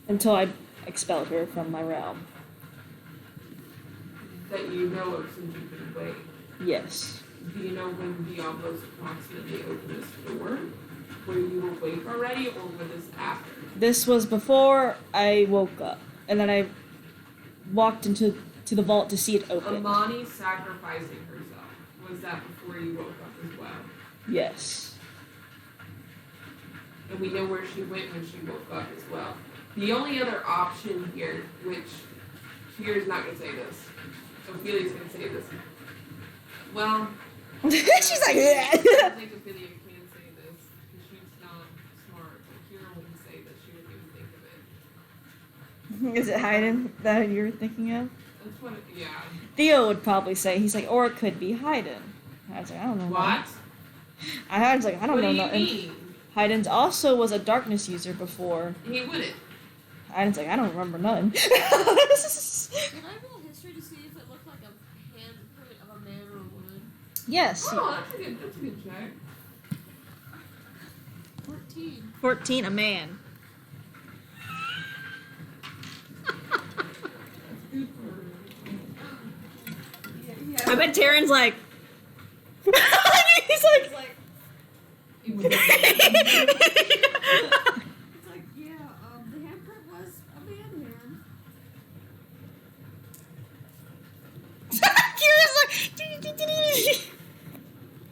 until I expelled her from my realm. That you know of since you've been away. Yes. Do you know when Diablos approximately opened this door? Were you awake already, or was this after? This was before I woke up, and then I walked into the vault to see it open. Amani sacrificing herself. Was that before you woke up as well? Yes. And we know where she went when she woke up as well. The only other option here, which Kira's not going to say this, Ophelia's going to say this. Well, She's like, I don't think Ophelia can say this because she's not smart. But Kira wouldn't say that she wouldn't even think of it. Is it Hayden that you're thinking of? That's what, yeah. Theo would probably say, he's like, or it could be Hayden. I was like, I don't know. What? I was like, I don't What know. do you nothing. mean? Hayden's also was a darkness user before. He wouldn't. Hayden's like, I don't remember none. Can I roll history to see if it looked like a handprint of a man or a woman? Yes. Oh, that's a good check. 14. 14, a man. Good for her. Yeah. I bet Taryn's like. He's It's like. like, It was it's like, yeah, the handprint was a man hand. Kira's like.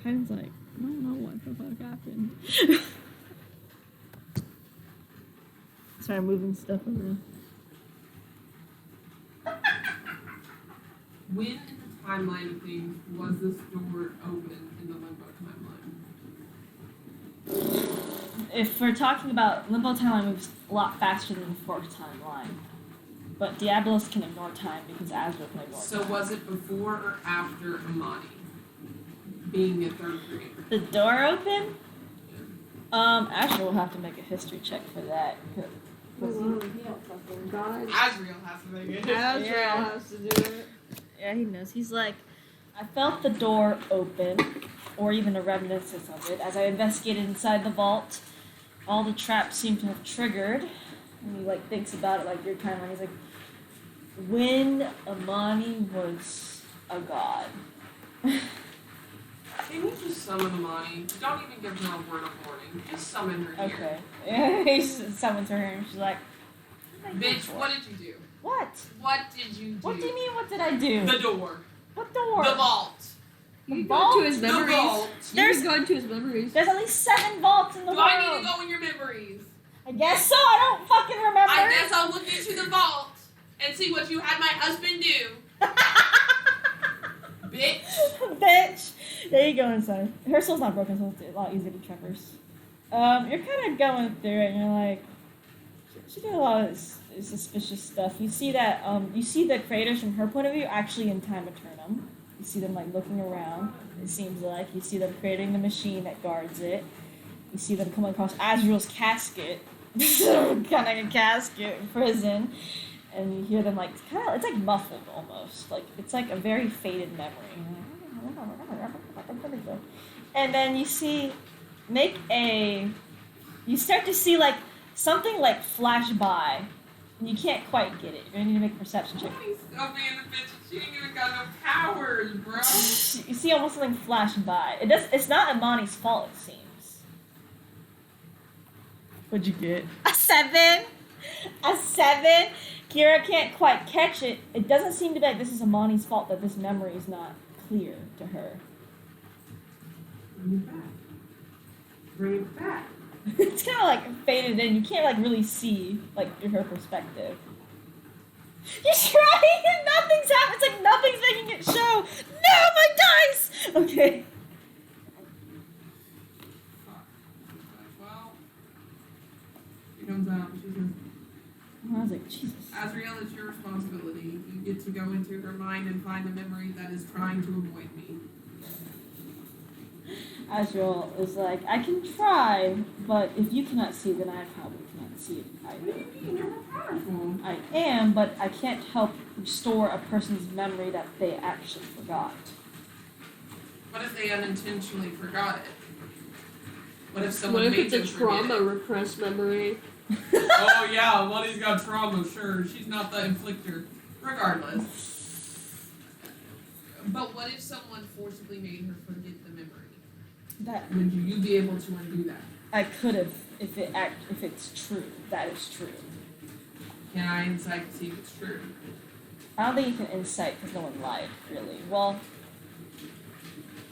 Taryn's like, I don't know what the fuck happened. Sorry, moving stuff around. When in the timeline of things was this door open in the limbo timeline? If we're talking about Limbo Timeline moves a lot faster than the Fork Timeline. But Diablos can ignore time because Azrael can ignore So time. was it before or after Amani being a third grader? The door open? Azrael will have to make a history check for that. He don't fucking die. Azrael has to make it. Azrael Yeah. has to do it. Yeah, he knows. He's like, I felt the door open, or even a reminiscence of it, as I investigated inside the vault. All the traps seem to have triggered. And he like thinks about it like your timeline. He's like, when Amani was a god. Can you just summon Amani? Don't even give her a word of warning. Just summon her here. Okay. Yeah, he summons her and she's like, Bitch, what did you do? What? What did you do? What do you mean, what did I do? The door. What door? The vault. The You vault? go into his The memories. vault. There's- You can go into his memories. There's at least 7 vaults in the Do world. I need to go in your memories? I guess so. I don't fucking remember. I guess I'll look into the vault and see what you had my husband do. Bitch. Bitch. There you go inside. Her soul's not broken, so it's a lot easier to traverse. You're kind of going through it, and you're like, she did a lot of suspicious stuff. You see that, you see the creators from her point of view actually in Time Eternum. You see them like looking around. It seems like you see them creating the machine that guards it. You see them come across Azrael's casket, kind of like a casket in prison, and you hear them like it's like muffled almost, like it's like a very faded memory. And then you start to see like something like flash by, and you can't quite get it. You're gonna need to make a perception check. She's so being a bitch. She ain't even got no powers, bro. You see almost something flash by. It's not Imani's fault, it seems. What'd you get? A 7? A 7? Kira can't quite catch it. It doesn't seem to be like this is Imani's fault that this memory is not clear to her. Bring it back. Bring it back. It's kind of like faded in. You can't like really see like through her perspective. You're trying and nothing's happening. It's like nothing's making it show. No, my dice. Okay. Fuck. Well, she comes out and she says, I was like, Jesus. Azrael, it's your responsibility. You get to go into her mind and find a memory that is trying to avoid me. Azrael is like, I can try, but if you cannot see, then I probably cannot see it What do either. you mean? You're more powerful. I am, but I can't help restore a person's memory that they actually forgot. What if they unintentionally forgot it? What if someone What if made it's a them forget trauma it? repressed memory? Oh yeah, Money's got trauma, sure. She's not the inflictor. Regardless. But what if someone forcibly made her forget the memory? That Would you be able to undo that? I could have, if it's true. That is true. Can I insight to see if it's true? I don't think you can insight because no one lied, really. Well,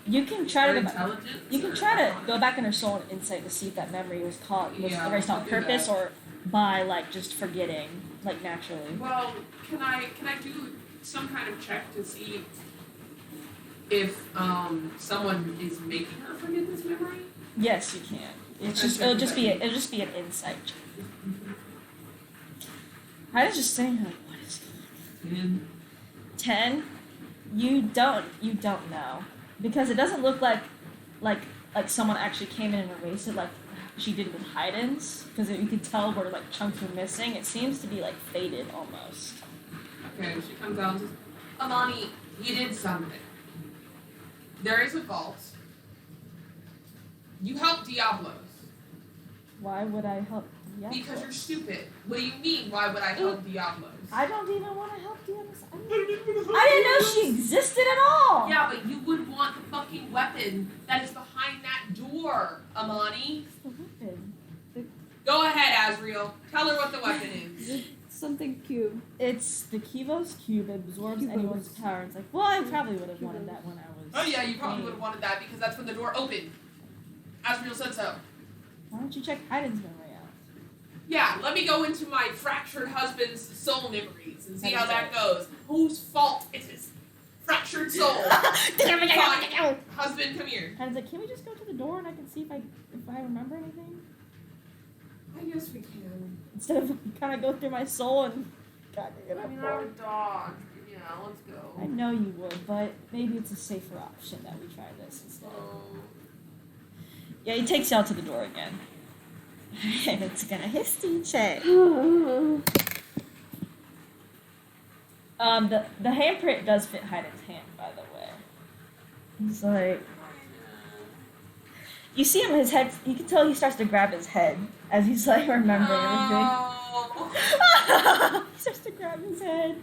you can try Or to intelligence? you can or try to arcana? go back in her soul and insight to see if that memory was Yeah, erased on I'll do purpose that. or by like just forgetting, like naturally. Well, can I do some kind of check to see if someone is making her forget this memory? Yes, you can. It'll just be an insight check. I was just saying, like, what is And 10? You don't know because it doesn't look like someone actually came in and erased it like she did with Haydn's because you could tell where like chunks were missing. It seems to be like faded almost. okay, she comes out and says, Amani, you did something. There is a vault. You help Diablos. Why would I help Diablos? Because you're stupid. What do you mean, why would I help Diablos? I don't even want to help Diablos. I didn't know she existed at all. Yeah, but you would want the fucking weapon that is behind that door, Amani. What's the weapon? Go ahead, Azriel. Tell her what the weapon is. Something cube. It's the Kivos cube. It absorbs Kivos. anyone's power. It's like, well, I probably would have wanted that when I was. Oh yeah, you probably would have wanted that because that's when the door opened. Azriel said so. Why don't you check Heiden's memory out? Yeah, let me go into my fractured husband's soul memories and see how that goes. Whose fault is his fractured soul? Fine. Husband, come here. Heiden's like, can we just go to the door and I can see if I remember anything? I guess we can. Instead of kind of go through my soul and God, I mean, I would dodge. Yeah, let's go. I know you would, but maybe it's a safer option that we try this instead. Yeah, he takes you out to the door again. And it's gonna history check. The handprint does fit Heiden's hand, by the way. He's like, you see him, his head. You can tell he starts to grab his head as he's like remembering everything. He starts to grab his head.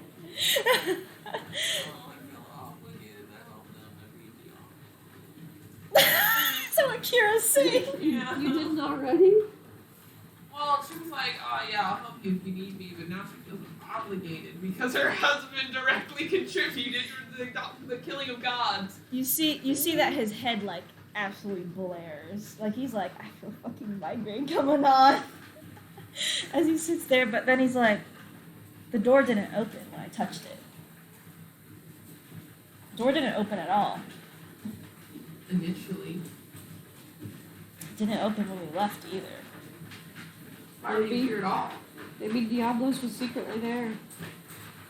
So what Kira's saying. Yeah. You didn't already? Well, she was like, oh yeah, I'll help you if you need me, but now she feels obligated because her husband directly contributed to the killing of gods. You see that his head like absolutely blares. Like he's like, I feel fucking migraine coming on. As he sits there, but then he's like, the door didn't open when I touched it. The door didn't open at all. Initially. It didn't open when we left either. Why were you here at all? Maybe Diablos was secretly there.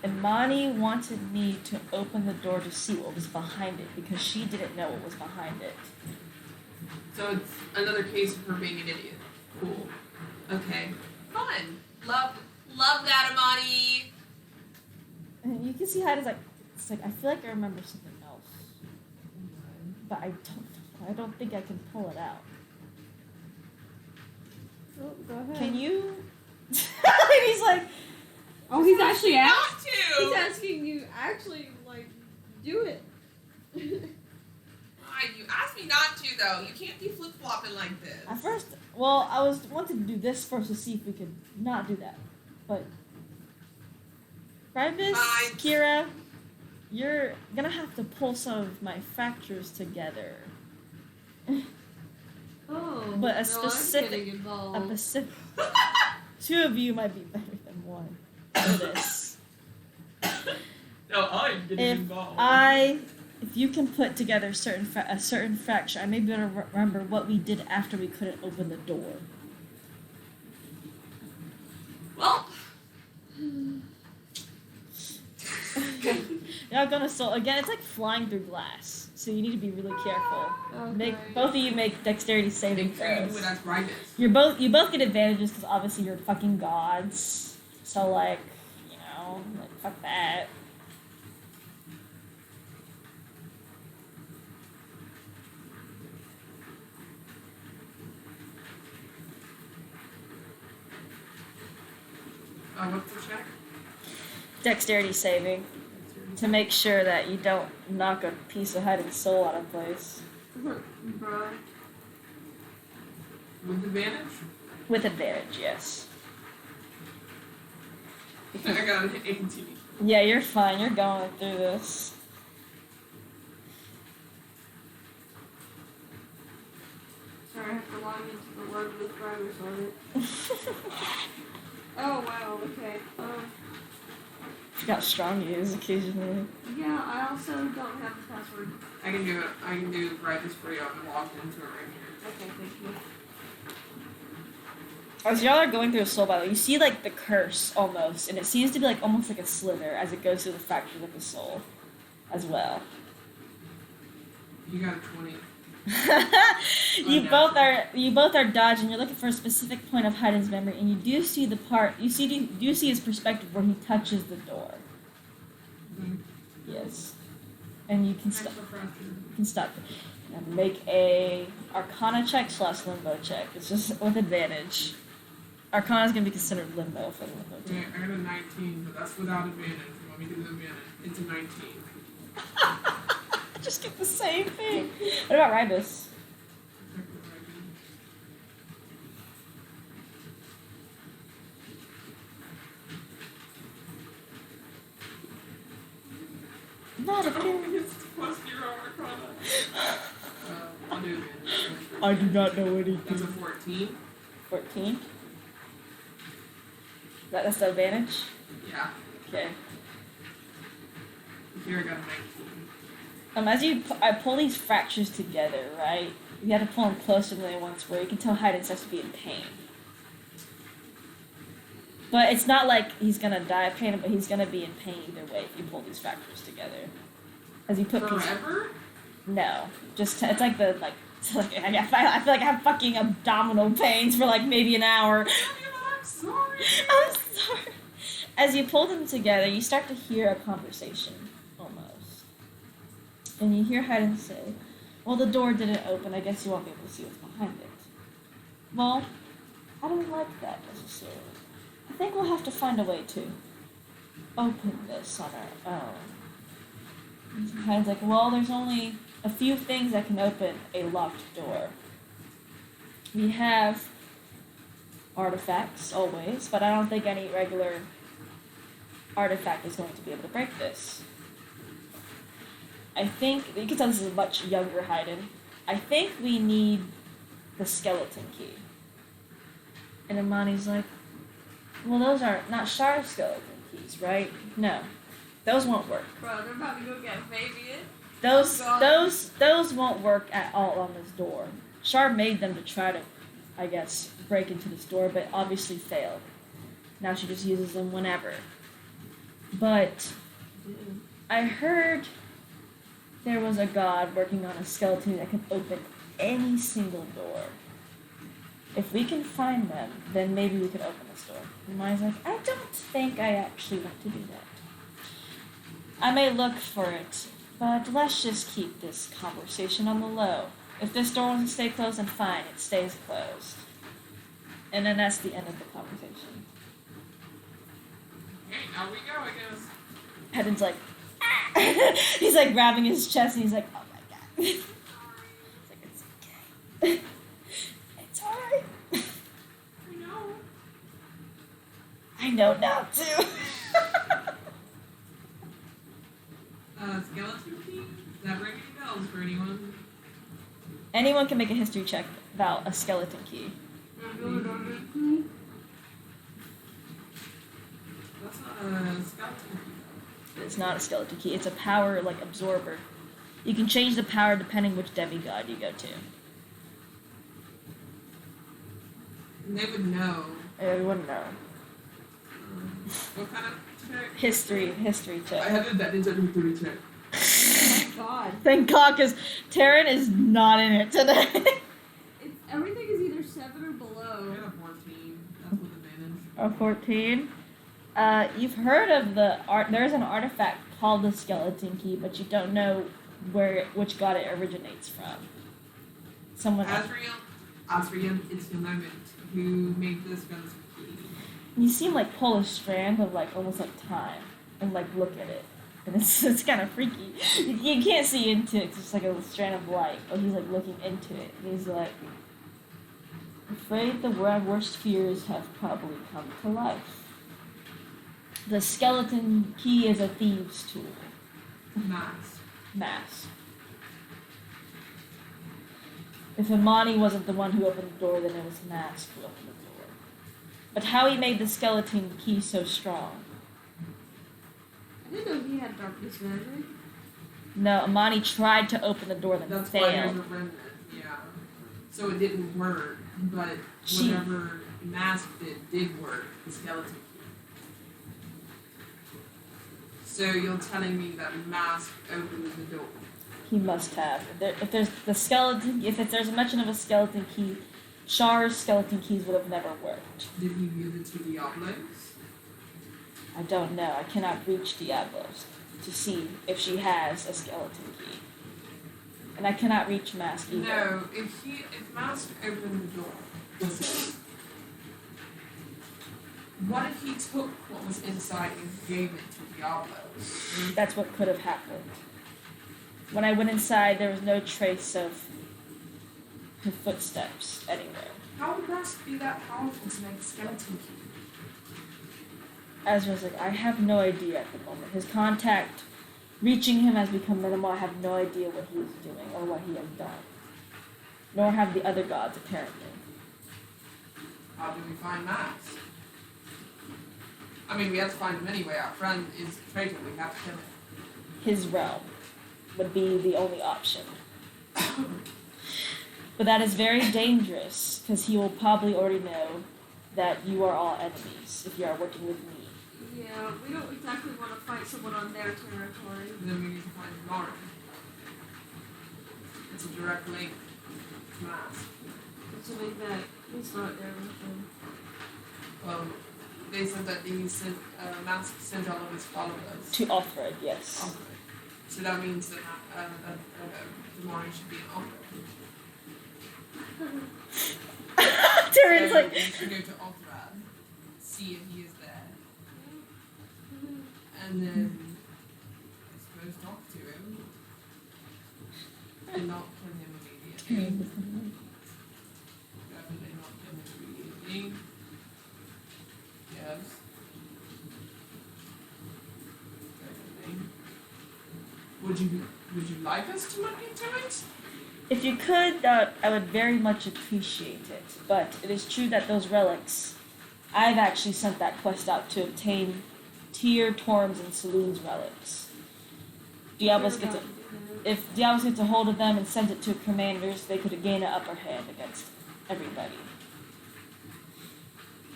And Mani wanted me to open the door to see what was behind it because she didn't know what was behind it. So it's another case of her being an idiot. Cool. Okay. Fun. Love that, Amani. And you can see Heidi's like, it's like I feel like I remember something else, but I don't think I can pull it out. Oh, go ahead. Can you? And he's like, Oh, he's actually Not asking. to. He's asking you actually like do it. You asked me not to, though. You can't be flip-flopping like this. at first, I wanted to do this first to see if we could not do that, but Primus, Fine. Kira, you're gonna have to pull some of my fractures together. Oh, But a no, specific- I'm getting involved. A Pacific. Two of you might be better than one for this. No, I'm getting If involved. If you can put together a certain fracture, I may be able to remember what we did after we couldn't open the door. Well, You're not gonna again. It's like flying through glass, so you need to be really careful. Okay. Both of you make dexterity saving make sure you do throws. it as Rybus. You both get advantages because obviously you're fucking gods. So like, fuck that. What's the check? Dexterity saving to make sure that you don't knock a piece of hiding soul out of place. Bruh. With advantage? With advantage, yes. I got an 18. Yeah, you're fine. You're going through this. Sorry, I have to log into the word with drivers on it. Oh wow, okay. Forgot how strong he is occasionally. Yeah, I also don't have the password. I can do it. I can do Rybus for you. I'm logged into it right here. Okay, thank you. As y'all are going through a soul battle, you see like the curse almost, and it seems to be like almost like a slither as it goes through the fractures of the soul, as well. You got a 20. you both are dodging. You're looking for a specific point of Heiden's memory, and you do see his perspective where he touches the door. Mm-hmm. Yes. and you can stop. Extra pressure. You can stop. And make a Arcana check / Limbo check. It's just with advantage. Arcana is gonna be considered limbo for the limbo Okay, check. I got a 19, but that's without advantage. You want me to do the advantage? It's a 19. Just get the same thing. What about Ribus? Not a Oh, it's plus 0 Arcana. I'll do advantage. I do not know That's a anything. 14. 14. That's the advantage? Yeah. Okay. Here I got a 19. I pull these fractures together, right? You have to pull them closer than they once were. You can tell Hayden starts to be in pain. But it's not like he's gonna die of pain, but he's gonna be in pain either way if you pull these fractures together. As you put pieces. Forever? No, just it's like the like. It's like I feel like I have fucking abdominal pains for like maybe an hour. I'm sorry. I'm sorry. As you pull them together, you start to hear a conversation, almost. And you hear Hayden say, well, the door didn't open. I guess you won't be able to see what's behind it. Well, I don't like that necessarily. I think we'll have to find a way to open this on our own. And Hayden's like, well, there's only a few things that can open a locked door. We have artifacts, always, but I don't think any regular artifact is going to be able to break this. I think, you can tell this is a much younger Hayden. I think we need the skeleton key. And Imani's like, well, those are not Shar skeleton keys, right? No. Those won't work. Bro, they're about to go get Fabian. Those won't work at all on this door. Shar made them to try to, I guess, break into this door, but obviously failed. Now she just uses them whenever. But I heard there was a god working on a skeleton that can open any single door. If we can find them, then maybe we could open this door. And Maya's like, I don't think I actually want to do that. I may look for it, but let's just keep this conversation on the low. If this door wants to stay closed, then fine, it stays closed. And then that's the end of the conversation. Okay, now we go, I guess. Hayden's like, ah! He's like grabbing his chest and he's like, oh my god. He's like, it's okay. It's alright. I know. I know now too. Skeleton key? Does that ring any bells for anyone? Anyone can make a history check about a skeleton key. That's not a skeleton key. It's not a skeleton key. It's a power, like, absorber. You can change the power depending which demigod you go to. And they would know. I wouldn't know. What kind of check? History I check. have that ninja history check. Oh my god. Thank God, because Taryn is not in it today. Everything is either 7 or below. I got a 14. That's with advantage. Or 14. You've heard of the art. There's an artifact called the skeleton key, but you don't know which god it originates from. Someone. Asriel, it's the moment who made this skeleton key. You seem like pull a strand of like almost like time and like look at it, and it's kind of freaky. You can't see into it. It's just like a strand of light. But he's like looking into it, and he's like, afraid the worst fears have probably come to life. The skeleton key is a thieves' tool. Nice. Mass. If Imani wasn't the one who opened the door, then it was Mask who opened the door. But how he made the skeleton key so strong? I didn't know he had darkness vision. No, Imani tried to open the door, then That's why there's a failed. remnant, yeah. So it didn't work, but whatever Mask did work, the skeleton key. So you're telling me that Mask opened the door? He must have. If there's the skeleton, if there's a mention of a skeleton key, Char's skeleton keys would have never worked. Did he give it to Diablos? I don't know. I cannot reach Diablos. to see if she has a skeleton key. And I cannot reach Mask either. No, if Mask opened the door, what if he took what was inside and gave it to Diablos? That's what could have happened. When I went inside, there was no trace of her footsteps anywhere. How would Mask be that powerful to make a skeleton key? Ezra's like, I have no idea at the moment. His contact reaching him has become minimal. I have no idea what he is doing or what he has done. Nor have the other gods, apparently. How do we find Max? I mean, we have to find him anyway. Our friend is a traitor. We have to kill him. His realm would be the only option. But that is very dangerous, because he will probably already know that you are all enemies if you are working with me. Yeah, we don't exactly want to fight someone on their territory. Then we need to find Lauren. It's a direct link to Mask. Assuming that he's not there with them. Well, they said that he sent, Mask sent all of his followers. To Offred, yes. Okay. So that means that Damari should be an Offred. Tyrion's So like, we should go to Offred, see if he is there. And then, I suppose, talk to him. And not kill him immediately. Definitely not kill him immediately. Yes. Definitely. Would you like us to look into it? if you could, I would very much appreciate it. But it is true that those relics, I've actually sent that quest out to obtain Tyr, Torm's, and Saloon's relics. Diablos gets if Diablos gets a hold of them and sends it to commanders, they could gain an upper hand against everybody.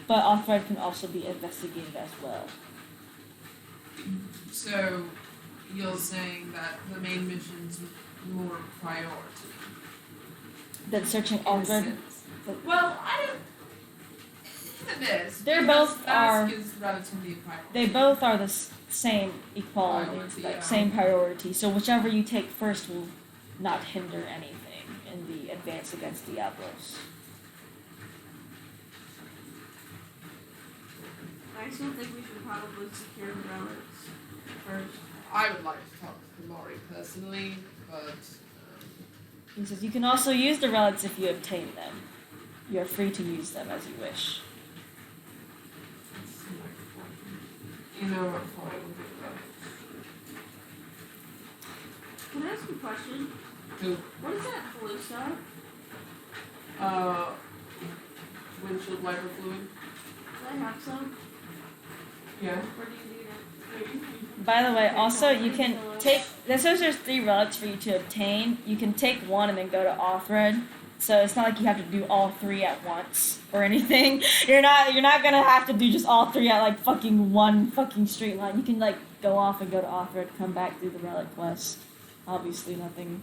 But Offred can also be investigated as well. So, you're saying that the main mission's more priority? Then searching In a Offred. sense. Well, I don't. Even this. They're because both Mask is relatively a priority. They both are the same equality, Priority, like yeah. same priority. So whichever you take first will not hinder anything in the advance against Diablos. I still think we should probably secure the relics first. I would like to talk to Maury personally, but He says you can also use the relics if you obtain them. You are free to use them as you wish. you know what? Fine, we'll do that. Can I ask you a question? Who? What is that blue stuff? Windshield wiper fluid. Do I have some? Yeah. Or do you need it? By the way, also you can take. This says there's 3 relics for you to obtain. You can take one and then go to Offred. So it's not like you have to do all 3 at once or anything. You're not gonna have to do just all 3 at like fucking one fucking straight line. You can like go off and go to Offred, come back through the relic quest. Obviously nothing.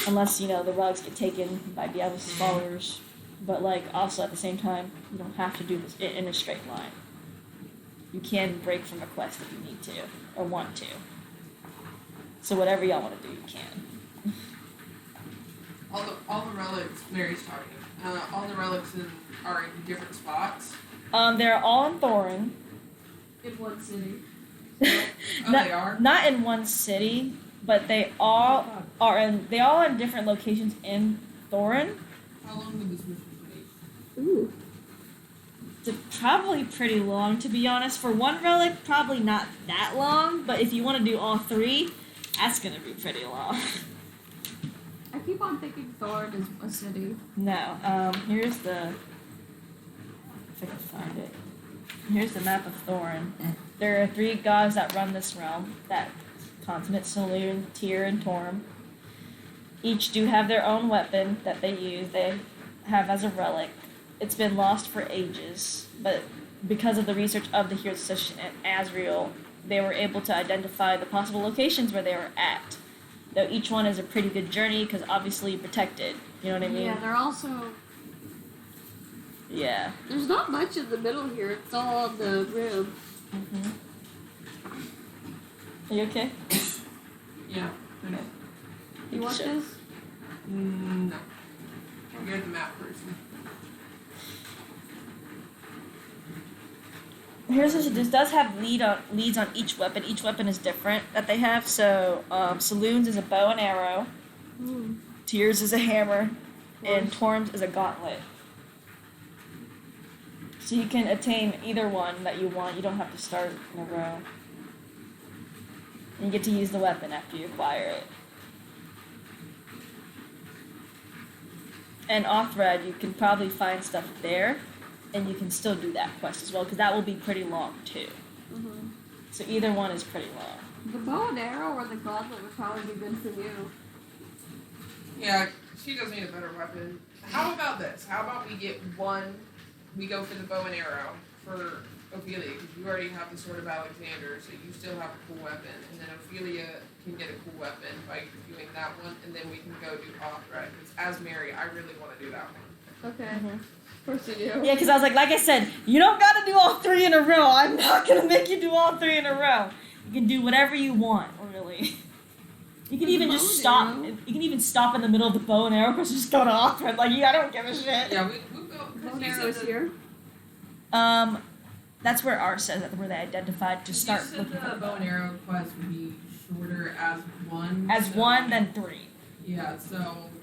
Unless, the relics get taken by Diablos' followers. But like also at the same time, you don't have to do this in a straight line. You can break from a quest if you need to or want to. So whatever y'all want to do, you can. All the relics, Mary's talking. All the relics are in different spots. They're all in Thorin. In one city. Oh, not, they are? Not in one city, but they all are in different locations in Thorin. How long would this mission take? Ooh. Probably pretty long, to be honest. For one relic, probably not that long, but if you want to do all 3, that's gonna be pretty long. I keep on thinking Thorn is a city. No, here's the. If I can find it. Here's the map of Thorin. There are 3 gods that run this realm. That continent, Saloon, Tyr, and Torm. Each do have their own weapon that they use. They have as a relic. It's been lost for ages, but because of the research of the Heroes Association and Azrael, they were able to identify the possible locations where they were at. Though each one is a pretty good journey, because obviously protected. You know what I mean? Yeah, they're also... Yeah. There's not much in the middle here. It's all on the rim. Mm-hmm. Are you okay? Yeah. Thanks. You want Sure. this? No. You're the map person. Here's what this does have leads on each weapon. Each weapon is different that they have. So Saloons is a bow and arrow. Tears is a hammer, and Torms is a gauntlet. So you can attain either one that you want. You don't have to start in a row. And you get to use the weapon after you acquire it. And off-thread, you can probably find stuff there, and you can still do that quest as well, because that will be pretty long too. Mm-hmm. So either one is pretty long. The bow and arrow or the gauntlet would probably be good for you. Yeah, she does need a better weapon. How about this? How about we get one, we go for the bow and arrow for Ophelia, because you already have the Sword of Alexander, so you still have a cool weapon, and then Ophelia can get a cool weapon by doing that one, and then we can go do off-thread, because as Mary, I really want to do that one. Okay. Mm-hmm. Of course you do. Yeah, because I was like I said, you don't got to do all three in a row. I'm not going to make you do all three in a row. You can do whatever you want, really. You can even just stop. You can even stop in the middle of the bow and arrow because just go to off-thread. Like, I don't give a shit. Yeah, we'll go. Bow and arrow is here. That's where ours says that, where they identified to start You said looking for the bow and arrow quest would be shorter as one. as so- one, then three. Yeah, so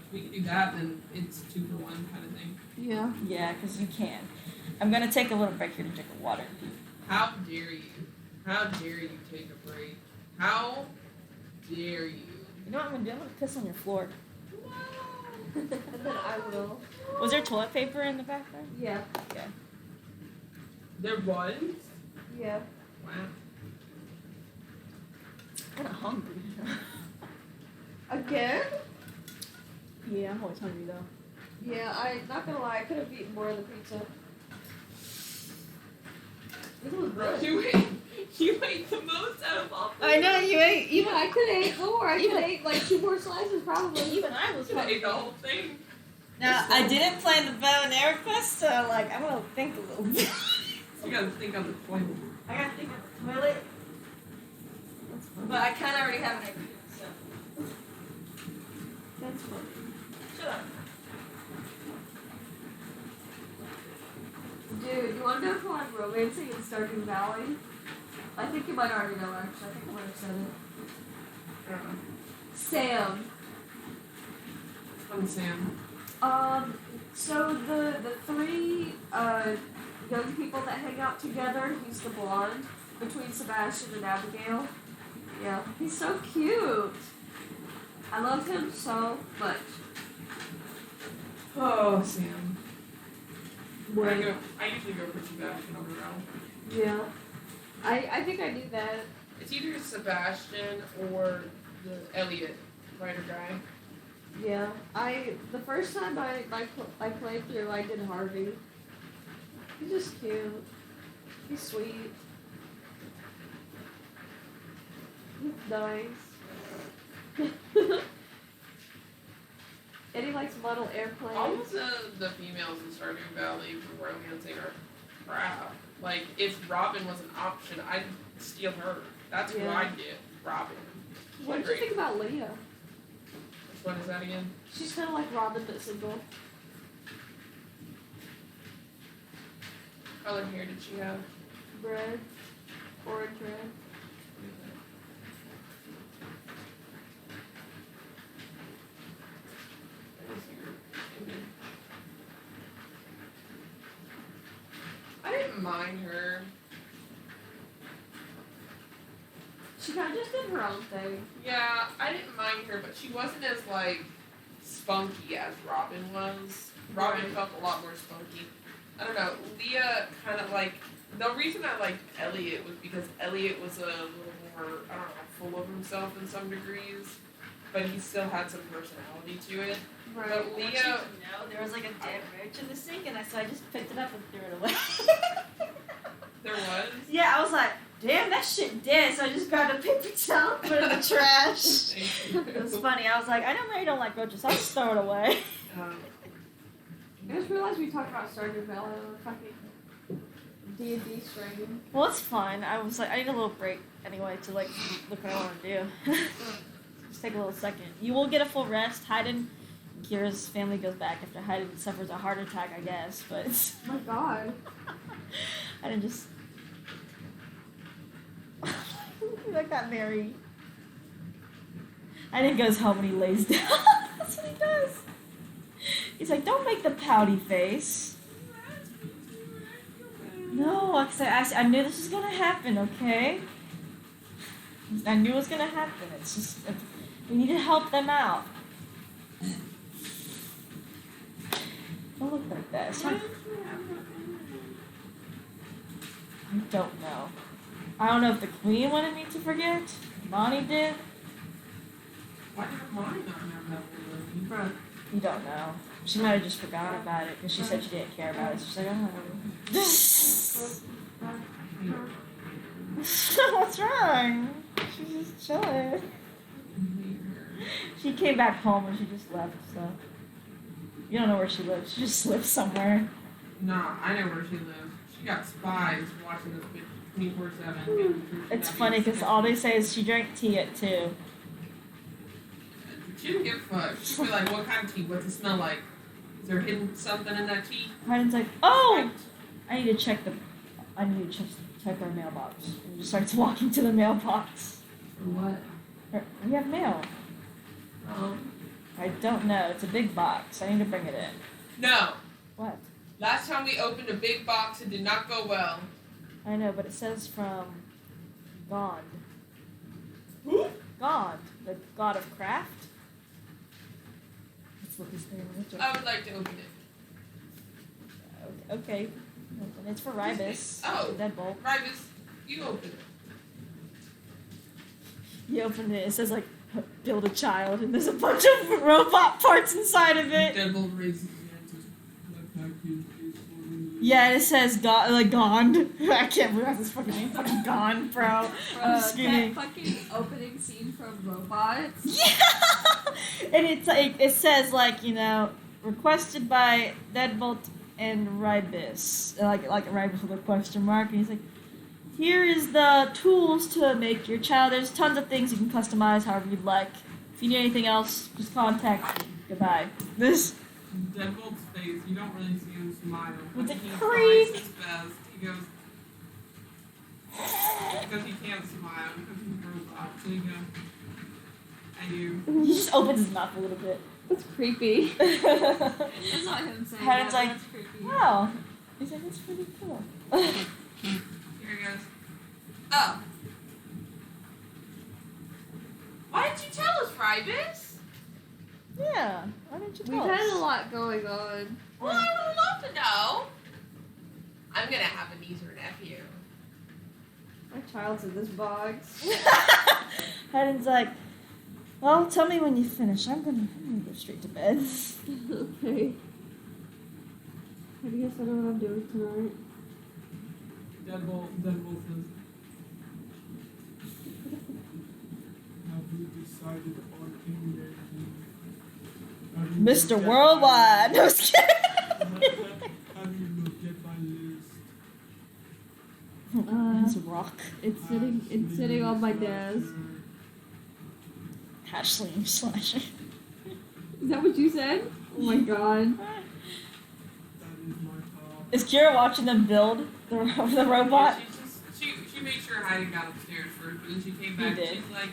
if we can do that, then it's 2 for 1 kind of thing. Yeah. Yeah, because you can. I'm gonna take a little break here to drink a water. How dare you? How dare you take a break? How dare you? You know what I'm gonna do? I'm gonna piss on your floor. And then I will. Was there toilet paper in the back there? Yeah. Okay. There was? Yeah. Wow. I'm kinda hungry. Again? Yeah, I'm always hungry though. Yeah, I'm not gonna lie, I could have eaten more of the pizza. It was good. You ate the most out of all. I know you ate. Yeah, I could have ate more. I could Even- have ate like 2 more slices probably. Even I was You ate hungry. the whole thing. Now I didn't plan the bow and arrow quest, so like I'm gonna think a little bit. You gotta think on the point. I gotta think of the toilet. But I kinda already have an idea, so. That's funny. Shut up. Dude, you wanna know if I'm romancing in Stardew Valley? I think you might already know actually. I think I might have said it. I don't know. Sam. Fun Sam. So the 3 young people that hang out together, he's the blonde, between Sebastian and Abigail. Yeah, he's so cute. I love him so much. Oh, Sam. I Wait. usually go for Sebastian over Ralph. Yeah. I think I knew that. It's either Sebastian or the Elliot writer guy. Yeah. The first time I played through, I did Harvey. He's just cute. He's sweet. He's nice. And he likes model airplanes. All of the females in Stardew Valley for romancing are crap. Like, if Robin was an option, I'd steal her. That's who Yeah. I'd get, Robin. What did you think about Leah? Which one is that again? She's kind of like Robin but single. What color hair did she have? Red. Orange red. I didn't mind her. She kind of just did her own thing. Yeah, I didn't mind her, but she wasn't as, like, spunky as Robin was. Robin Right. felt a lot more spunky. I don't know, Leah kind of, like, the reason I liked Elliot was because Elliot was a little more, I don't know, full of himself in some degrees, but he still had some personality to it. Right. But Leah, No, there was like a dead roach in the sink, and so I just picked it up and threw it away. there was. Yeah, I was like, damn, that shit dead. So I just grabbed a paper towel and put it in the trash. Thank It was you. funny. I was like, I know Mary don't like roaches, so I'll just throw it away. Um, I just realized we talked about Stardew Valley. We're fucking D&D stream. Well, it's fine. I was like, I need a little break anyway to like look what I want to do. Just take a little second. You will get a full rest. Hayden, Kira's family goes back after Hayden suffers a heart attack, I guess. But Oh my god. Hayden just like that Mary. Hayden goes home and he lays down. That's what he does. He's like, don't make the pouty face. No, because I knew this was gonna happen. Okay. I knew it was gonna happen. It's just we need to help them out. Don't look like that. It's not, I don't know. I don't know if the queen wanted me to forget. Monty did. Why did Monty not have that one? Bro. You don't know. She might have just forgotten about it because she said she didn't care about it. So she's like, oh. What's wrong? She's just chilling. She came back home and she just left, so. You don't know where she lives. She just lives somewhere. Nah, I know where she lives. She got spies watching this bitch 24/7. It's funny because all they say is she drank tea at 2. She didn't give a fuck. She'd be like, what kind of tea? What's it smell like? Is there hidden something in that tea? Hayden's like, oh! I need to check check our mailbox. And just starts walking to the mailbox. For what? We have mail. Oh. I don't know. It's a big box. I need to bring it in. No. What? Last time we opened a big box, it did not go well. I know, but it says from Gond. Who? Gond, the god of craft. Let's look his name. I would like to open it. Okay. And it's for Ribus. Oh. The deadbolt. Ribus, you open it. You open it. It says like build a child, and there's a bunch of robot parts inside of it. Deadbolt raises his hand to look back to his face for me. Yeah, and it says Gond. I can't pronounce this fucking name. Fucking Gond, bro. I'm That screaming. fucking opening scene from Robots. Yeah! And it's like, it says, like, you know, requested by Deadbolt and Ribus. Like Ribus with a question mark. And he's like, here is the tools to make your child. There's tons of things you can customize however you'd like. If you need anything else, just contact me. Goodbye. This. Deadbolt's face, you don't really see him smile. With But a he creep. tries his best. He goes, because he can't smile, because he's a robot. So he goes, I do. He just opens his mouth a little bit. That's creepy. It's not him saying Helen's that, like, that's creepy. wow. He's like, that's pretty cool. Here he goes. Oh. Why didn't you tell us, Ribus? Yeah. Why didn't you We've tell had us? a lot going on. Well, I would love to know. I'm gonna have a niece or nephew. My child's in this box. Hayden's like, well, tell me when you finish. I'm gonna go straight to bed. Okay. I guess I know what I'm doing tonight. Deadbolt says, have you decided on anything? Mr. Worldwide. No, I was kidding. Have you looked at my list? His rock. It's sitting on my desk. Hashling slasher. Is that what you said? Oh my god. That is my top. Is Kira watching them build the robot? Yeah, she made sure Heidi got upstairs first, but then she came back and did. she's like,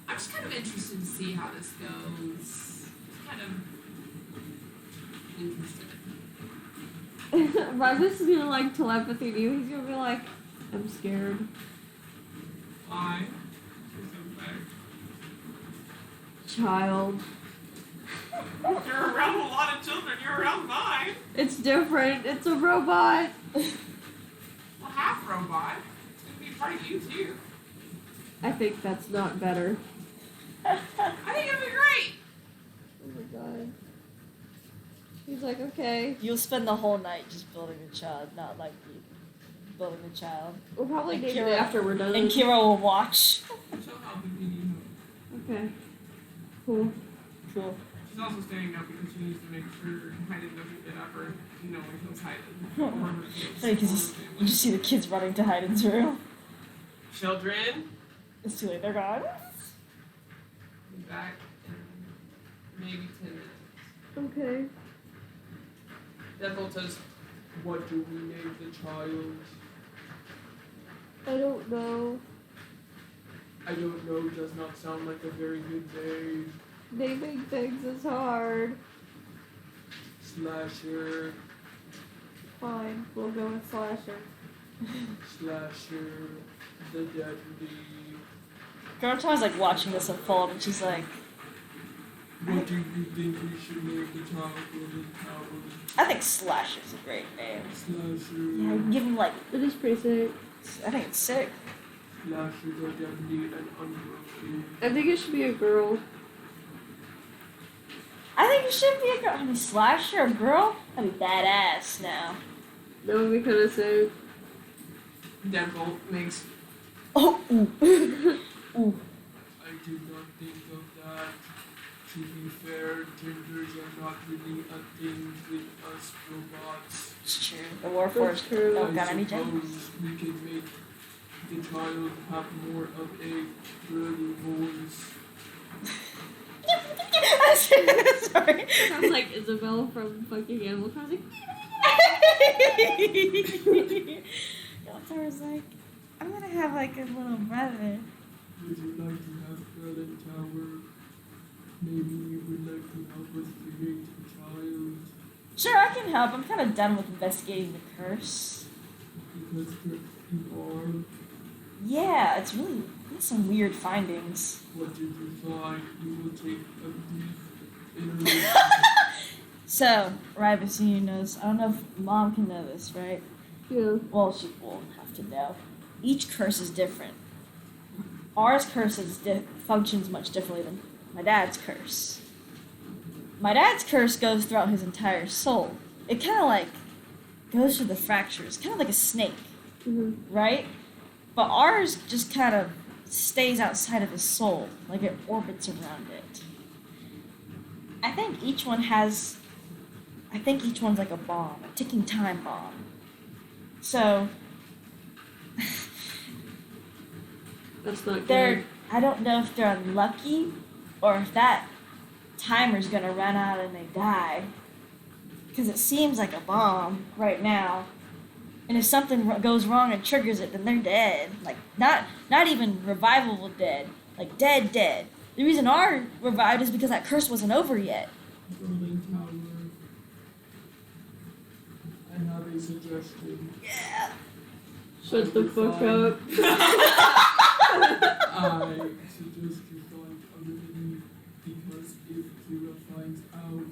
I'm just kind of interested to see how this goes. Just kind of interested. Ribus is gonna like telepathy to you. He's gonna be like, I'm scared. Why? She's so bad. Child. You're around a lot of children. You're around 9. It's different. It's a robot. Well, half robot. It's gonna be part of you too. I think that's not better. I think it'd be great. Oh my god. He's like, okay. You'll spend the whole night just building the child, not like you building the child. We'll probably And name Kira- it after we're done. And Kira will watch. She'll help if you need help. Okay. Cool. Cool. She's also standing up because she needs to make sure Hayden doesn't get up or no one kills Hayden. Or her kids. Sorry, because you just see the kids running to Hayden's room. Children, It's too late, they're gone. be back in maybe 10 minutes. Okay. Devil says, what do we name the child? I don't know. I don't know, does not sound like a very good day. Naming things is hard. Slasher, Fine, we'll go with Slasher. Slasher, the deadly. Girl's like watching this unfold and she's like, What do you think we should name the child Golden Tower? I think Slasher's a great name. Slasher, Yeah, give him like, It is pretty sick. I think it's sick. Slasher, the deadly and unbroken. I think it should be a girl. I think it should be a girl. I mean, Slasher, a girl? That'd be badass now. That would be kind of sick. Devil makes. Oh, ooh. Ooh. I did not think of that. To be fair, genders are not really a thing with us robots. It's true. The Warforged That's true. don't got I any genders. suppose we can make the child have more of a girly voice. Sorry. Sounds like Isabel from fucking Animal Crossing. Doctor was like, I'm gonna have like a little brother. Would you like to have Golden Tower? Maybe you would like to help us create a child. Sure, I can help. I'm kind of done with investigating the curse. Because you are. Yeah, it's really there's some weird findings. What did you find? We will take a brief interview. So, Rybus, you knows. I don't know if Mom can know this, right? Yeah. Well, she will have to know. Each curse is different. Ours curse functions much differently than my dad's curse. My dad's curse goes throughout his entire soul. It kind of like goes through the fractures, kind of like a snake, right? But ours just kind of stays outside of his soul, like it orbits around it. I think each one's like a bomb, a ticking time bomb. So That's not they're good. I don't know if they're unlucky or if that timer's gonna run out and they die. Because it seems like a bomb right now. And if something goes wrong and triggers it, then they're dead. Like, not even revivable dead. Like, dead. The reason our revived is because that curse wasn't over yet. Golden Tower. I have a suggestion. Yeah. Shut the fuck up. I suggest you find a remedy because if Kira finds out,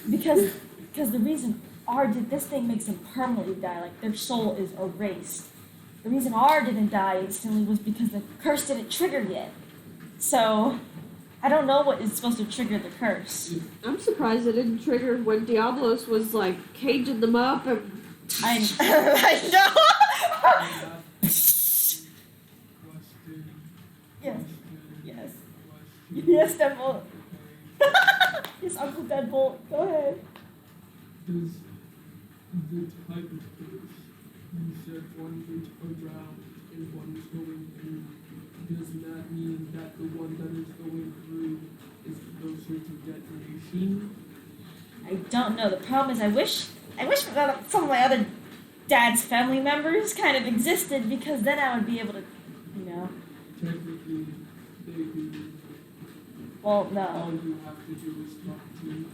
Because the reason R did this thing makes them permanently die, like their soul is erased. The reason R didn't die instantly was because the curse didn't trigger yet. So, I don't know what is supposed to trigger the curse. I'm surprised it didn't trigger when Diablos was like caging them up and I know. question. Yes. Question. Yes. Question. Yes, Deadbolt. Okay. Yes, Uncle Deadbolt. Go ahead. Does the type of curse you said one is around and one is going through, does that mean that the one that is going through is closer to detonation? I don't know. The problem is I wish some of my other dad's family members kind of existed because then I would be able to, Technically, they do. well, All no. you have to do is talk to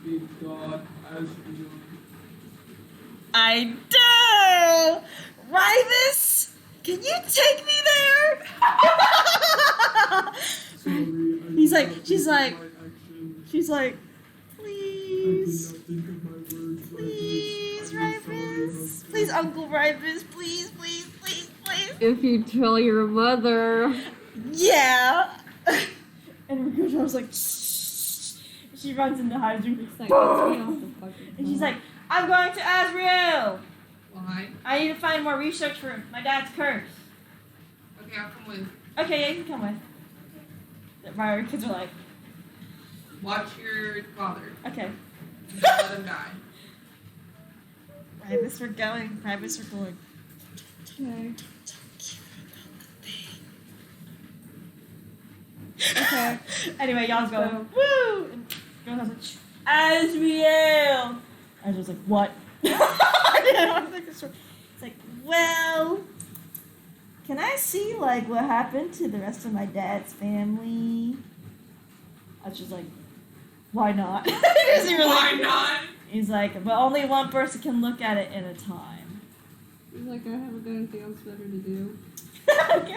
Big God as real. I do! Rybus, can you take me there? Sorry, I He's did like- not she's think of like- my actions. She's like, I did please, not think of my words. please, I'm sorry, Rybus. husband. Please, Uncle Rybus, please. if you tell your mother. Yeah. And Rikujo's like, shh. She runs into Hydra. It's like, let's get off the fucking And she's phone. like, I'm going to Azrael. Why? I need to find more research for my dad's curse. Okay, I'll come with. Okay, yeah, you can come with. My kids are like, Watch your father. okay. Don't let him die. Privates are going. Privates are going. Okay. Okay. Anyway, y'all's Let's going. Woo! And girl was like, Azriel! I was like, what? It's like, well, can I see like what happened to the rest of my dad's family? I was just like, why not? He doesn't really- Why not? He's like, but only one person can look at it at a time. He's like, I haven't got anything else better to do.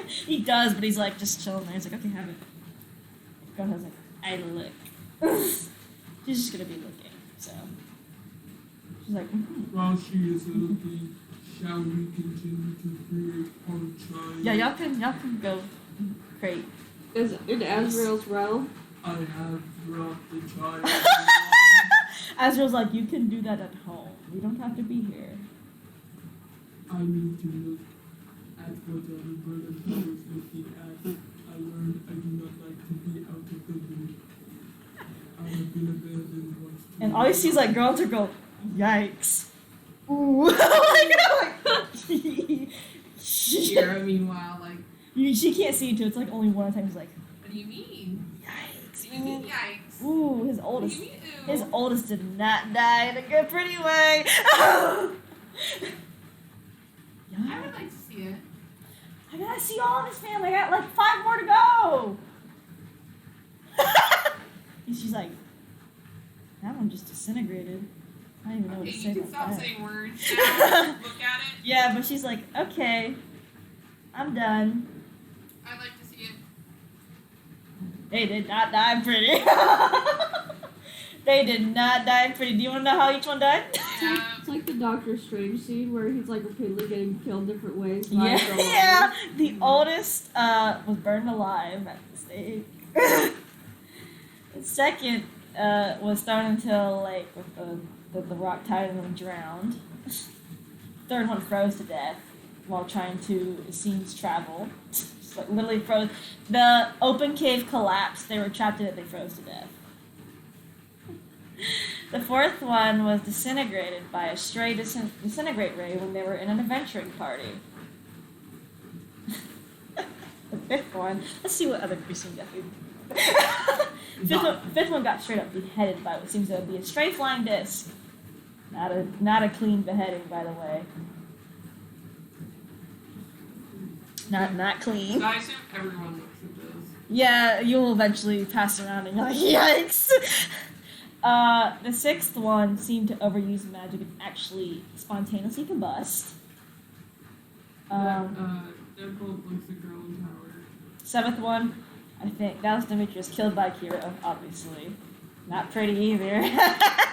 He does, but he's like just chilling there. He's like, okay, have it. Grandpa's like, I look. She's just gonna be looking, so. She's like, While she is looking, shall we continue to create our child? yeah, y'all can go create. Is in Azrael's realm? I have brought the child. Azrael's like, you can do that at home. We don't have to be here. I need to look at what everybody was looking at. I learned I do not like to be out of the loop. I have been abandoned once. And all you see is like girls are go, yikes. Ooh. like, Kira, meanwhile, like, she can't see you too. It's like only one time. He's like, what do you mean? yikes. What do you mean, yikes? Ooh, his What do oldest. you mean, ew? His oldest did not die in a good, pretty way. I would like to see it. I gotta see all of his family. I got like 5 more to go. And she's like, that one just disintegrated. I don't even know what Okay, to say you can about stop that. saying words now. Look at it. Yeah, but she's like, okay, I'm done. I'd like to see it. They did not die pretty. They did not die pretty. Do you want to know how each one died? Yeah. It's like the Doctor Strange scene where he's like repeatedly getting killed different ways. by Yeah, the yeah. The oldest was burned alive at the stake. The second was thrown into a lake with the rock titan and drowned. Third one froze to death while trying to, it seems, travel. Just like literally froze. The open cave collapsed. They were trapped in it. They froze to death. The fourth one was disintegrated by a stray disintegrate ray when they were in an adventuring party. The fifth one, let's see what other gruesome death we fifth one got straight up beheaded by what seems to be a stray flying disc. Not a clean beheading, by the way. Not clean. So I assume everyone looks at this. Yeah, you'll eventually pass around and you're like, yikes! The sixth one seemed to overuse magic and actually spontaneously combust. Deadbolt looks a girl in tower. Seventh one, I think, that was Demetrius, killed by Kira, obviously. Not pretty either.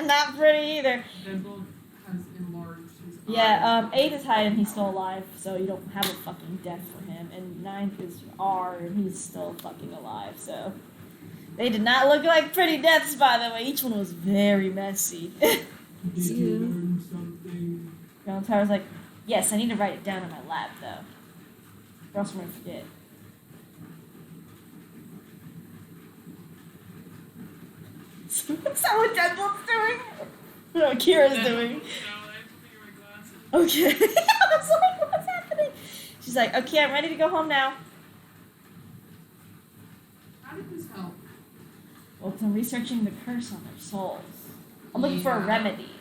Not pretty either. Deadbolt has enlarged his Yeah, eyes. 8 is high and he's still alive, so you don't have a fucking death for him. And 9th is R and he's still fucking alive, so. They did not look like pretty deaths, by the way. Each one was very messy. Did you Yeah. learn something? Grandma Tower's like, yes, I need to write it down in my lab, though. Or else I'm gonna forget. Is that what Deadbolt's doing? No, Kira's doing. No, I have to figure my glasses. Okay. I was like, what's happening? She's like, okay, I'm ready to go home now. How did this help? Well, 'cause I'm researching the curse on their souls. I'm looking for a Yeah. remedy.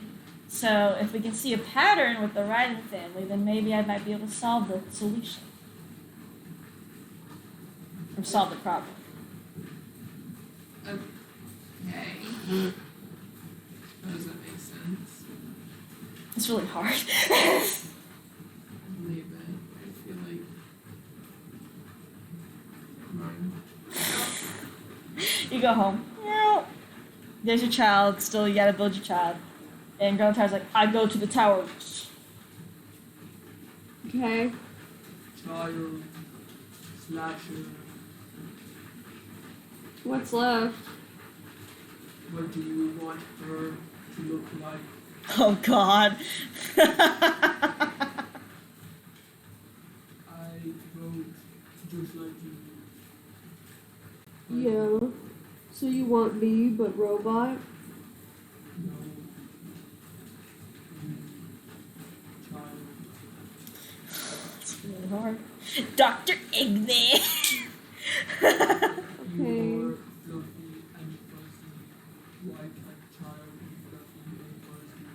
So if we can see a pattern with the Ryden family, then maybe I might be able to solve the solution. Or solve the problem. Okay. How does that make sense? It's really hard. I believe it. I feel like mine. You go home. Yeah. There's your child. Still, you gotta build your child. And Grandma Tower's like, I go to the tower. Okay. Child. Slasher. What's left? What do you want her to look like? Oh, God. I vote just like you. Yeah. So you want me, but robot? No. Child. It's really hard. Dr. Igni. Okay. You are fluffy and fuzzy, like a child and fluffy and fuzzy.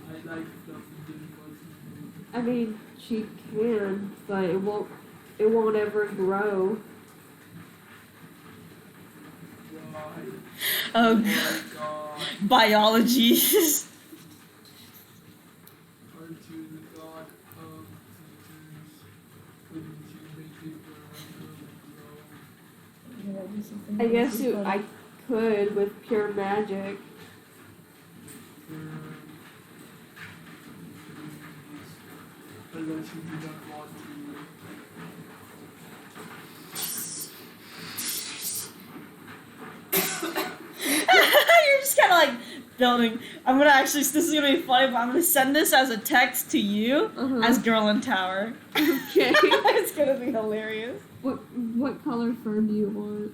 I like fluffy and fuzzy. I mean, she can, but it won't ever grow. Why? Oh, Oh God. my god. Biology. Aren't you the god of teachers? Couldn't you make it grow? I guess I could with pure magic. Unless you do not want to. You're just kind of like building. I'm gonna actually. This is gonna be funny, but I'm gonna send this as a text to you Uh-huh. as Girl in Tower. Okay. It's gonna be hilarious. What color fur do you want?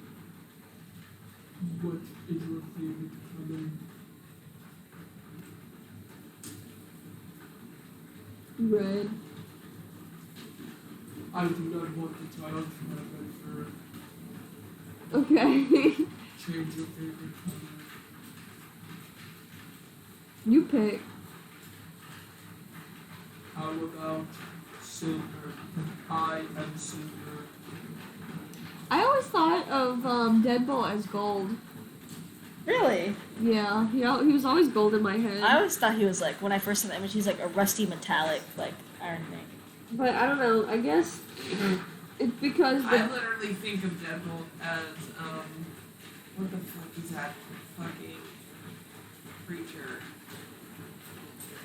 What is your favorite color? Red. I do not want the child to have red fur. Okay. Change your favorite color. You pick. How about silver? I am silver. I always thought of Deadbolt as gold. Really? Yeah, he was always gold in my head. I always thought he was like when I first saw the image, he's like a rusty metallic like iron thing. But I don't know. I guess it's because I the literally think of Deadbolt as, what the fuck is that fucking creature?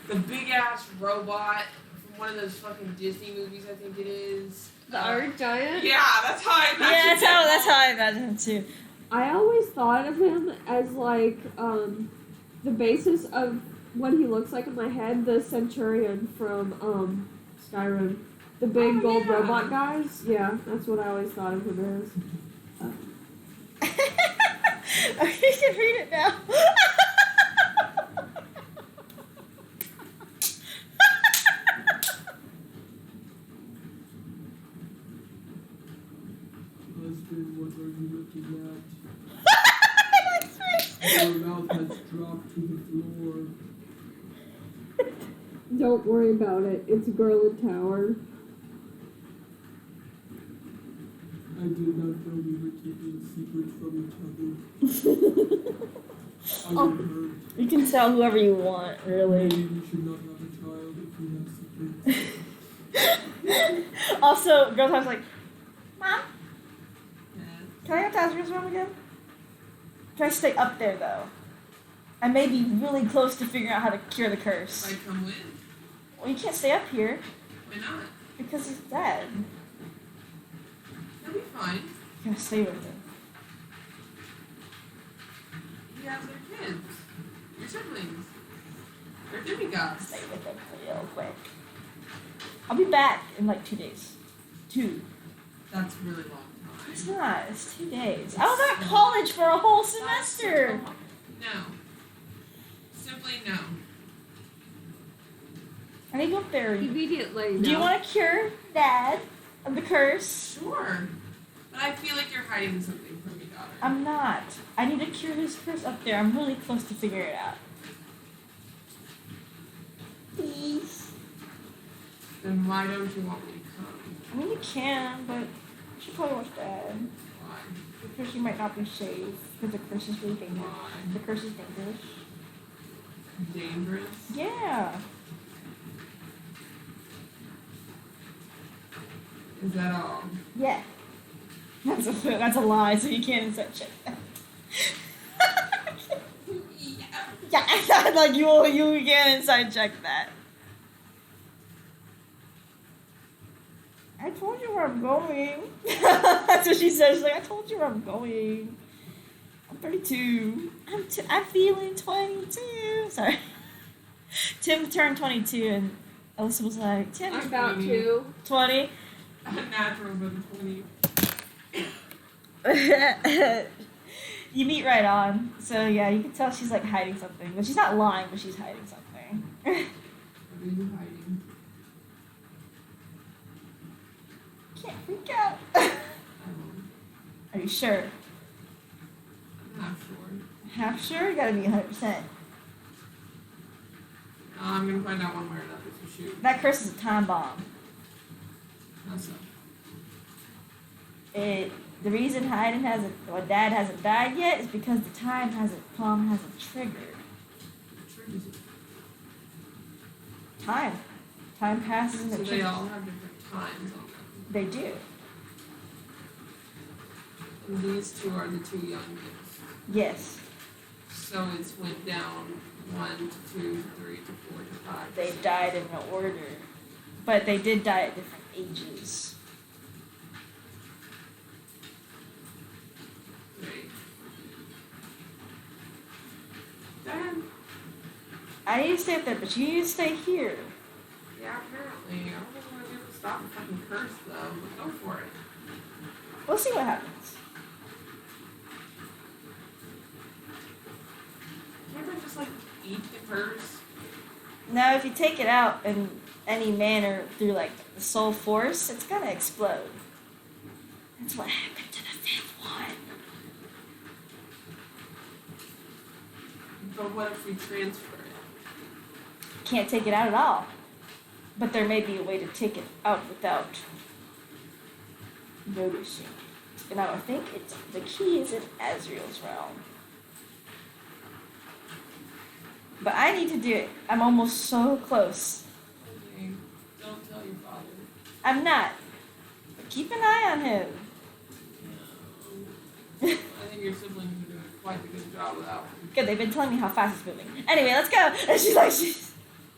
The big ass robot from one of those fucking Disney movies, I think it is. the Iron Giant. Yeah, that's how I imagine Yeah, that's Deadbolt. how I imagine him too. I always thought of him as like the basis of what he looks like in my head. The Centurion from Skyrim, the big Oh, gold yeah. robot guys. Yeah, that's what I always thought of him as. Okay, you can read it now. Husband, what are you looking at? That's right. Your mouth has dropped to the floor. Don't worry about it. It's a girl in tower. I did not know we were keeping secrets from each other. I Oh. get hurt. You can tell whoever you want, really. Maybe we should not have a child if we have secrets. Also, girl time's like, Mom, can I go to Tazra's room again? Can I stay up there though? I may be really close to figuring out how to cure the curse. Like, come with? Well, you can't stay up here Why not? because he's dead. He'll be fine. You gotta stay with him. You guys are kids. Your siblings. They're demigods. Stay with him real quick. I'll be back in like 2 days. 2. That's a really long time. It's not. It's 2 days. I was at college for a whole semester. No. Simply no. I need to go up there. Immediately. Do you want to cure Dad of the curse? Sure. But I feel like you're hiding something from me, daughter. I'm not. I need to cure his curse up there. I'm really close to figuring it out. Please. Then why don't you want me to come? I mean, you can, but you should probably watch Dad. Why? Because you might not be safe. Because the curse is really dangerous. Why? The curse is dangerous. Dangerous? Yeah. Is that all? Yeah. That's a lie, so you can't insert check that. Yeah, I thought like you can't inside check that. I told you where I'm going. That's what she said. She's like, I told you where I'm going. I'm 32. I'm feeling 22. Sorry. Tim turned 22 and Alyssa was like, Tim, I'm About to. 20. Natural, but 20. You meet right on. So yeah, you can tell she's like hiding something. But she's not lying, but she's hiding something. What are you hiding? Can't freak out. Are you sure? I'm not sure. Half sure? You gotta be 100%. I'm gonna find out one way or another, so shoot. That curse is a time bomb. How so? The reason Hayden hasn't, or Dad hasn't died yet is because the time bomb hasn't triggered. What triggers it? Time. Time passes and So it they triggers. all have different times on them. They do. And these two are the two youngest. Yes. So it's went down 1 to 2 to 3 to 4 to 5. They died in no order. But they did die at different ages. Great. Dad? I need to stay up there, but you need to stay here. Yeah, apparently. I don't think I'm gonna be able to stop the fucking curse though, but go for it. We'll see what happens. Can't I just like eat the curse? Now, if you take it out in any manner through like the soul force, it's gonna explode. That's what happened to the fifth one. But what if we transfer it? Can't take it out at all. But there may be a way to take it out without noticing. And I think the key is in Azrael's realm. But I need to do it. I'm almost so close. Okay, don't tell your father. I'm not. But keep an eye on him. No. I think your siblings are doing quite a good job without him. Good, they've been telling me how fast it's moving. Anyway, let's go. And she's like,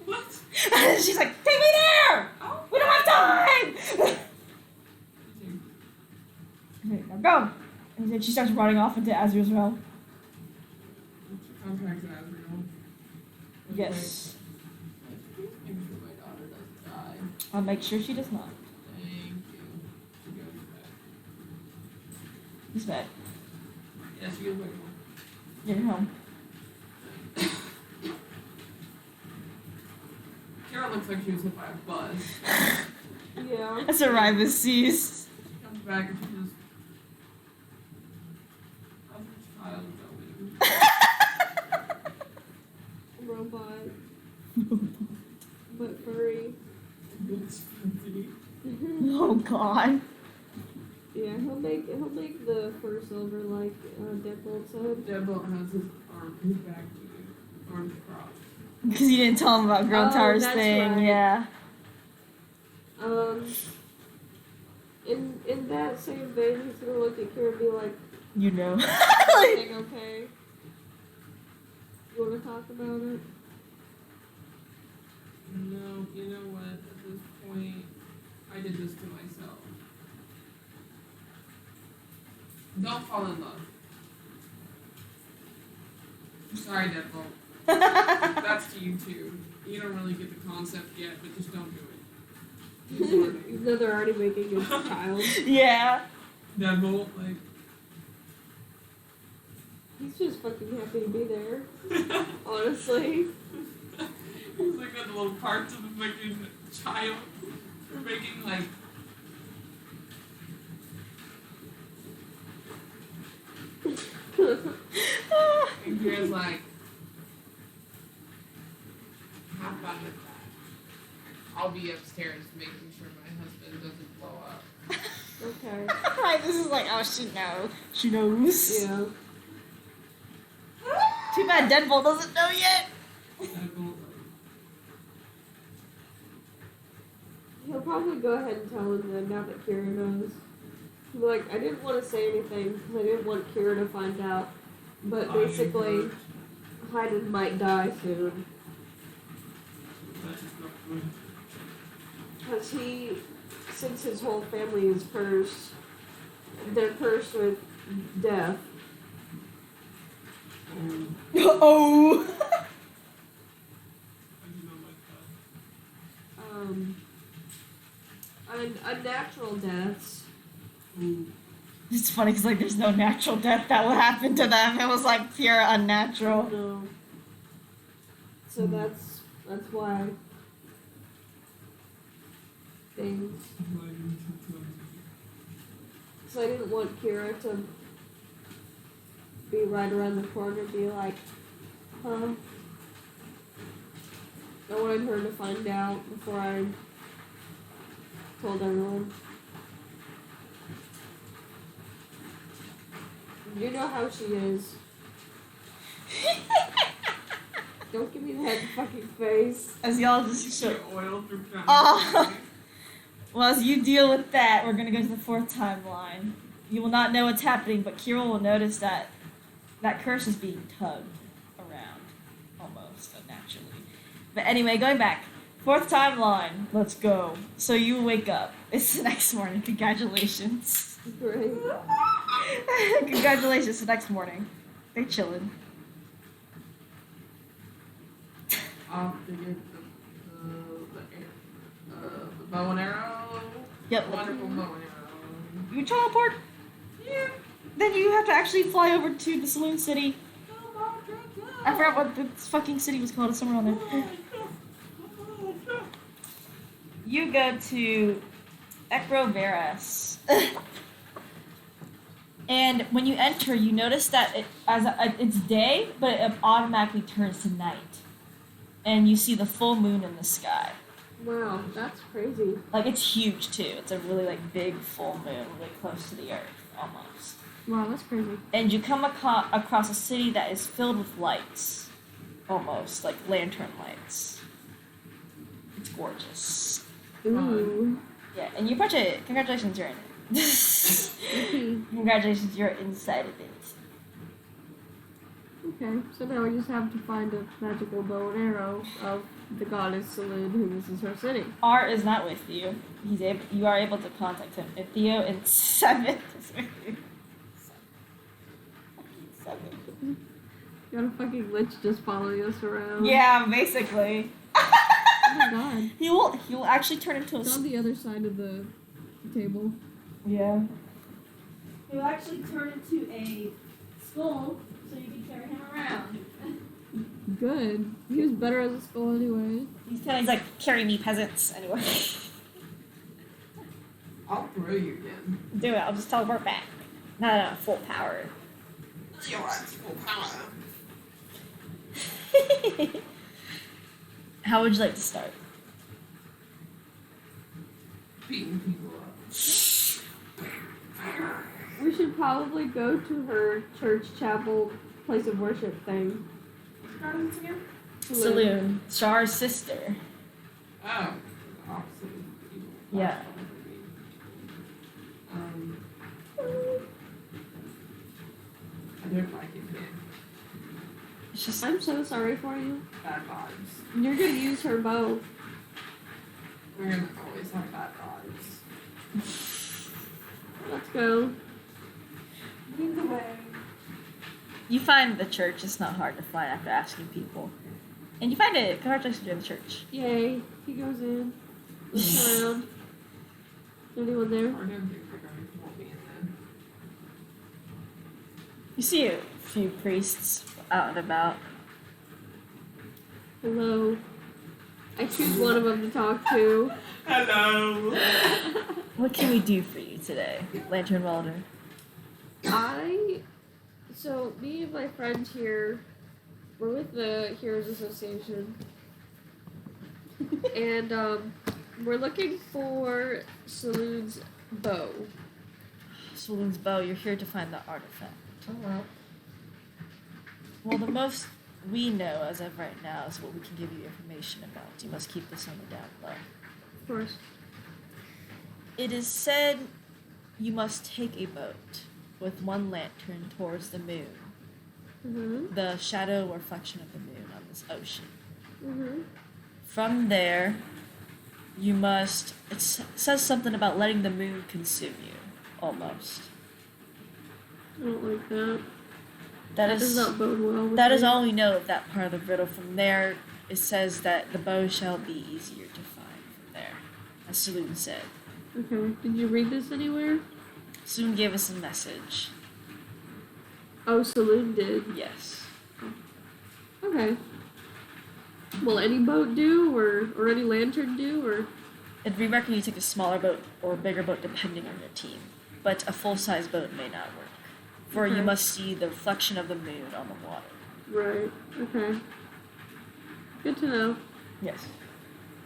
What? she's like, take me there. Oh. We don't have time. Now go. And then she starts running off into Azrael's realm. What's your contract with Azrael? Yes. Make sure my daughter doesn't die. I'll make sure she does not. Thank you. She goes back. He's bad. Yeah, she goes back home. Get her home. Kara looks like she was hit by a bus. Yeah. That's what Rivas sees. She comes back and she just. How's your child going? Robot. But furry. It's fancy. Oh God. Yeah, he'll make the fur silver like Deadbolt said. Deadbolt has his back to you. Arms crossed. Because you didn't tell him about Girl Oh, Tower's that's thing. right. Yeah. In that same vein, he's gonna look at Kira and be like, You know. "Everything okay? You wanna talk about it?" No, you know what? At this point, I did this to myself. Don't fall in love. Sorry, Deadbolt. That's to you too. You don't really get the concept yet, but just don't do it. It's learning. Even though they're already making a child. Yeah. Deadbolt, like. He's just fucking happy to be there. Honestly. He's like got the little parts of the fucking child. We're making like. And Kira's like. Have fun with that. I'll be upstairs making sure my husband doesn't blow up. Okay. Right, this is like, oh, she knows. She knows. Yeah. Too bad Deadbolt doesn't know yet. Deadbolt, He'll probably go ahead and tell him then now that Kira knows. He'll be like, I didn't want to say anything because I didn't want Kira to find out. But basically, Hayden might die soon. That's just not good. Because since his whole family is cursed, they're cursed with death. Oh. I do not like that. And unnatural deaths. Ooh. It's funny because like there's no natural death that will happen to them. It was like pure unnatural. No. So that's why things. Why didn't you tell me? So I didn't want Kira to be right around the corner and be like, huh? I wanted her to find out before I told everyone. You know how she is. Don't give me that fucking face. As y'all just show. Your oil through time. Oh. Well, as you deal with that, we're gonna go to the fourth timeline. You will not know what's happening, but Kira will notice that that curse is being tugged around, almost unnaturally. But anyway, going back. Fourth timeline. Let's go. So you wake up. It's the next morning. Congratulations. Great. Congratulations. The next morning. They chilling. Off to get the bow and arrow. Yep. Wonderful bow and arrow. You teleport. Yeah. Then you have to actually fly over to the Saloon City. I forgot what the fucking city was called. It's somewhere on there. You go to Ekroveras. And when you enter, you notice that it's day, but it automatically turns to night. And you see the full moon in the sky. Wow, that's crazy. Like, it's huge, too. It's a really, like, big full moon, really close to the earth, almost. Wow, that's crazy. And you come across a city that is filled with lights. Almost, like lantern lights. It's gorgeous. Ooh. Yeah, and you approach it. Congratulations, you're in it. Congratulations, you're inside of it. Okay, so now we just have to find a magical bow and arrow of the goddess Saloon, who this is her city. R is not with you. You are able to contact him. If Theo and 7 is with you. 7. Got a fucking lich just following us around. Yeah, basically. Oh my god. He will actually turn into a It's on the other side of the table. Yeah. He'll actually turn into a skull so you can carry him around. Good. He was better as a skull anyway. He's like, carry me, peasants. Anyway. I'll throw you again. Do it. I'll just teleport back. No, full power. You're at full power. How would you like to start? Beating people up. We should probably go to her church, chapel, place of worship thing. Saloon. Char's sister. Oh, the opposite of evil. Yeah. I don't like it here. It's just I'm so sorry for you. Bad vibes. You're gonna use her bow. We're gonna always have bad vibes. Let's go. you find the church. It's not hard to find after asking people, and you find it. Congratulations, you're in the church. Yay. He goes in. Looks around. Is there anyone there? We're gonna do programming won't be in there. You see a few priests out and about. Hello. I choose one of them to talk to. Hello. What can we do for you today, Lantern Welder? So me and my friend here, we're with the Heroes Association, and we're looking for Saloon's bow. Saloon's bow. You're here to find the artifact. Oh well. Well, the most we know as of right now is what we can give you information about. You must keep this on the down low. Of course. It is said you must take a boat with one lantern towards the moon, Mhm. the shadow reflection of the moon on this ocean. Mhm. From there, you must. It says something about letting the moon consume you, almost. I don't like that. That Does is. not bode well with That is me. all we know of that part of the riddle. From there, it says that the bow shall be easier to find from there, as Saloon said. Okay. Did you read this anywhere? Soon gave us a message. Oh, Saloon did. Yes. Okay. Will any boat do, or any lantern do, or? We reckon you take a smaller boat or a bigger boat depending on your team, but a full-size boat may not work. For you Okay. must see the reflection of the moon on the water. Right. Okay. Good to know. Yes.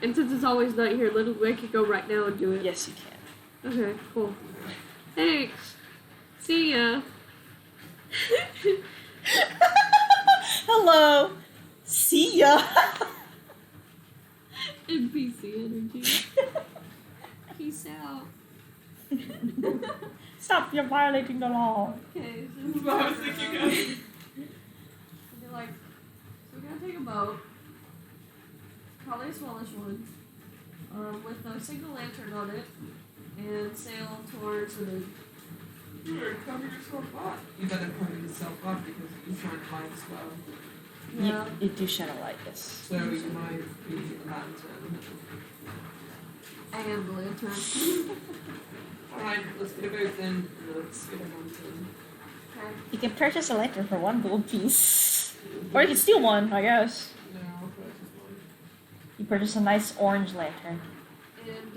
And since it's always night here, I could go right now and do it. Yes, you can. Okay. Cool. Thanks. See ya. Hello. See ya. NPC energy. Peace out. Stop! You're violating the law. Okay. That's what I was thinking of. They're like, so we're gonna take a boat, probably a smallish one, with a single lantern on it, and sail towards the moon. You better cover yourself up. You better cover yourself up because you're trying to find spell. Yeah. You do shine a light, yes. So you might be a lantern. I am the lantern. Alright, let's get a boat then. Let's get a lantern. Okay. You can purchase a lantern for 1 gold piece. Or you can steal one, I guess. No, I'll purchase one. You purchase a nice orange lantern. And,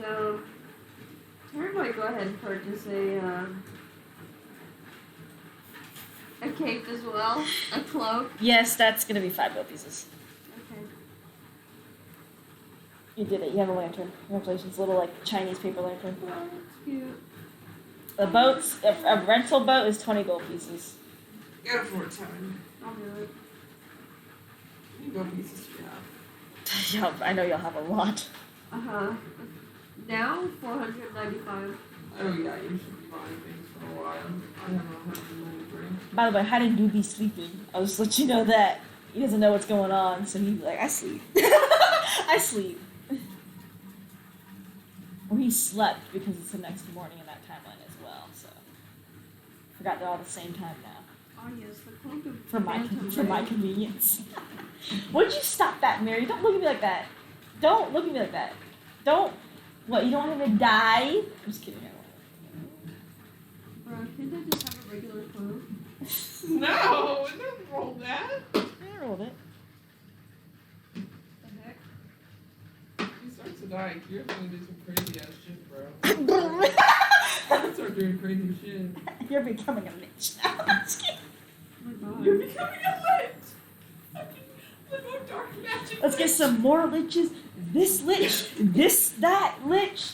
Tara might go ahead and purchase a cape as well, a cloak. Yes, that's gonna be 5 gold pieces. Okay. You did it, you have a lantern. Congratulations, little like Chinese paper lantern. Oh, that's cute. A boat's, a rental boat is 20 gold pieces. Go for it, Tevin. I'll do it. How many gold pieces do you have? I know you'll have a lot. Uh-huh. Now, 495. Oh yeah, you should be buying things for a while. I don't know how to drink. By the way, how did Doobie sleeping? I'll just let you know that. He doesn't know what's going on, so he's like, I sleep. I sleep. Or he slept because it's the next morning in that timeline as well, so. Forgot they're all the same time now. Oh yes, the cloak of For my Phantom convenience. Would you stop that, Mary? Don't look at me like that. Don't look at me like that. Don't. What, you don't want him to die? I'm just kidding. I Bro, can't I just have a regular cloak? No, don't roll that. rolled it. The heck? If he starts to die, you're gonna do some crazy ass shit, bro. Start doing crazy shit. You're becoming a lich now. I'm just kidding. Oh my god. You're becoming a lich. Fucking little dark magic. Let's get some more liches. This lich, that lich.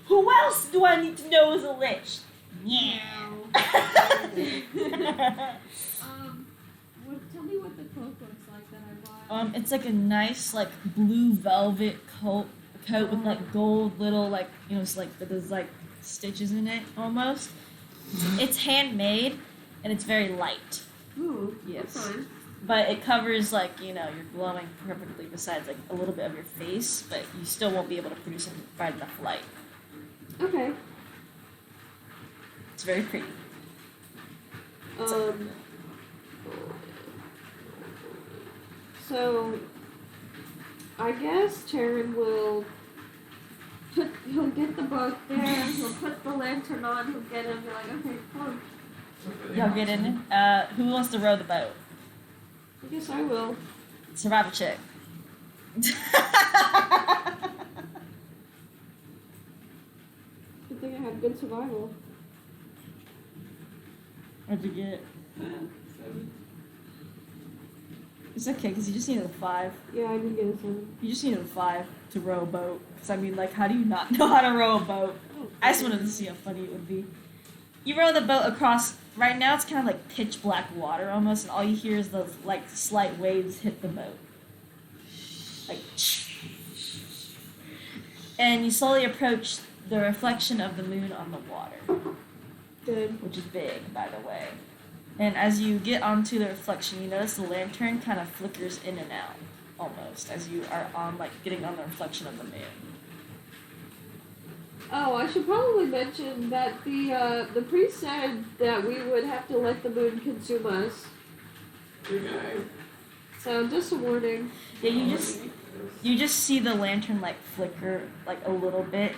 Who else do I need to know is a lich? Yeah. Tell me what the cloak looks like that I bought. It's like a nice like blue velvet coat with like gold little like it's like there's like stitches in it almost. It's handmade and it's very light. Ooh, Yes. that's fine. But it covers like, you're glowing perfectly besides like a little bit of your face, but you still won't be able to produce a bright enough light. Okay. It's very pretty. So I guess Charon will he'll get the boat there, he'll put the lantern on, he'll get in and be like, okay, come on. Y'all get in. Who wants to row the boat? I guess I will. Survival check. Good thing I have good survival. What'd you get? 7. It's okay, because you just needed a 5. Yeah, I did get a 7. You just needed a 5 to row a boat. Because, I mean, like, how do you not know how to row a boat? I just wanted to see how funny it would be. You row the boat across, right now it's kind of like pitch black water almost, and all you hear is those, like, slight waves hit the boat. Like, and you slowly approach the reflection of the moon on the water. Good. Which is big, by the way. And as you get onto the reflection, you notice the lantern kind of flickers in and out, almost, as you are on, like, getting on the reflection of the moon. Oh, I should probably mention that the priest said that we would have to let the moon consume us. Okay. So just a warning. Yeah, you just see the lantern, like, flicker, like, a little bit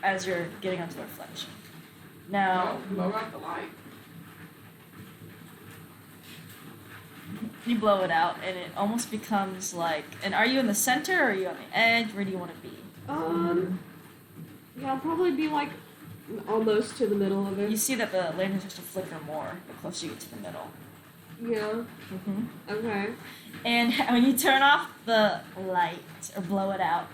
as you're getting onto the reflection. Now, Blow out the light. you blow it out, and it almost becomes like. And are you in the center, or are you on the edge? Where do you want to be? Yeah, I'll probably be like almost to the middle of You it. see that the lantern starts to flicker more the closer you get to the middle. Yeah. Mm-hmm. Okay. And when you turn off the light or blow it out,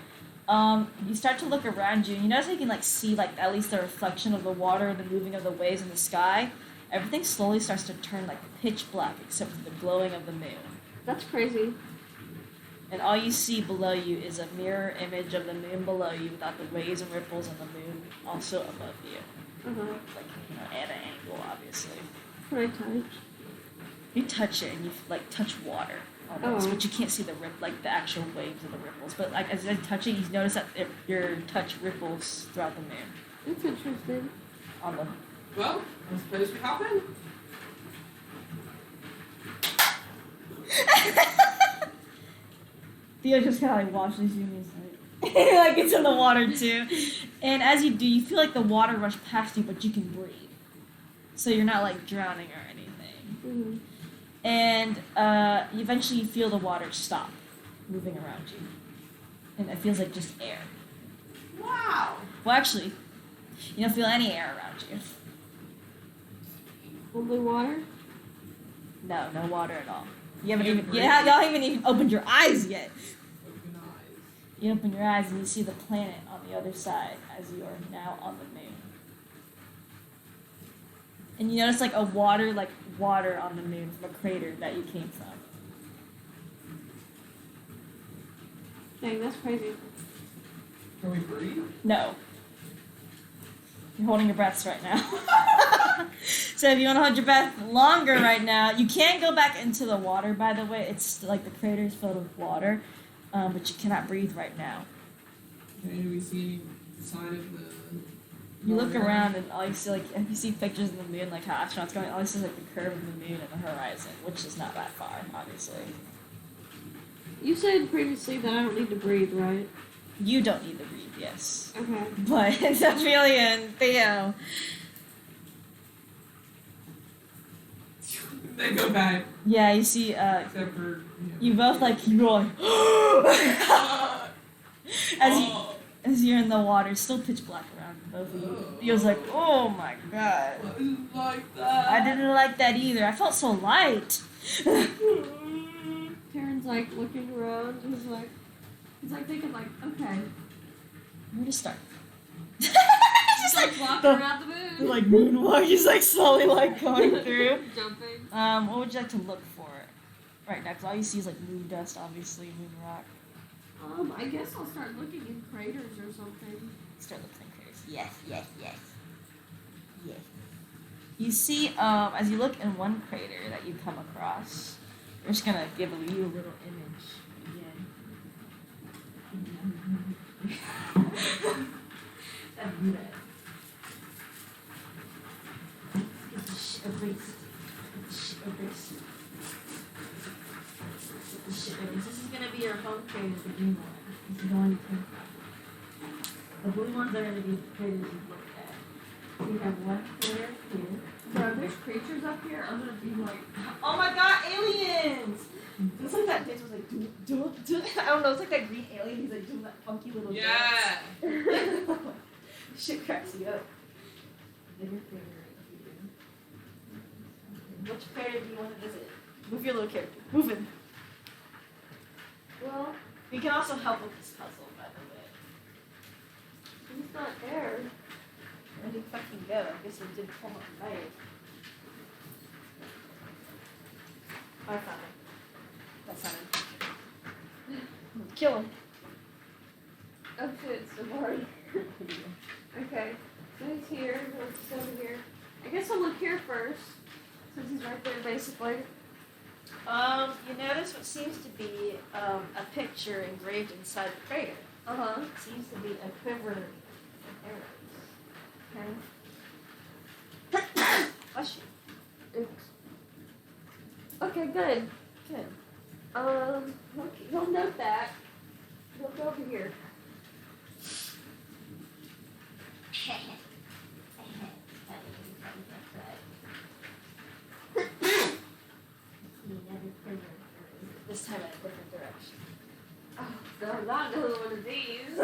you start to look around you, and you notice you can like see like at least the reflection of the water, the moving of the waves in the sky. Everything slowly starts to turn like pitch black except for the glowing of the moon. That's crazy. And all you see below you is a mirror image of the moon below you without the waves and ripples and the moon also above you. Like, at an angle, obviously. Can I touch? You touch it and you like touch water almost, Oh. but you can't see the the actual waves or the ripples. But like as you touch it, you notice that your touch ripples throughout the moon. That's interesting. On the Well, I suppose we hop in. Theo just kind of like watches you and he's like, like gets in the water too. And as you do, you feel like the water rush past you, but you can breathe, so you're not like drowning or anything. And eventually you feel the water stop moving around you. And it feels like just air. Wow. Well, actually, you don't feel any air around you. Only water? No, no water at all. You haven't You even, breathe? y'all haven't even opened your eyes yet. Open eyes. You open your eyes and you see the planet on the other side as you are now on the moon. And you notice like water on the moon from a crater that you came from. Dang, that's crazy. Can we breathe? No. You're holding your breaths right now. So if you want to hold your breath longer right now, you can go back into the water, by the way. It's like the crater is filled with water, but you cannot breathe right now. Okay, do we see any sign of the... You look around and all you see, like, if you see pictures of the moon, like how astronauts going, all you see is like the curve of the moon and the horizon, which is not that far, obviously. You said previously that I don't need to breathe, right? You don't need to breathe, yes. Okay. But it's Ophelia and Theo. They go back, Yeah, you see, except for... you both like, you go like, as you're in the water, it's still pitch black around both of you. Theo's like, oh my god. I didn't like that. I didn't like that either. I felt so light. Karen's like looking around. He's like thinking like, okay. Where to start? Just like walking around the moon. Like moonwalk, he's like slowly like going through. Jumping. What would you like to look for right now? 'Cause all you see is like moon dust, obviously, moon rock. I guess I'll start looking in craters or something. Start looking at craters. Yes. You see, as you look in one crater that you come across, we're just gonna give you a little image again. This is gonna be your home crater, the green one. This is the one you came from. The blue ones are gonna be the craters you've looked at. We have one crater here. So if there's creatures up here, I'm gonna be like, Oh my god, aliens! It's like that bitch was like, do. I don't know, it's like that green alien, he's like doing that funky little Yeah. dance. Shit cracks you up. Bigger crater right here. Which crater do you want to visit? Move your little character. Move him. well, You can also help with this puzzle, by the way. he's not there. Where did he fucking go? I guess we did pull him right. I found him. That's not him. Kill him. Oh shit, Savari. Okay, so he's here, he's over here. I guess I'll look here first, since he's right there, basically. You notice what seems to be a picture engraved inside the crater. Uh-huh. It seems to be a quiver of arrows. Okay. Bless you. Oops. Okay, good. Good. Okay, you'll note that. You'll go over here. This time in a different direction. Oh, no, not another one of these.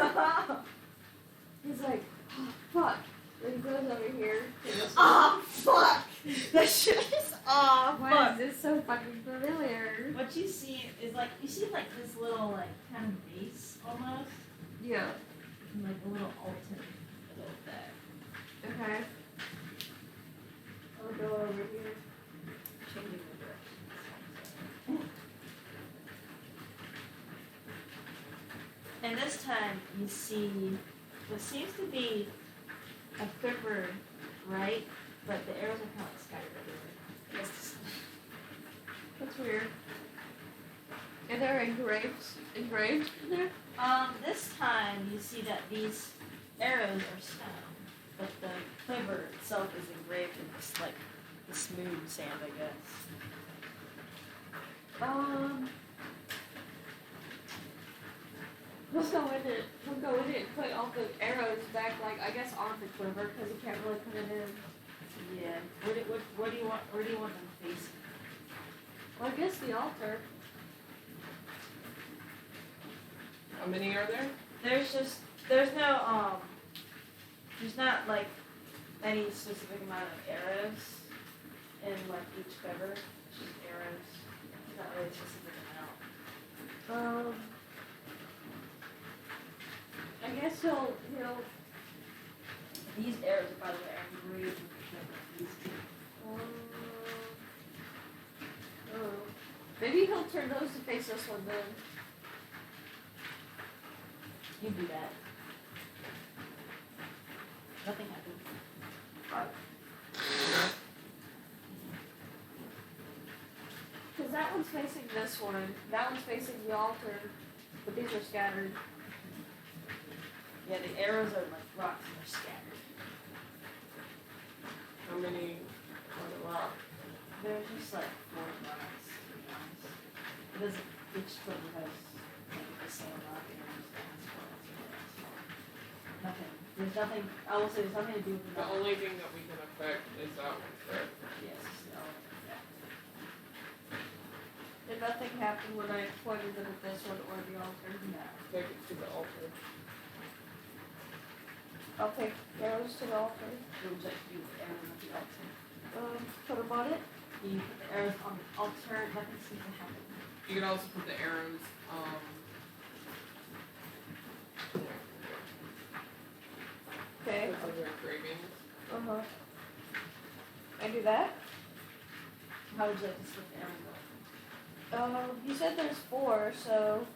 He's like, oh, fuck. Then he goes over here. He goes, Oh fuck! That shit is Why fuck. is this so fucking familiar? What you see is like you see like this little like kind of base almost, Yeah. and like a little altar above that. Okay. I'll go over here. Changing the direction. And this time you see what seems to be a quiver, right? But the arrows are kind of like scattered everywhere. Yes. That's weird. And they're engraved in there? This time you see that these arrows are stone, but the quiver itself is engraved in this like the smooth sand, I guess. We'll go in it and put all the arrows back, like, I guess on the quiver, because you can't really put it in. Yeah. Where do you want them facing? Well, I guess the altar. How many are there? There's not like any specific amount of arrows in like each quiver. It's just arrows. It's not really a specific amount. I guess he'll. These arrows, by the way, are engraved in the quiver. These two. Maybe he'll turn those to face this one then. You do that. Nothing happened. Because that one's facing this one. That one's facing the altar. But these are scattered. Yeah, the arrows are like rocks and they're scattered. How many are the rock? They're just like 4 rocks, to be honest. It doesn't, each quiver has like the same rock and it's nothing. There's nothing, I will say there's nothing to do with The only thing that we can affect is that one, correct? Yes, no. Yeah. Did nothing happen when I pointed them at this one or the altar? No. Take it to the altar. I'll take arrows to the altar. It would just be the arrows at the altar. Put them on it. You put the arrows on the altar, nothing seems to happen. You can also put the arrows, Okay. put other engravings. Uh-huh. I do that? How would you like to split the arrows up? You said there's 4, so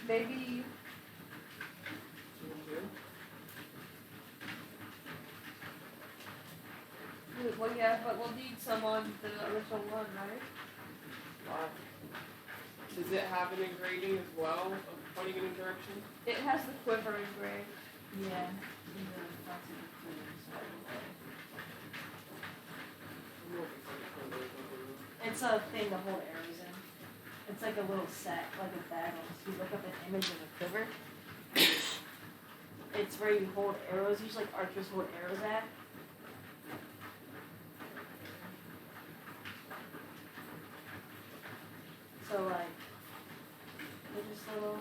maybe well, yeah, but we'll need some on the original one, right? Wow. Does it have an engraving as well of pointing in a direction? It has the quiver engraved. Yeah. These are lots of different It's a thing to hold arrows in. It's like a little sack, like a bag. You look up an image of a quiver. It's where you hold arrows. Usually, like archers hold arrows at. So like, they're just little.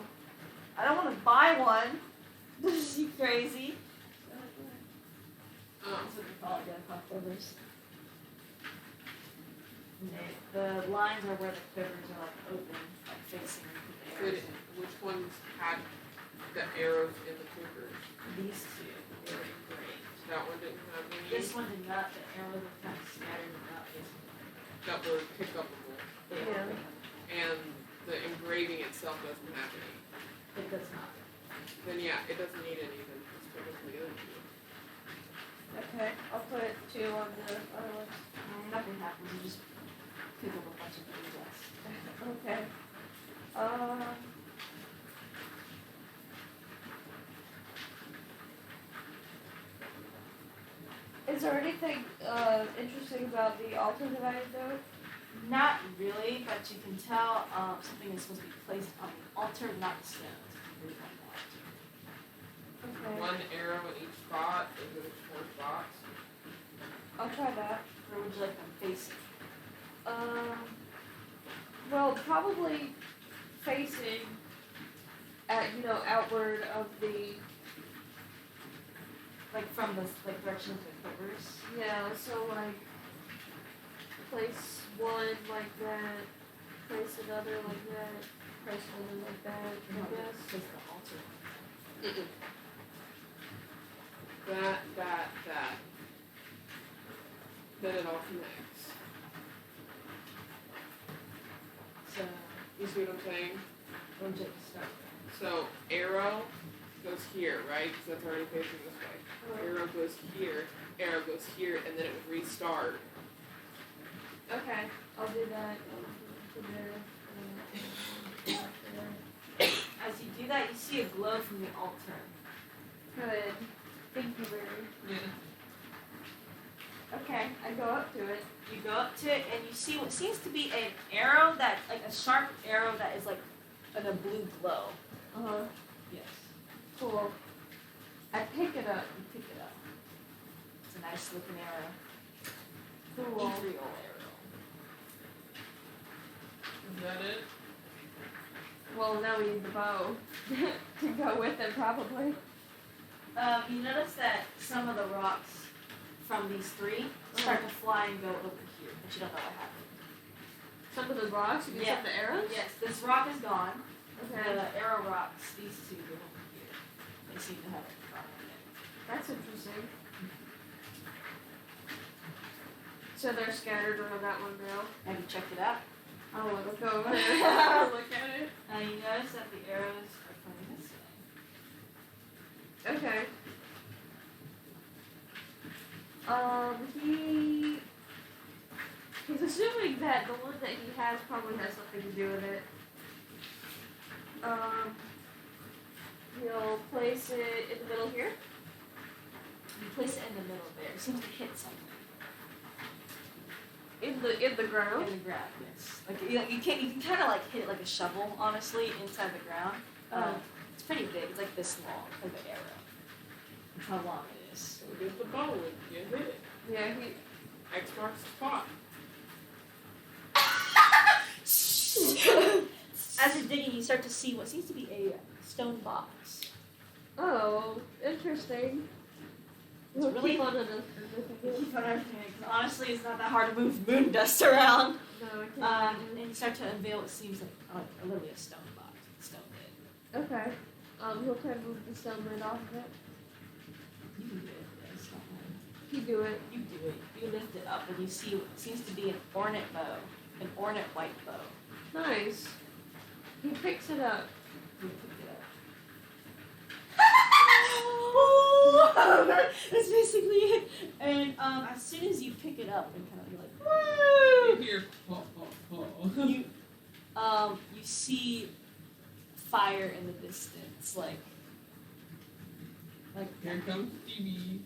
I don't want to buy one. This is you crazy. That's what they call it, yeah, called quivers. The lines are where the quivers are like open, like facing the arrows. Which ones had the arrows in the quivers? These two, they were engraved. That one didn't have any? This one did not. The arrows were kind of scattered and not facing. That were pick-upable. Yeah. And the engraving itself doesn't have any. It does not. Then yeah, it doesn't need any, then just pick up the other two. Okay, I'll put 2 on the other ones. Nothing happens. You just pick up a bunch of things else. Okay. Is there anything interesting about the altar that I know? Not really, but you can tell something is supposed to be placed on the altar, not the stones. Okay. One arrow in each spot, is it 4 spots? I'll try that. Where would you like them facing? Well, probably facing outward of the. Like from the direction of the clippers. Yeah, so place one like that, place another like that, place another like that, I guess. Place the altar. That. Then it all connects. So, You see what I'm saying? we'll just start. So arrow goes here, right? Because that's already facing this way. Arrow goes here, and then it would restart. Okay, I'll do that. To there. As you do that, you see a glow from the altar. Good. Thank you, Larry. Yeah. Okay, I go up to it. You go up to it and you see what seems to be an arrow that, like a sharp arrow that is like in a blue glow. Yes. Cool. I pick it up. You pick it up. It's a nice looking arrow. Cool. Ethereal arrow. Is that it? Well, now we need the bow to go with it, probably. You notice that some of the rocks from these three start to fly and go over here, but you don't know what happened. Some of the rocks, you mean some of the arrows? Yes, this rock is gone. Okay. The arrow rocks, these two go over here. They seem to have a problem there. That's interesting. So they're scattered around that one rail. Have you checked it out? I want to go over there. Look at it. You notice that the arrows are coming this way. Okay. He's assuming that the one that he has probably has something to do with it. He'll place it in the middle here. You place it in the middle there. It seems to hit something. In the ground. In the ground, yes. Like you can kind of like hit it like a shovel, honestly, inside the ground. It's pretty big. It's like this long, like an arrow. That's how long it is. So get the bow and you hit it. Yeah, X marks the spot. As you're digging, you start to see what seems to be a stone box. Oh, interesting. It's We'll really keep on it. Keep on everything, because honestly, it's not that hard to move moon dust around. No, I can't. And you start to unveil what seems like literally a stone box, stone lid. Okay. He'll try to move the stone lid off of it. You can do it. Yeah, it's not hard. You do it. You do it. You lift it up, and you see what seems to be an ornate bow, an ornate white bow. Nice. He picks it up. You pick it up. Oh, that's basically it. And as soon as you pick it up and kind of you're like, You woo! hear You see fire in the distance, like Here comes Stevie.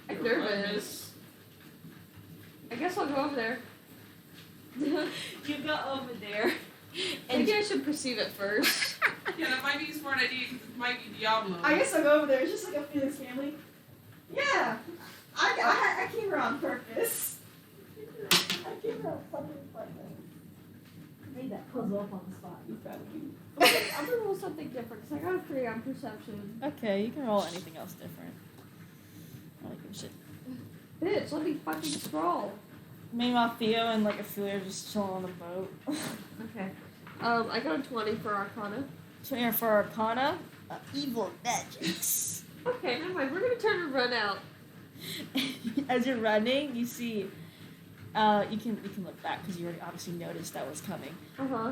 I'm nervous. I guess I'll go over there. you go over there, and Maybe I should perceive it first. Yeah, that might be a smart idea because it might be Diablos. I guess I'll go over there. It's just like a Phoenix family. Yeah. I came here on purpose. I came here on fucking purpose. made that puzzle up on the spot. You probably. Okay, I'm gonna roll something different because I got a 3 on perception. Okay, you can roll anything else different. I don't give a shit. Bitch, let me fucking scroll. Meanwhile, Theo and like Ophelia are just chilling on the boat. Okay. I got a 20 for Arcana. So here for Arcana, evil magics. Okay, never mind. We're gonna turn and run out. As you're running, you see, you can look back because you already obviously noticed that was coming.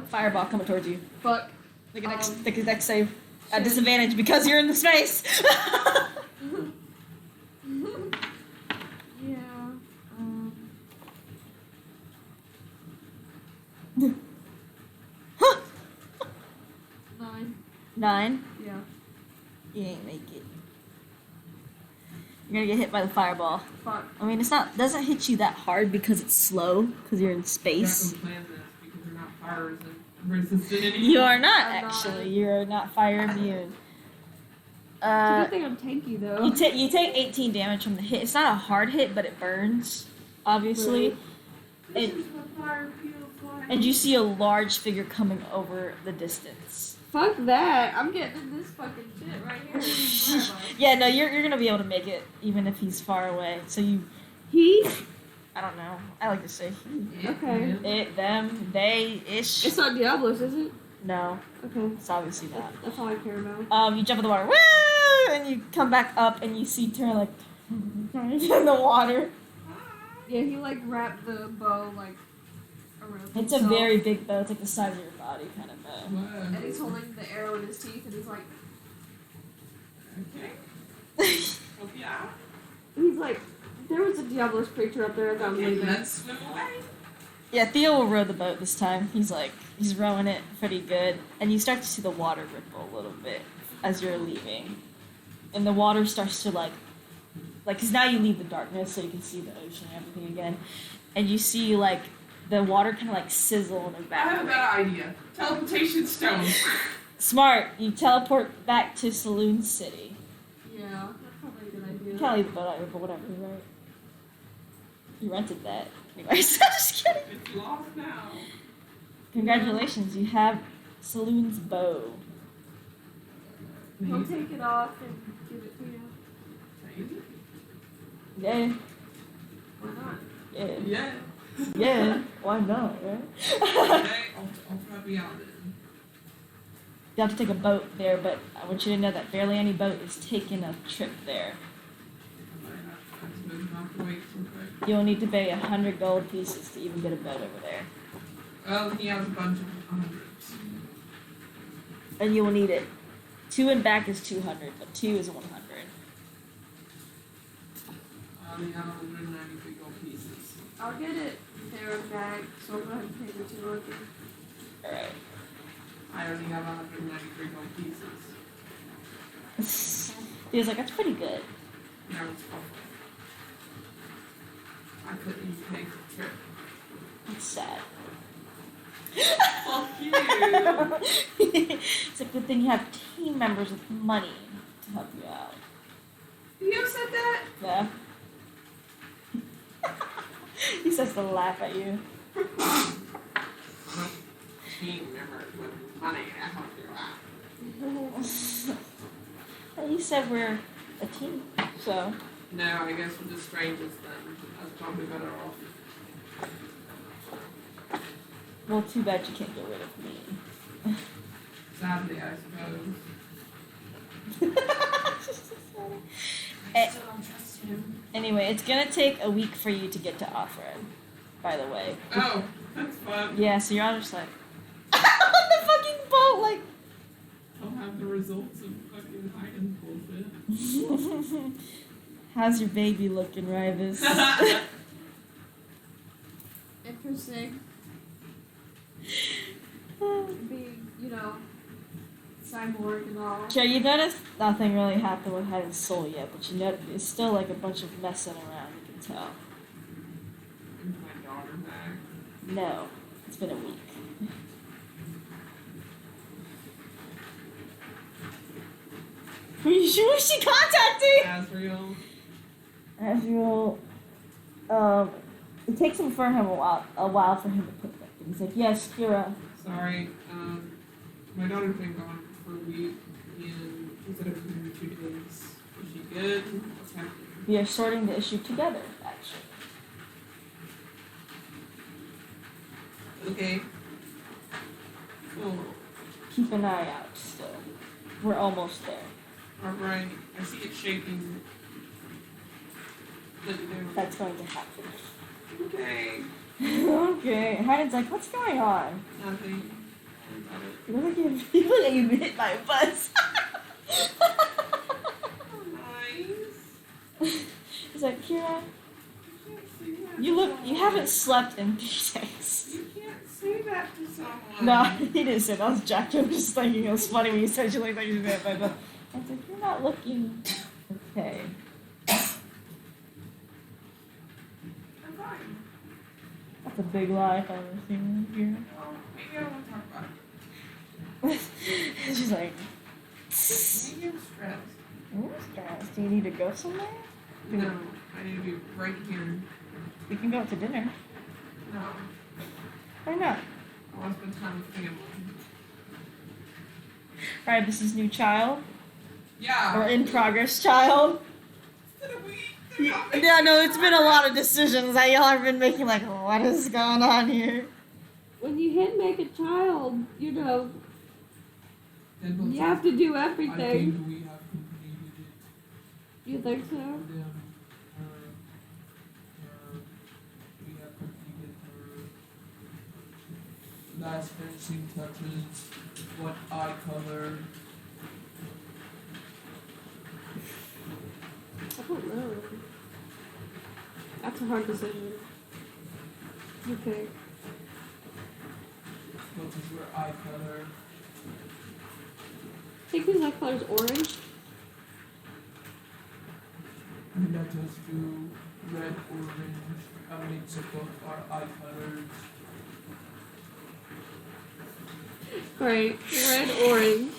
Fireball coming towards you. Fuck. Make a next save at disadvantage because you're in the space. Yeah. 9. 9. Yeah. You ain't make it. You're gonna get hit by the fireball. Fuck. I mean, doesn't hit you that hard because it's slow because you're in space. Exactly planned this because they're not fire resistant anymore. You are not I'm not. actually. You're not fire immune. It's a good thing I'm tanky though. You take 18 damage from the hit. It's not a hard hit, but it burns, obviously. This And- is what fire feels like. And you see a large figure coming over the distance. Fuck that. I'm getting in this fucking shit right here. Where am I? Yeah, no, you're gonna be able to make it even if he's far away. So you, He? I don't know. I like to say he, Okay. it, them, they, ish. It's not Diablos, is it? No, Okay. it's obviously not. That's all I care about. You jump in the water, woo, and you come back up and you see Tara like in the water. Yeah, he like wrapped the bow like around It's a himself. very big bow. It's like the size of your body, kind of bow. Whoa. And he's holding the arrow in his teeth, and he's like, Okay. Help you out. he's like, there was a Diablos creature up there as I'm Okay, leaving. let's swim away. Yeah, Theo will row the boat this time. He's rowing it pretty good, and you start to see the water ripple a little bit as you're leaving, and the water starts to like, because now you leave the darkness, so you can see the ocean and everything again, and you see like the water kind of like sizzle and I have a evaporate. better idea. Teleportation stone. Smart. You teleport back to Saloon City. Yeah, that's probably a good idea. You can't leave the boat out here, but whatever, right? You rented that. Anyways, I'm just kidding. It's lost now. Congratulations, you have Saloon's bow. He'll take it off and give it to you. Crazy. Yeah, Why not? yeah, Yeah. yeah. Why not, right? Okay, I'll probably out then. You have to take a boat there, but I want you to know that barely any boat is taking a trip there. I suppose I'll have to wait real quick. You'll need to pay 100 gold pieces to even get a boat over there. Well, he has a bunch of hundreds. And you will need it. 2 and back is 200, but 2 is 100. I only have 193 gold pieces. I'll get it there and back, so I'll go ahead and pay the 200. Alright. I only have 193 gold pieces. He was like, that's pretty good. No, it's awful. I couldn't even pay for the trip. That's sad. Fuck you! It's a good thing you have team members with money to help you out. You said that? Yeah. He starts to laugh at you. Team members with money, I help you out. Well, you said we're a team, so. No, I guess we're just strangers then. That's probably better off. Well, too bad you can't get rid of me. Sadly, I suppose. Eh. Still don't trust him. Anyway, it's gonna take a week for you to get to Offred, by the way. Oh, that's fun. Yeah, so you're all just like, on the fucking boat, like. I'll have the results of fucking hiding bullshit. How's your baby looking, Rivas? Interesting. Being, cyborg and all. Yeah, you notice nothing really happened with Hiding Soul yet, but you know it's still like a bunch of messing around, you can tell. Is my daughter back? No, it's been a week. Who is she contacting? Asriel. Azrael, it takes him for him a while for him to pick up. He's like, yes, Kira. Sorry, my daughter's been gone for a week, and she said it was in 2 days. Is she good? What's happening? We are sorting the issue together, actually. Okay. Cool. Keep an eye out still. We're almost there. Alright, I see it shaking. Let me know. That's going to happen. Okay. Okay. Hayden's like, what's going on? Nothing. You look like you look like you've been hit by a bus. Nice. He's like, Kira, You you haven't slept in 3 days. You can't say that to someone. No, he didn't say that. Was Jack. I'm just thinking it was funny when you said you look like you've been hit by a bus. I was like, you're not looking okay. I'm fine. That's a big lie if I've ever seen one Well, maybe I won't talk about it. here. She's like, Maybe I'm stressed. "You're stressed. Do you need to go somewhere? No, I need to be right here. We can go out to dinner. No. Why not? I want to spend time with family. Right, this is new child Yeah. or in progress child. It's been a week. Yeah, no, it's been a lot of decisions that y'all have been making. Like, what is going on here? When you hit make a child, you know, Then you have to do I everything. think we have completed it. You think so? Them, we have completed her last finishing touches, what eye color. I don't know. That's a hard decision. Okay. What is your eye color? I think his eye color is orange. Let us do red, orange, a mix of both our eye colors. Great. Red, orange.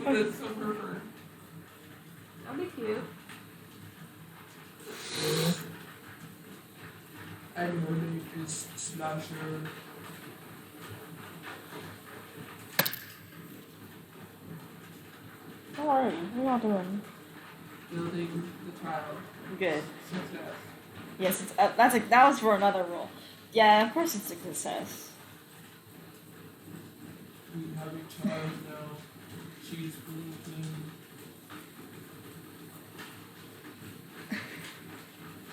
What is so perfect? That'll be cute. And her name is Slasher. How are you? What are y'all doing? Building the child. Good. Success. Yes, it's that was for another role. Yeah, of course it's a success. We have a child now. She's blinking.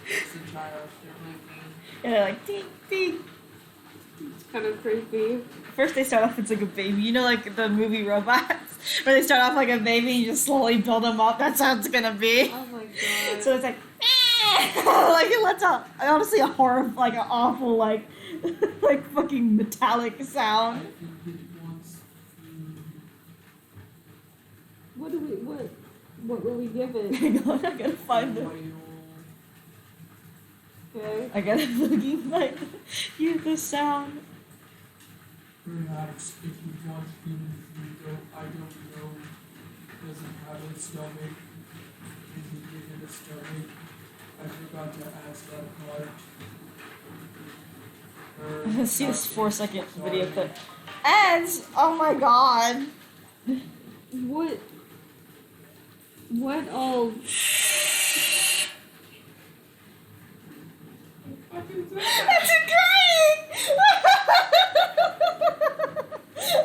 It's a child. They're blinking. And they're like, ding, ding. It's kind of creepy. First they start off, it's like a baby. You know, like the movie Robots, where they start off like a baby and you just slowly build them up. That's how it's gonna be. Oh my god. So it's like, like it lets out honestly a horror, like an awful, like, like fucking metallic I sound. think it wants food. What will we give it? Hang on, I gotta find it. Oil. Okay. I gotta fucking like hear the sound. Perhaps if you want human food, though, I don't know. Doesn't have a stomach. Is he given a stomach? I forgot to ask that part. Let's see this 4-second video clip. Ads! Oh my god. What all? That's a crying!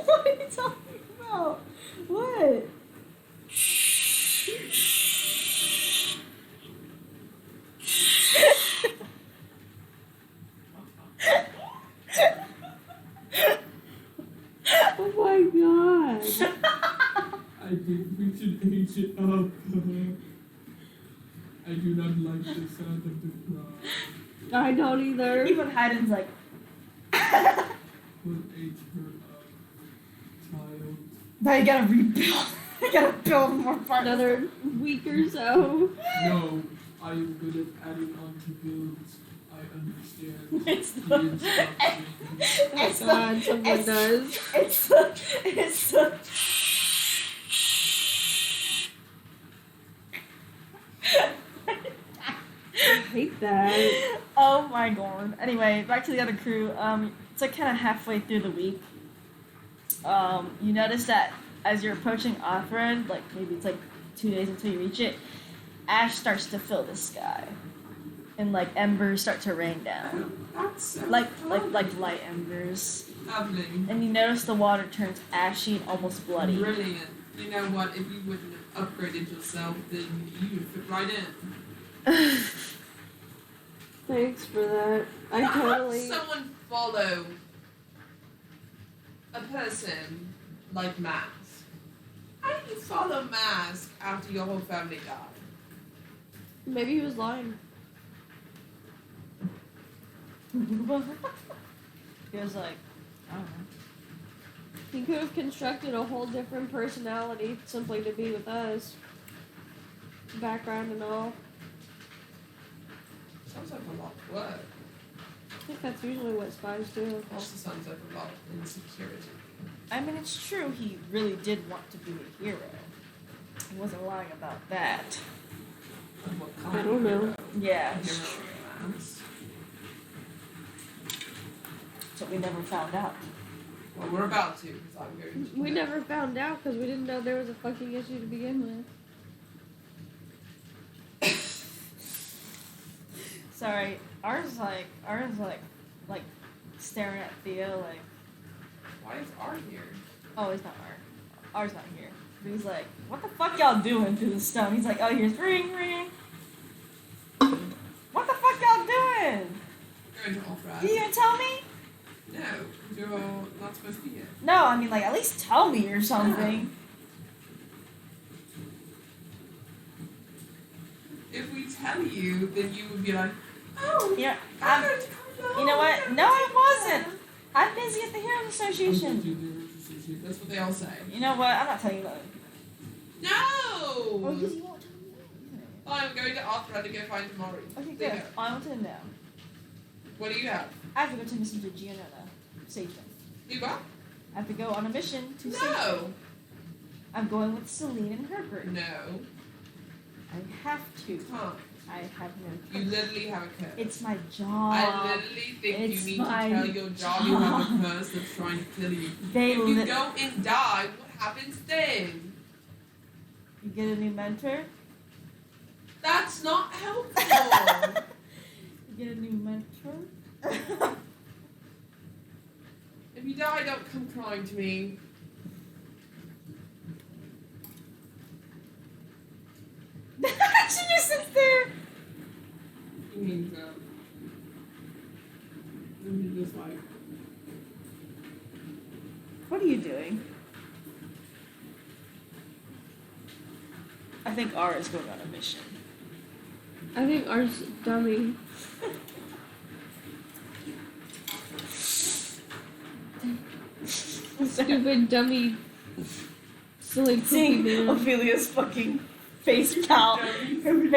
What are you talking about? What? Oh my god. I think we should age it up. I do not like the sound of the cry. I don't either. Even Hayden's like, We'll age her up, child. now you gotta rebuild. You gotta build more parts. Another week or so. No, I am good at adding on to builds. I understand. It's The the, instructions. Oh it's god, the, someone it's, does. it's the. I hate that. Oh my god. Anyway, back to the other crew. It's like kind of halfway through the week. You notice that as you're approaching Othred, like maybe it's like 2 days until you reach it, ash starts to fill the sky, and like embers start to rain down, That's so like fun. light embers. Lovely. And you notice the water turns ashy and almost bloody. Brilliant. You know what? If you wouldn't have upgraded yourself, then you would fit right in. Thanks for that. I How totally. does someone follow a person like Mask? How do you follow Mask after your whole family died? Maybe he was lying. He was like, I don't know. He could have constructed a whole different personality simply to be with us. Background and all. Sounds like a lot of work. I think that's usually what spies do. Also sounds like a lot of insecurity. I mean, it's true. He really did want to be a hero. He wasn't lying about that. And what I kind don't of know. hero? Yeah, Hero. it's true. ask. So we never found out. Well, we're about to, because I'm going to. We never found out because we didn't know there was a fucking issue to begin with. Sorry, ours like staring at Theo like, Why is R here? oh, he's not ours not here. But he's like, what the fuck y'all doing through the stone? He's like, oh, here's ring. What the fuck y'all doing? Going to off-rad. You gonna tell me? No, you're not supposed to be here. No, I mean like at least tell me or something. If we tell you, then you would be like, oh, You know, I'm I'm, going to come down. you know what? No, I wasn't. I'm busy at the Heroes Association. That's what they all say. You know what? I'm not telling you that. No! Oh, because you won't tell me anything. I'm going to off-rad to go find Tamari. Okay, There good. you go. I want to know. What do you have? I have to go to mission to Gianna, Satan. You got? I have to go on a mission to Satan. No! I'm going with Celine and Herbert. No. I have to. You can't. I have no You choice. literally have a curse. It's my job. I literally think It's you need to my tell your job you have a curse that's trying to kill you. They If you li- go and die, what happens then? You get a new mentor. That's not helpful. You get a new mentor. If you die, don't come crying to me. She just sits there. He means that. And you're just like, What are you doing? I think R is going on a mission. I think ours dummy. Stupid dummy. Silly poopy Seeing man. Ophelia's fucking face pal. Her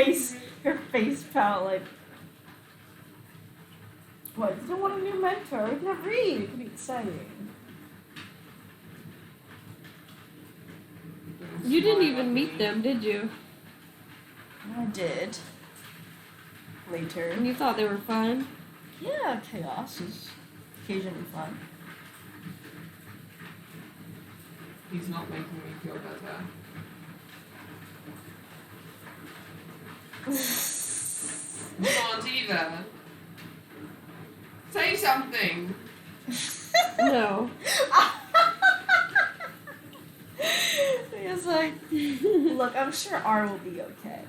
face pal, like. What? You don't want a new mentor? You can read. It could be exciting. You didn't even meet them, did you? I did. Later. And you thought they were fun? Yeah, chaos is occasionally fun. he's not making me feel better. You can't either. Say something. No. It's like, look, I'm sure R will be okay.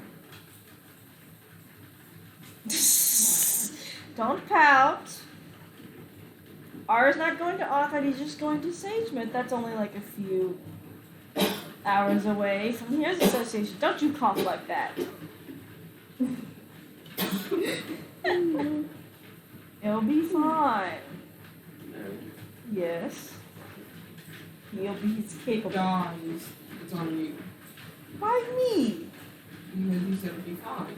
Don't pout. R is not going to Othard, he's just going to Sagemouth. That's only like a few hours away from Heroes Association. Don't you cough like that. It'll be fine. Yes. He's capable. Guys, it's on you. Why me? Because you said it'd be fine.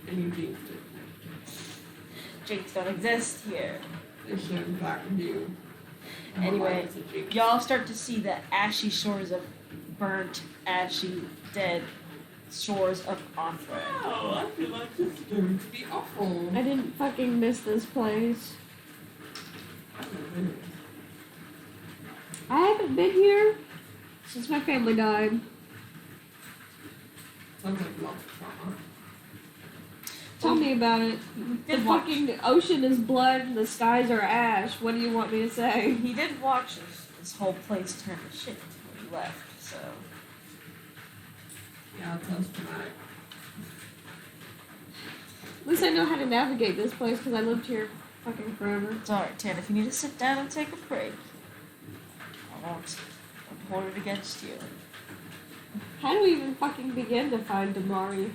And you jinxed it. Jinx don't exist here. They showed back to you. Anyway, It's a jinx. y'all start to see the ashy shores of burnt, ashy, dead shores of Othra. Oh, I feel like this is going to be awful. I didn't fucking miss this place. I haven't been here since my family died. Sounds like lots of trauma. Tell me about it. The Did watch- fucking ocean is blood and the skies are ash. What do you want me to say? He did watch this whole place turn to shit when he left, so. Yeah, it sounds traumatic. At least I know how to navigate this place because I lived here fucking forever. It's alright, Tan, if you need to sit down and take a break, I won't hold it against you. How do we even fucking begin to find Damari?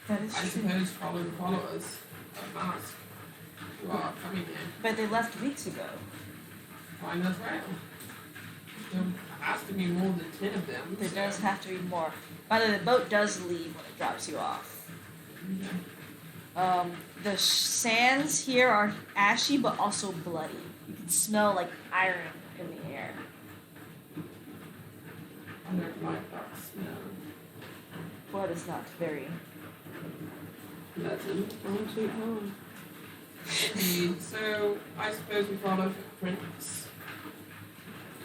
That is I true. suppose follow the followers of Mask who are coming in. But they left weeks ago. Find us rail. There has to be more than 10 of them. There so- does have to be more. By the way, the boat does leave when it drops you off. Yeah. The sands here are ashy but also bloody. You can smell like iron in the air. I don't like that smell. Blood is not very. That's it. Home sweet home. So I suppose we follow footprints.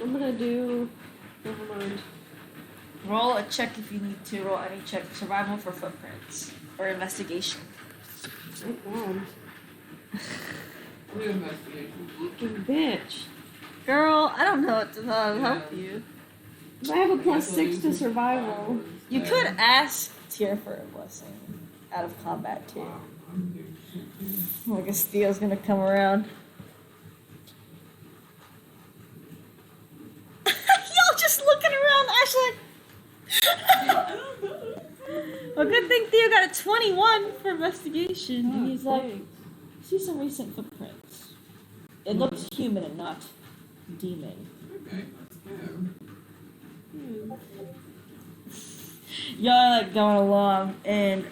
I'm gonna do. Never mind. Roll a check if you need to. Roll any check. Survival for footprints or investigation. Oh god. We do investigation. Fucking bitch. Girl, I don't know what to help you. I have a +6 to survival. You could ask Tyr for a blessing out of combat too. I guess Theo's gonna come around. Y'all just looking around, Ashley. Well, good thing Theo got a 21 for investigation. And he's like, see some recent footprints. It looks human and not demon. Okay, let's go. Y'all are like going along, and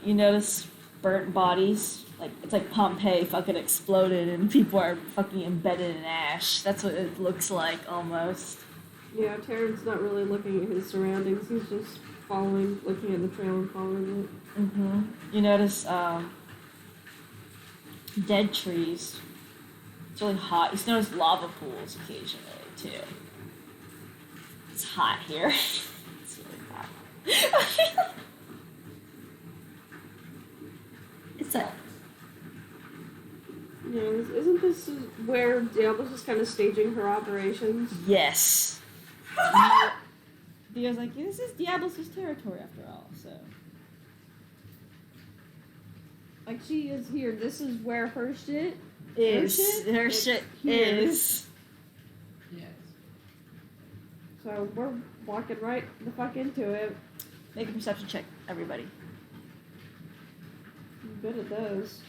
you notice burnt bodies. Like it's like Pompeii fucking exploded, and people are fucking embedded in ash. That's what it looks like almost. Yeah, Terran's not really looking at his surroundings. He's just looking at the trail and following it. Mm-hmm. You notice dead trees. It's really hot. You notice lava pools occasionally too. It's hot here. It's really hot. It's a Yeah, isn't this where Diablos is kind of staging her operations? yes. Theo's like, this is Diablos' territory after all, so. Like, she is here. This is where her shit Her shit here. is. Yes. So we're walking right the fuck into it. Make a perception check, everybody. I'm good at those.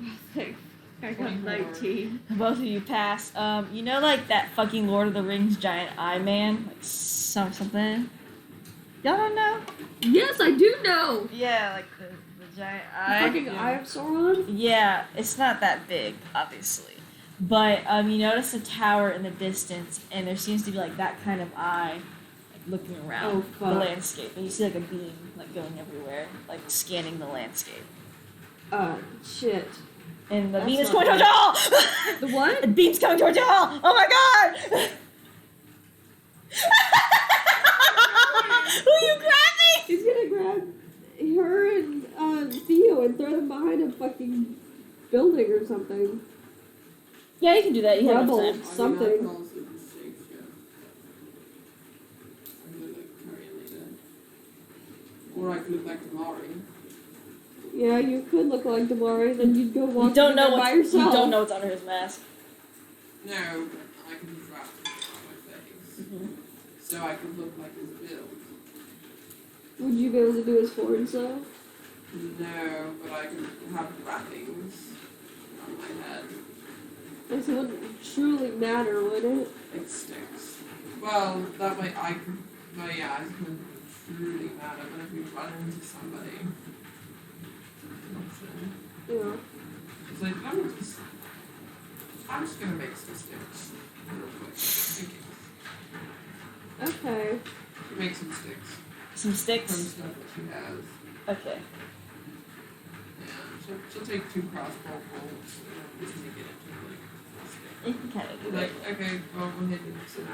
I think I got 24. 19. Both of you pass. You know, like that fucking Lord of the Rings giant eye man? Like, something? Y'all don't know? Yes, I do know! Yeah, like the giant The eye. fucking Eye of Sauron? Yeah, it's not that big, obviously. But you notice a tower in the distance, and there seems to be like that kind of eye, like looking around Oh, the fuck. landscape, and you see like a beam like going everywhere, like scanning the landscape. Shit. And the That's beam is not coming towards y'all. The what? The beam's coming towards y'all. Oh my god! Who you grabbing? He's gonna grab her and Theo and throw them behind a fucking building or something. Yeah, you can do that. You have enough Rubble. time. Something. I mean, I can also just shake shit. I'm gonna look currently then. Or I could look like Tamari. Yeah, you could look like Damari, then you'd go walk You don't know by what's yourself. you don't know what's under his mask. No, but I can just wrap it on my face. Mm-hmm. So I could look like his build. Would you be able to do his horns though? No, but I could have wrappings on my head. This wouldn't truly matter, would it? Like sticks. Well, that way I could, my eyes wouldn't truly matter, but if we run into somebody, Yeah. it's like, I'm just gonna make some sticks real quick. In case. Okay. Make some sticks Some from sticks. stuff that she has. Okay. Yeah, she'll take 2 crossbow bolts and just take it into like a stick. You can kind of do that. Like, okay, well, we're hitting so now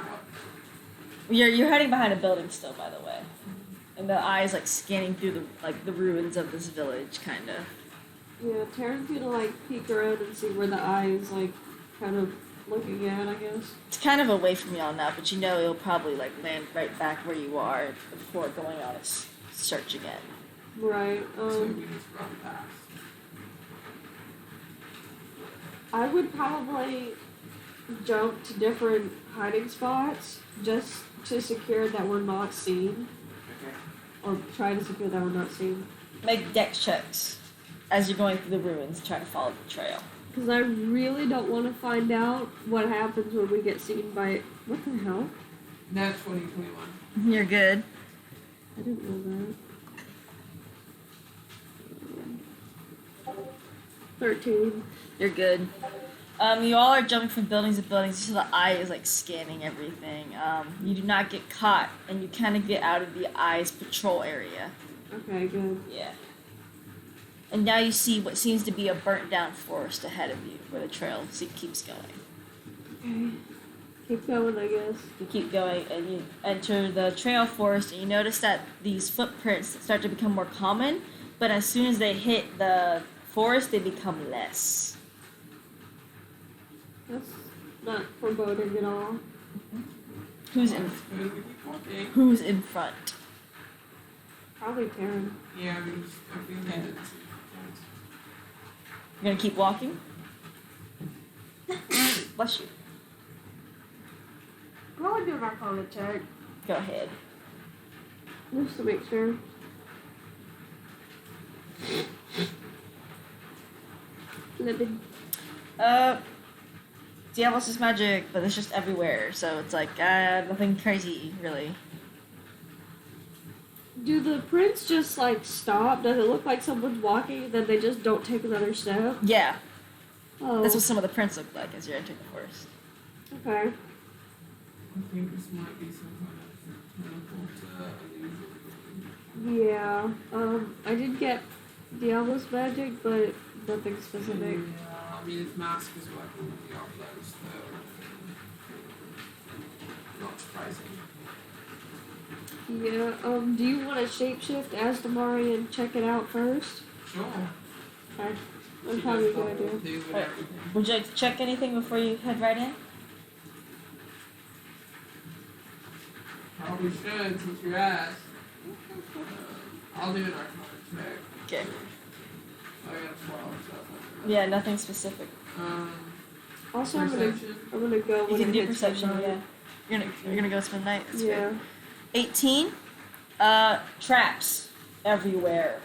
what? You're hiding behind a building still, by the way, and the eye is like scanning through the ruins of this village, kind of. Yeah, Taryn's gonna like peek around and see where the eye is like kind of looking at, I guess. It's kind of away from y'all now, but you know it'll probably like land right back where you are before going on its search again. Right. So we just run past. I would probably jump to different hiding spots just to secure that we're not seen, Okay. or try to secure that we're not seen. Make dex checks as you're going through the ruins, trying to follow the trail. Because I really don't want to find out what happens when we get seen by. What the hell? Nat 2021. You're good. I didn't know that. 13. You're good. You all are jumping from buildings to buildings, so the eye is like scanning everything. You do not get caught, and you kind of get out of the eye's patrol area. Okay, good. Yeah. And now you see what seems to be a burnt down forest ahead of you, where the trail keeps going. Okay. Keep going, I guess. You keep going, and you enter the trail forest, and you notice that these footprints start to become more common, but as soon as they hit the forest, they become less. That's not foreboding at all. Who's in? We keep walking. Who's in front? Probably Taryn. Yeah, because I think that it's. You're gonna keep walking. Bless you. Go and do an Arcana check, Go ahead. just to make sure. Living. Diablos is magic, but it's just everywhere, so it's like nothing crazy really. Do the prints just like stop? Does it look like someone's walking and then they just don't take another step? Yeah, Oh, that's what some of the prints look like as you're entering the forest. okay. I think this might be some kind of teleport illusion. Yeah. I did get Diablos magic, but nothing specific. Yeah, I mean, his mask is working with Diablos, so. Not surprising. Yeah. Do you want to shapeshift as Damari and check it out first? Sure. Okay. She That's probably a does the good whole idea. do with Alright. everything. Would you like to check anything before you head right in? Probably should, since you asked. I'll do an Arcana check. Okay. I got a 12, so that's not Yeah, nothing specific. Also, perception. I'm gonna go You when can it do hits perception. midnight. Yeah. You're gonna go spend the night. That's Yeah. good. 18. Traps everywhere.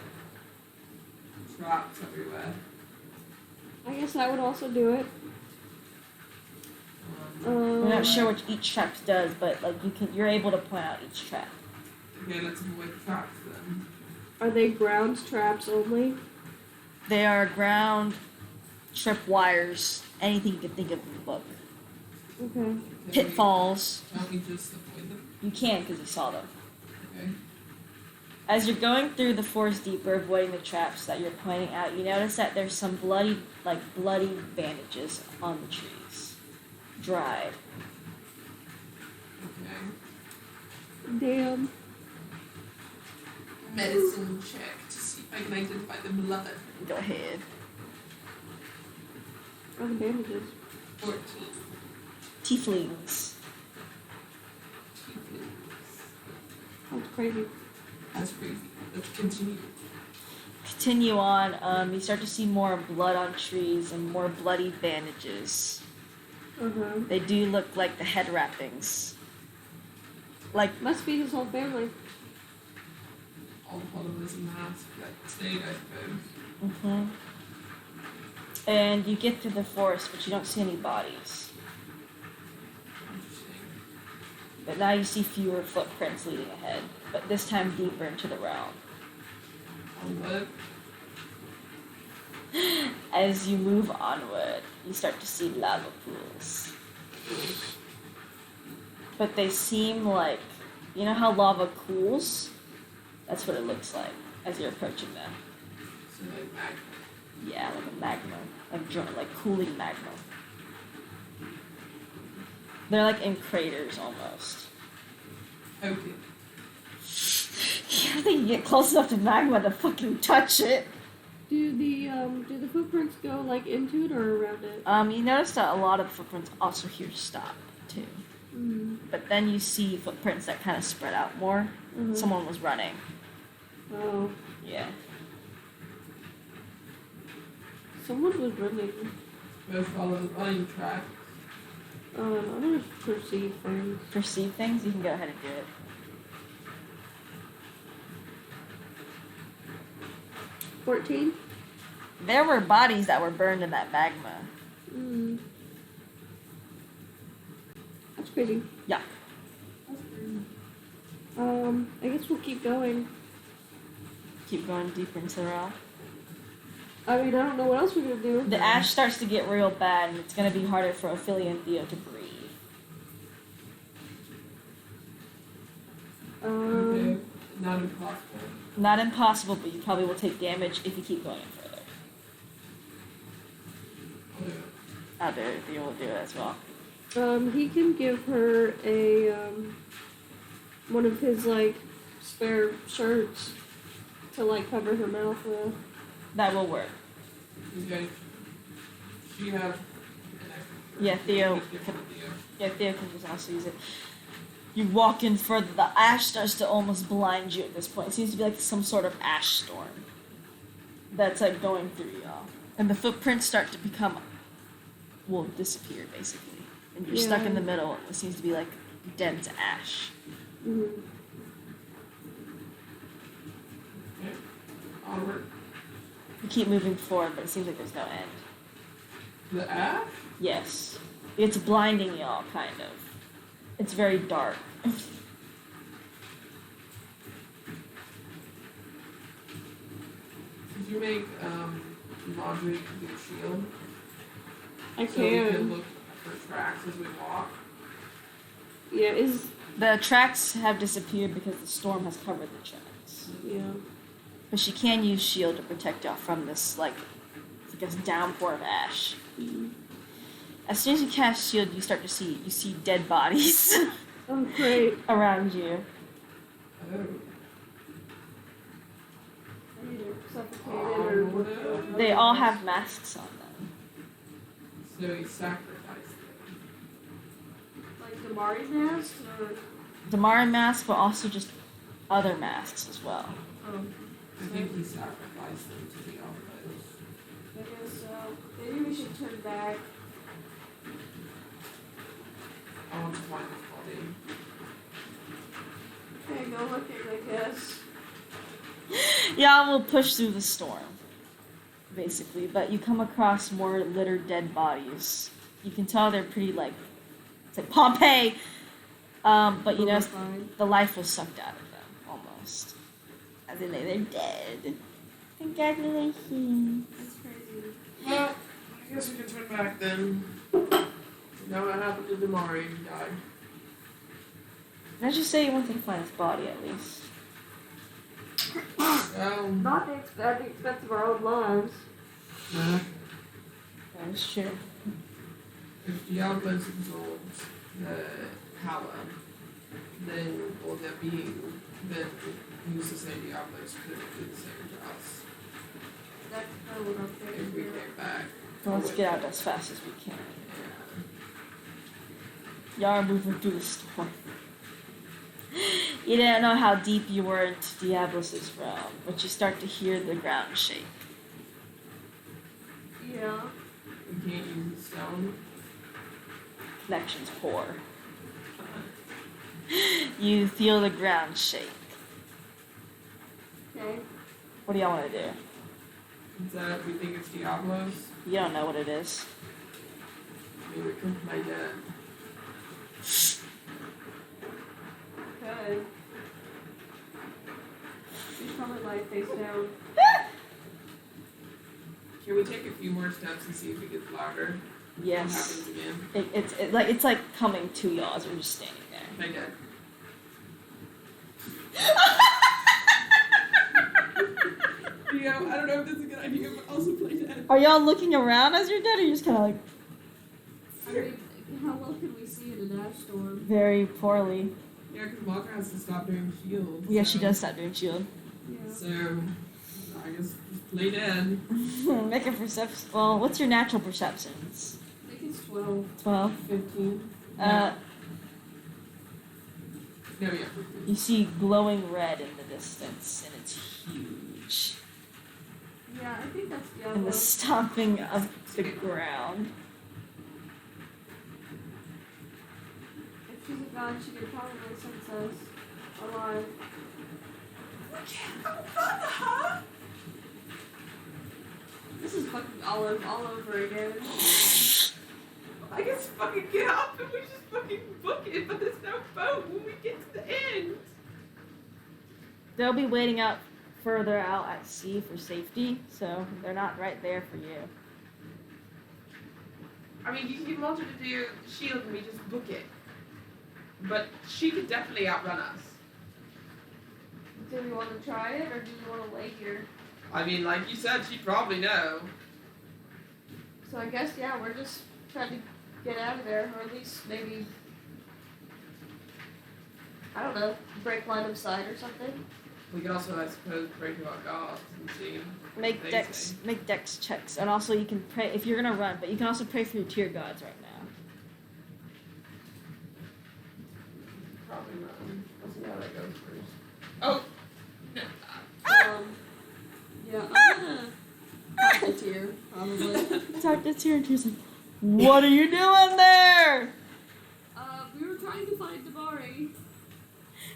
Traps everywhere. I guess that would also do it. We're not sure what each trap does, but like you're able to point out each trap. Okay, let's avoid the traps then. Are they ground traps only? They are ground, tripwires, anything you can think of in the book. Okay. Can Pitfalls. Can't we just avoid them? You can because you saw them. Okay. As you're going through the forest deeper, avoiding the traps that you're pointing out, you notice that there's some bloody bandages on the trees. Dried. Okay. Damn. Medicine check to see if I can identify the blood. Go ahead. What are the bandages? 14. Tieflings. That's crazy. That's crazy. Let's continue. Continue on. You start to see more blood on trees and more bloody bandages. Uh-huh. They do look like the head wrappings. Like, Must be his whole family. All the followers in the house that stayed, I suppose. hmm And you get through the forest, but you don't see any bodies. Interesting. But now you see fewer footprints leading ahead, but this time deeper into the realm. Onward. As you move onward, you start to see lava pools. But they seem like, you know how lava cools? That's what it looks like as you're approaching them. So like magma. Yeah, like a magma, like cooling magma. They're like in craters almost. Okay. You think you get close enough to magma to fucking touch it. Do the footprints go like into it or around it? You notice that a lot of footprints also here stop too. Mm. But then you see footprints that kind of spread out more. Mhm. Someone was running. Oh, Yeah. someone was running. Let's follow the running track. I'm gonna perceive things. Perceive things, you can go ahead and do it. 14? There were bodies that were burned in that magma. Mm. That's crazy. Yeah. That's crazy. I guess we'll keep going. Keep going deeper into the rock. I mean, I don't know what else we're gonna do. The ash starts to get real bad, and it's going to be harder for Ophelia and Theo to breathe. Okay. Not impossible. Not impossible, but you probably will take damage if you keep going further. I'll do it. I'll do it. You will do it as well. He can give her a one of his like spare shirts to like cover her mouth with. That will work. Okay. She has an extra. Yeah, Theo. Just give it to Theo. Yeah, Theo can just also use it. You walk in further. The ash starts to almost blind you at this point. It seems to be like some sort of ash storm that's like going through y'all, and the footprints start to become, will disappear basically, and you're stuck in the middle. It seems to be like dense ash. Mm-hmm. Okay. Onward. You keep moving forward, but it seems like there's no end. The ash? Yes, it's blinding y'all, kind of. It's very dark. Could you make Marjorie do a shield? I So we can can. look for tracks as we walk. Yeah, is The tracks have disappeared because the storm has covered the tracks. yeah. But she can use shield to protect y'all from this, like, I guess, downpour of ash. Mm. As soon as you cast shield, you see dead bodies Oh great. around you. Oh. Either suffocated or They all have masks on them. So he sacrificed them. like Damari mask or Damari masks, but also just other masks as well. I think he sacrificed them to the Diablos. I guess so. Maybe we should turn back. I want to find his body. Okay, go looking, I guess. Y'all will push through the storm, basically, but you come across more littered dead bodies. You can tell they're pretty, like, it's like Pompeii, but you know, Fine. the life was sucked out of them, almost. As in, they're dead. Congratulations. That's crazy. Well, I guess we can turn back then. Know what happened to Damari? He died. Let's just say you wanted to find his body, at least. Not at the expense of our own lives. Nah. That is true. If Diablos absorbs the power, then, or their being, then who's to say Diablos could do the same to us That's kind of what I'm if thinking. we came back? So let's get out as fast as we can. Yeah. Y'all are moving through the storm. You didn't know how deep you were into Diablos' realm, but you start to hear the ground shake. Yeah. We can't use the stone. Connections poor. You feel the ground shake. Okay. What do y'all want to do? Is that we think it's Diablos? You don't know what it is. Maybe we can play dead. Okay. She's probably like face down. Can we take a few more steps and see if it gets louder? What Yes. happens again? It's like coming to y'all as we're just standing there. Play dead. I don't know if this is a good idea, but also play dead. Are y'all looking around as you're dead, or you're just kind of like I mean, how well can we see in an ash storm? very poorly? Yeah, because Walker has to stop doing shield. Yeah, so- she does stop doing shield. Yeah. So, I guess just play dead. Make a perception. Well, what's your natural perceptions? I think it's 12. 12. 15. Uh, No, yeah. you see glowing red in the distance, and it's huge. Yeah, I think that's And the Diablo. stomping of the ground. If she's a god, she could probably sense us alive. This is fucking all over again. I guess fucking get up and we just fucking book it, but there's no boat when we get to the end. They'll be waiting out further out at sea for safety, so they're not right there for you. I mean, you can Walter to do shield and we just book it. But she could definitely outrun us. Do we want to try it, or do we want to wait here? I mean, like you said, she'd probably know. So I guess, yeah, we're just trying to get out of there, or at least maybe, I don't know, break line of sight or something. We could also, I suppose, break about gods and see. Make They dex say. make dex checks, and also you can pray if you're gonna run, but you can also pray for your tier gods right now. Probably not. We'll see how that goes first. Oh! No. Yeah, I'm gonna talk to Tyr, probably. Talk to Tyr, and Tyr's like, "What are you doing there?" We were trying to find Damari.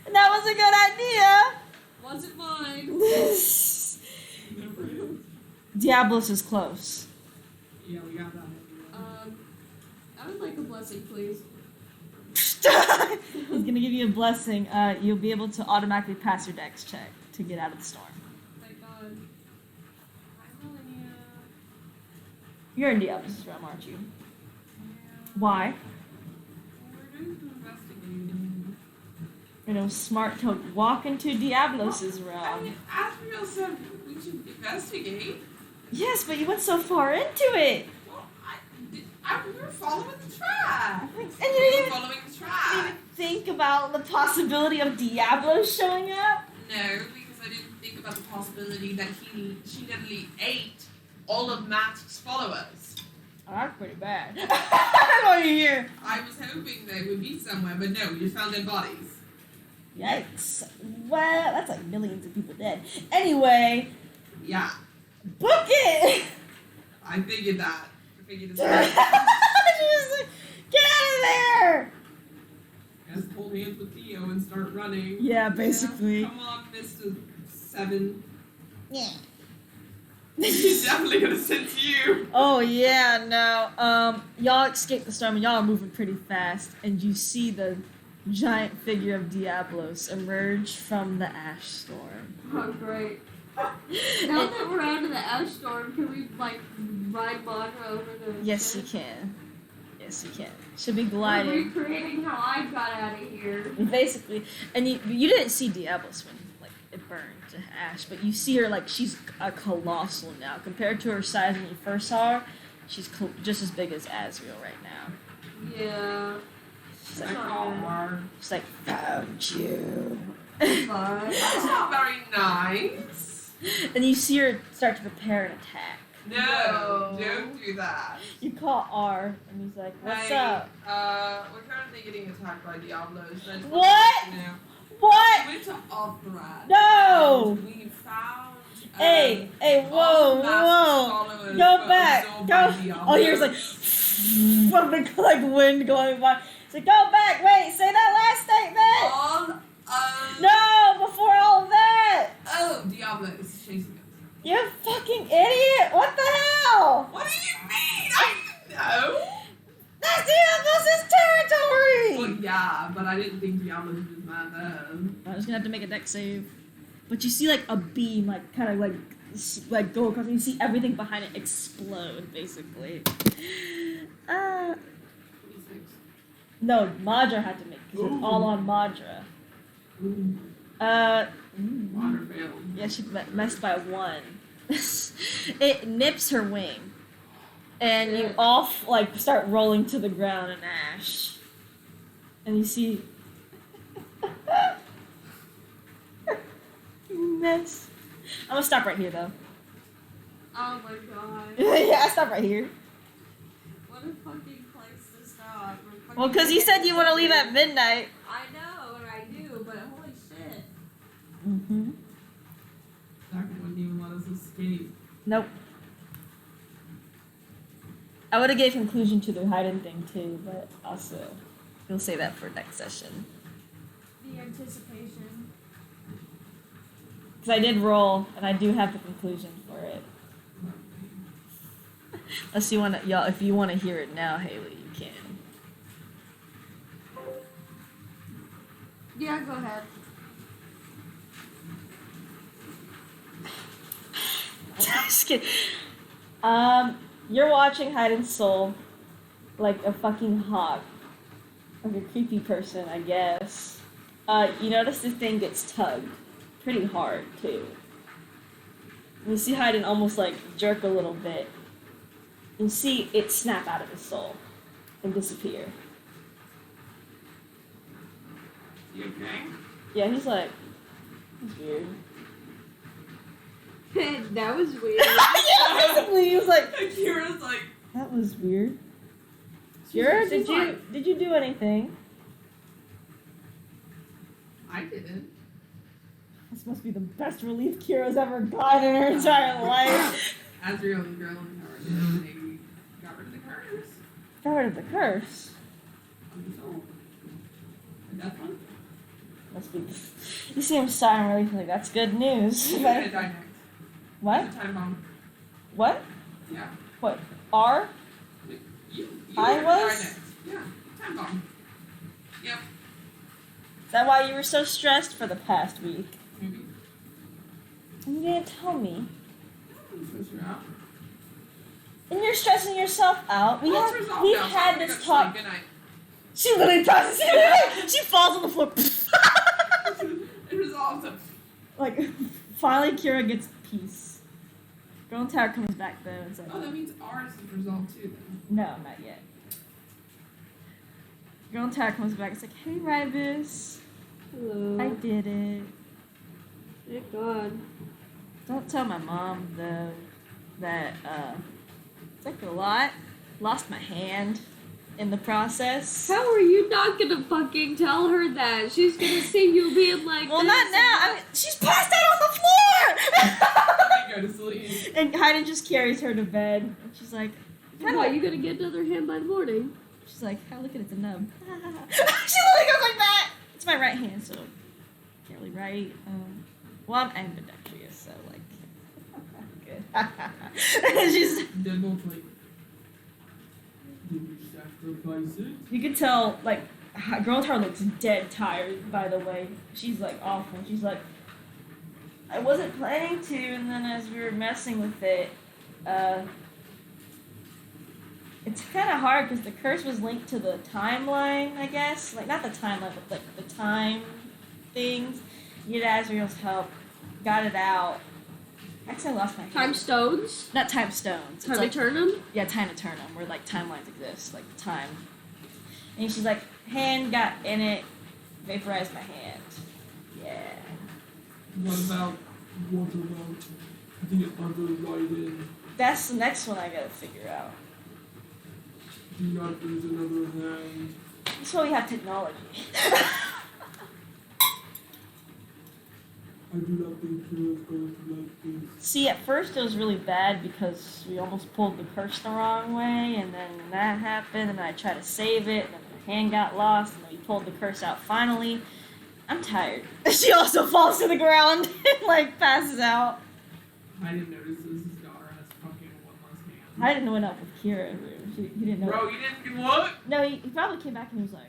And that was a good idea. Wasn't mine. Never is. Diablos is close. Yeah, we got that. I would like a blessing, please. He's gonna give you a blessing. You'll be able to automatically pass your dex check to get out of the storm. Thank God. I'm telling you. You're in Diablos' realm, aren't you? Yeah. Why? We're doing some investigating. You know, smart to walk into Diablos' I realm. mean, Asriel said we should investigate. Yes, but you went so far into it. Well, we were following the track. And you We were didn't even following the track. think about the possibility of Diablos showing up. No, because I didn't think about the possibility that she literally ate all of Matt's followers. Oh, that's pretty bad. I don't hear. I was hoping they would be somewhere, but no, we just found dead bodies. Yikes. Well, that's like millions of people dead. Anyway, Yeah, book it! I figured that. I figured Just it's like, get out of there! Just hold hands with Theo and start running. Yeah, basically. Yeah, come on, Mr. 7. Yeah. He's definitely gonna send to you. Oh yeah, no. Y'all escape the storm and y'all are moving pretty fast, and you see the giant figure of Diablos emerge from the ash storm. Oh, great. Now that we're out of the ash storm, can we, like, ride Madra over the Yes, you ship? can. Yes, you can. Should be We're gliding. recreating how I got out of here. Basically, and you didn't see Diablos when like it burned to ash, but you see her like she's a colossal now compared to her size when you first saw her. She's just as big as Azrael right now. Yeah. She's I like, call her. she's like, found you. Fine. That's not very nice. And you see her start to prepare an attack. No, don't do that. You call R, and he's like, "What's Hey, up? We're currently getting attacked by Diablos. So I just What? wanted to let you know. What? We went to Althorad. No! And we found. Hey, all whoa, the masked whoa! followers Go were back, absorbed go! by Diablos. Oh, here's like, from the like wind going by. It's like, go back. Wait, say that last statement. All No, before all of that. Oh, Diablo is chasing us. You fucking idiot! What the hell? What do you mean? I didn't know. That's Diablos' territory! Well, yeah, but I didn't think Diablo was his man then. I'm just gonna have to make a deck save. But you see like a beam like kind of like go across and you see everything behind it explode basically. 26. No, Madra had to make because it's all on Madra. Ooh, water failed. Yeah, she messed by 1. It nips her wing. And you all like start rolling to the ground in ash. And you see mess. I'm gonna stop right here though. Oh my god. Yeah, I stop right here. What a fucking place to stop. We're Well, fucking because you said you want to leave getting at midnight. I know, and I do, but holy shit. Mm-hmm. Zach wouldn't even let us escape. Nope. I would have gave conclusion to the hiding thing too, but also we'll say that for next session. The anticipation. Because I did roll, and I do have the conclusion for it. Unless you want to, y'all, if you want to hear it now, Haley, you can. Yeah, go ahead. Just kidding. You're watching Hide and Soul like a fucking hawk. Like a creepy person, I guess. You notice this thing gets tugged. pretty hard too. You see Hayden almost like jerk a little bit. You see it snap out of his soul and disappear. You okay? Yeah, he's like, that's weird. That was weird. Yeah, basically, he was like, Kira's like, that was weird. Kira, did you do anything? I didn't. This must be the best relief Kira's ever gotten in her entire life. Azriel and Girl and Howard did, and they got rid of the curse. Got rid of the curse. So, and that's one. Must be. You see him sighing relief, like that's good news. You're gonna die next. What? It's a time bomb. What? Yeah. What? R? You I were gonna was? die next. Yeah. Time bomb. Yep. Is that why you were so stressed for the past week? Maybe. And you didn't tell me. Stress her out. And you're stressing yourself out. Well, it's resolved We've now, so had I'm gonna this go to talk. sleep. Good night. She literally passes it. She falls on the floor. It resolves it. Like, finally Kira gets peace. Girl Tower comes back though and says, Oh, that means ours is resolved too then. no, not yet. Girl Tower comes back. It's like, hey, Ribus. Hello. I did it. Thank God. Don't tell my mom though that it's like a lot. Lost my hand in the process. How are you not gonna fucking tell her that? She's gonna see you being like, Well, this not now. and I mean, she's passed out on the floor. Go to sleep. And Hayden just carries her to bed. And she's like, that. What, you gonna get another hand by the morning? she's like, how look at it, it's a nub. She literally goes like that. It's my right hand, so can't really write. Well, I'm ambidextrous, so like, good. She's. They're both like, did you sacrifice it? You could tell, like, Girl Tower looks dead tired, by the way. She's, like, awful. She's like, I wasn't planning to, and then as we were messing with it, it's kind of hard because the curse was linked to the timeline, I guess. Like, not the timeline, but, like, the time things. Needed Azrael's help. Got it out. Actually, I lost my hand. Time stones? Not time stones. Time It's like, eternum? yeah, time eternum, where like timelines exist, like time. And she's like, hand got in it, vaporized my hand. Yeah. What about the other write-in? That's the next one I gotta figure out. Do not lose another hand. That's why we have technology. I do not think Kira's going to like this. See, at first it was really bad because we almost pulled the curse the wrong way, and then that happened, and I tried to save it, and then the hand got lost, and then we pulled the curse out finally. I'm tired. She also falls to the ground and like passes out. I didn't notice this. His daughter has fucking one less hand. I didn't went up with Kira. He didn't know. Bro, you didn't do what? No, he probably came back and he was like,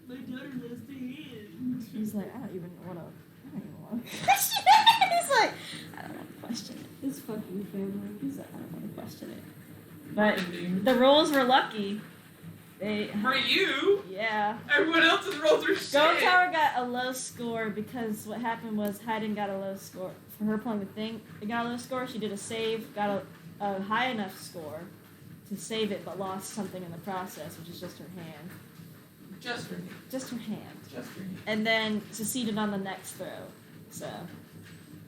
My daughter lost a hand. he's like, I don't even want to question it. He's like, I don't want to question it. This fucking family. He's like, I don't want to question it. But the rolls were lucky. They, For you, yeah. everyone else's rolls are shit. Gold Tower got a low score because what happened was Hayden got a low score. For her playing the thing, it got a low score. She did a save, got a high enough score to save it, but lost something in the process, which is just her hand. Just for me. Just her hand. Just for me. And then succeeded on the next throw. So,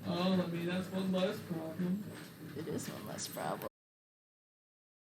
Oh, I mean, that's one less problem. it is one less problem.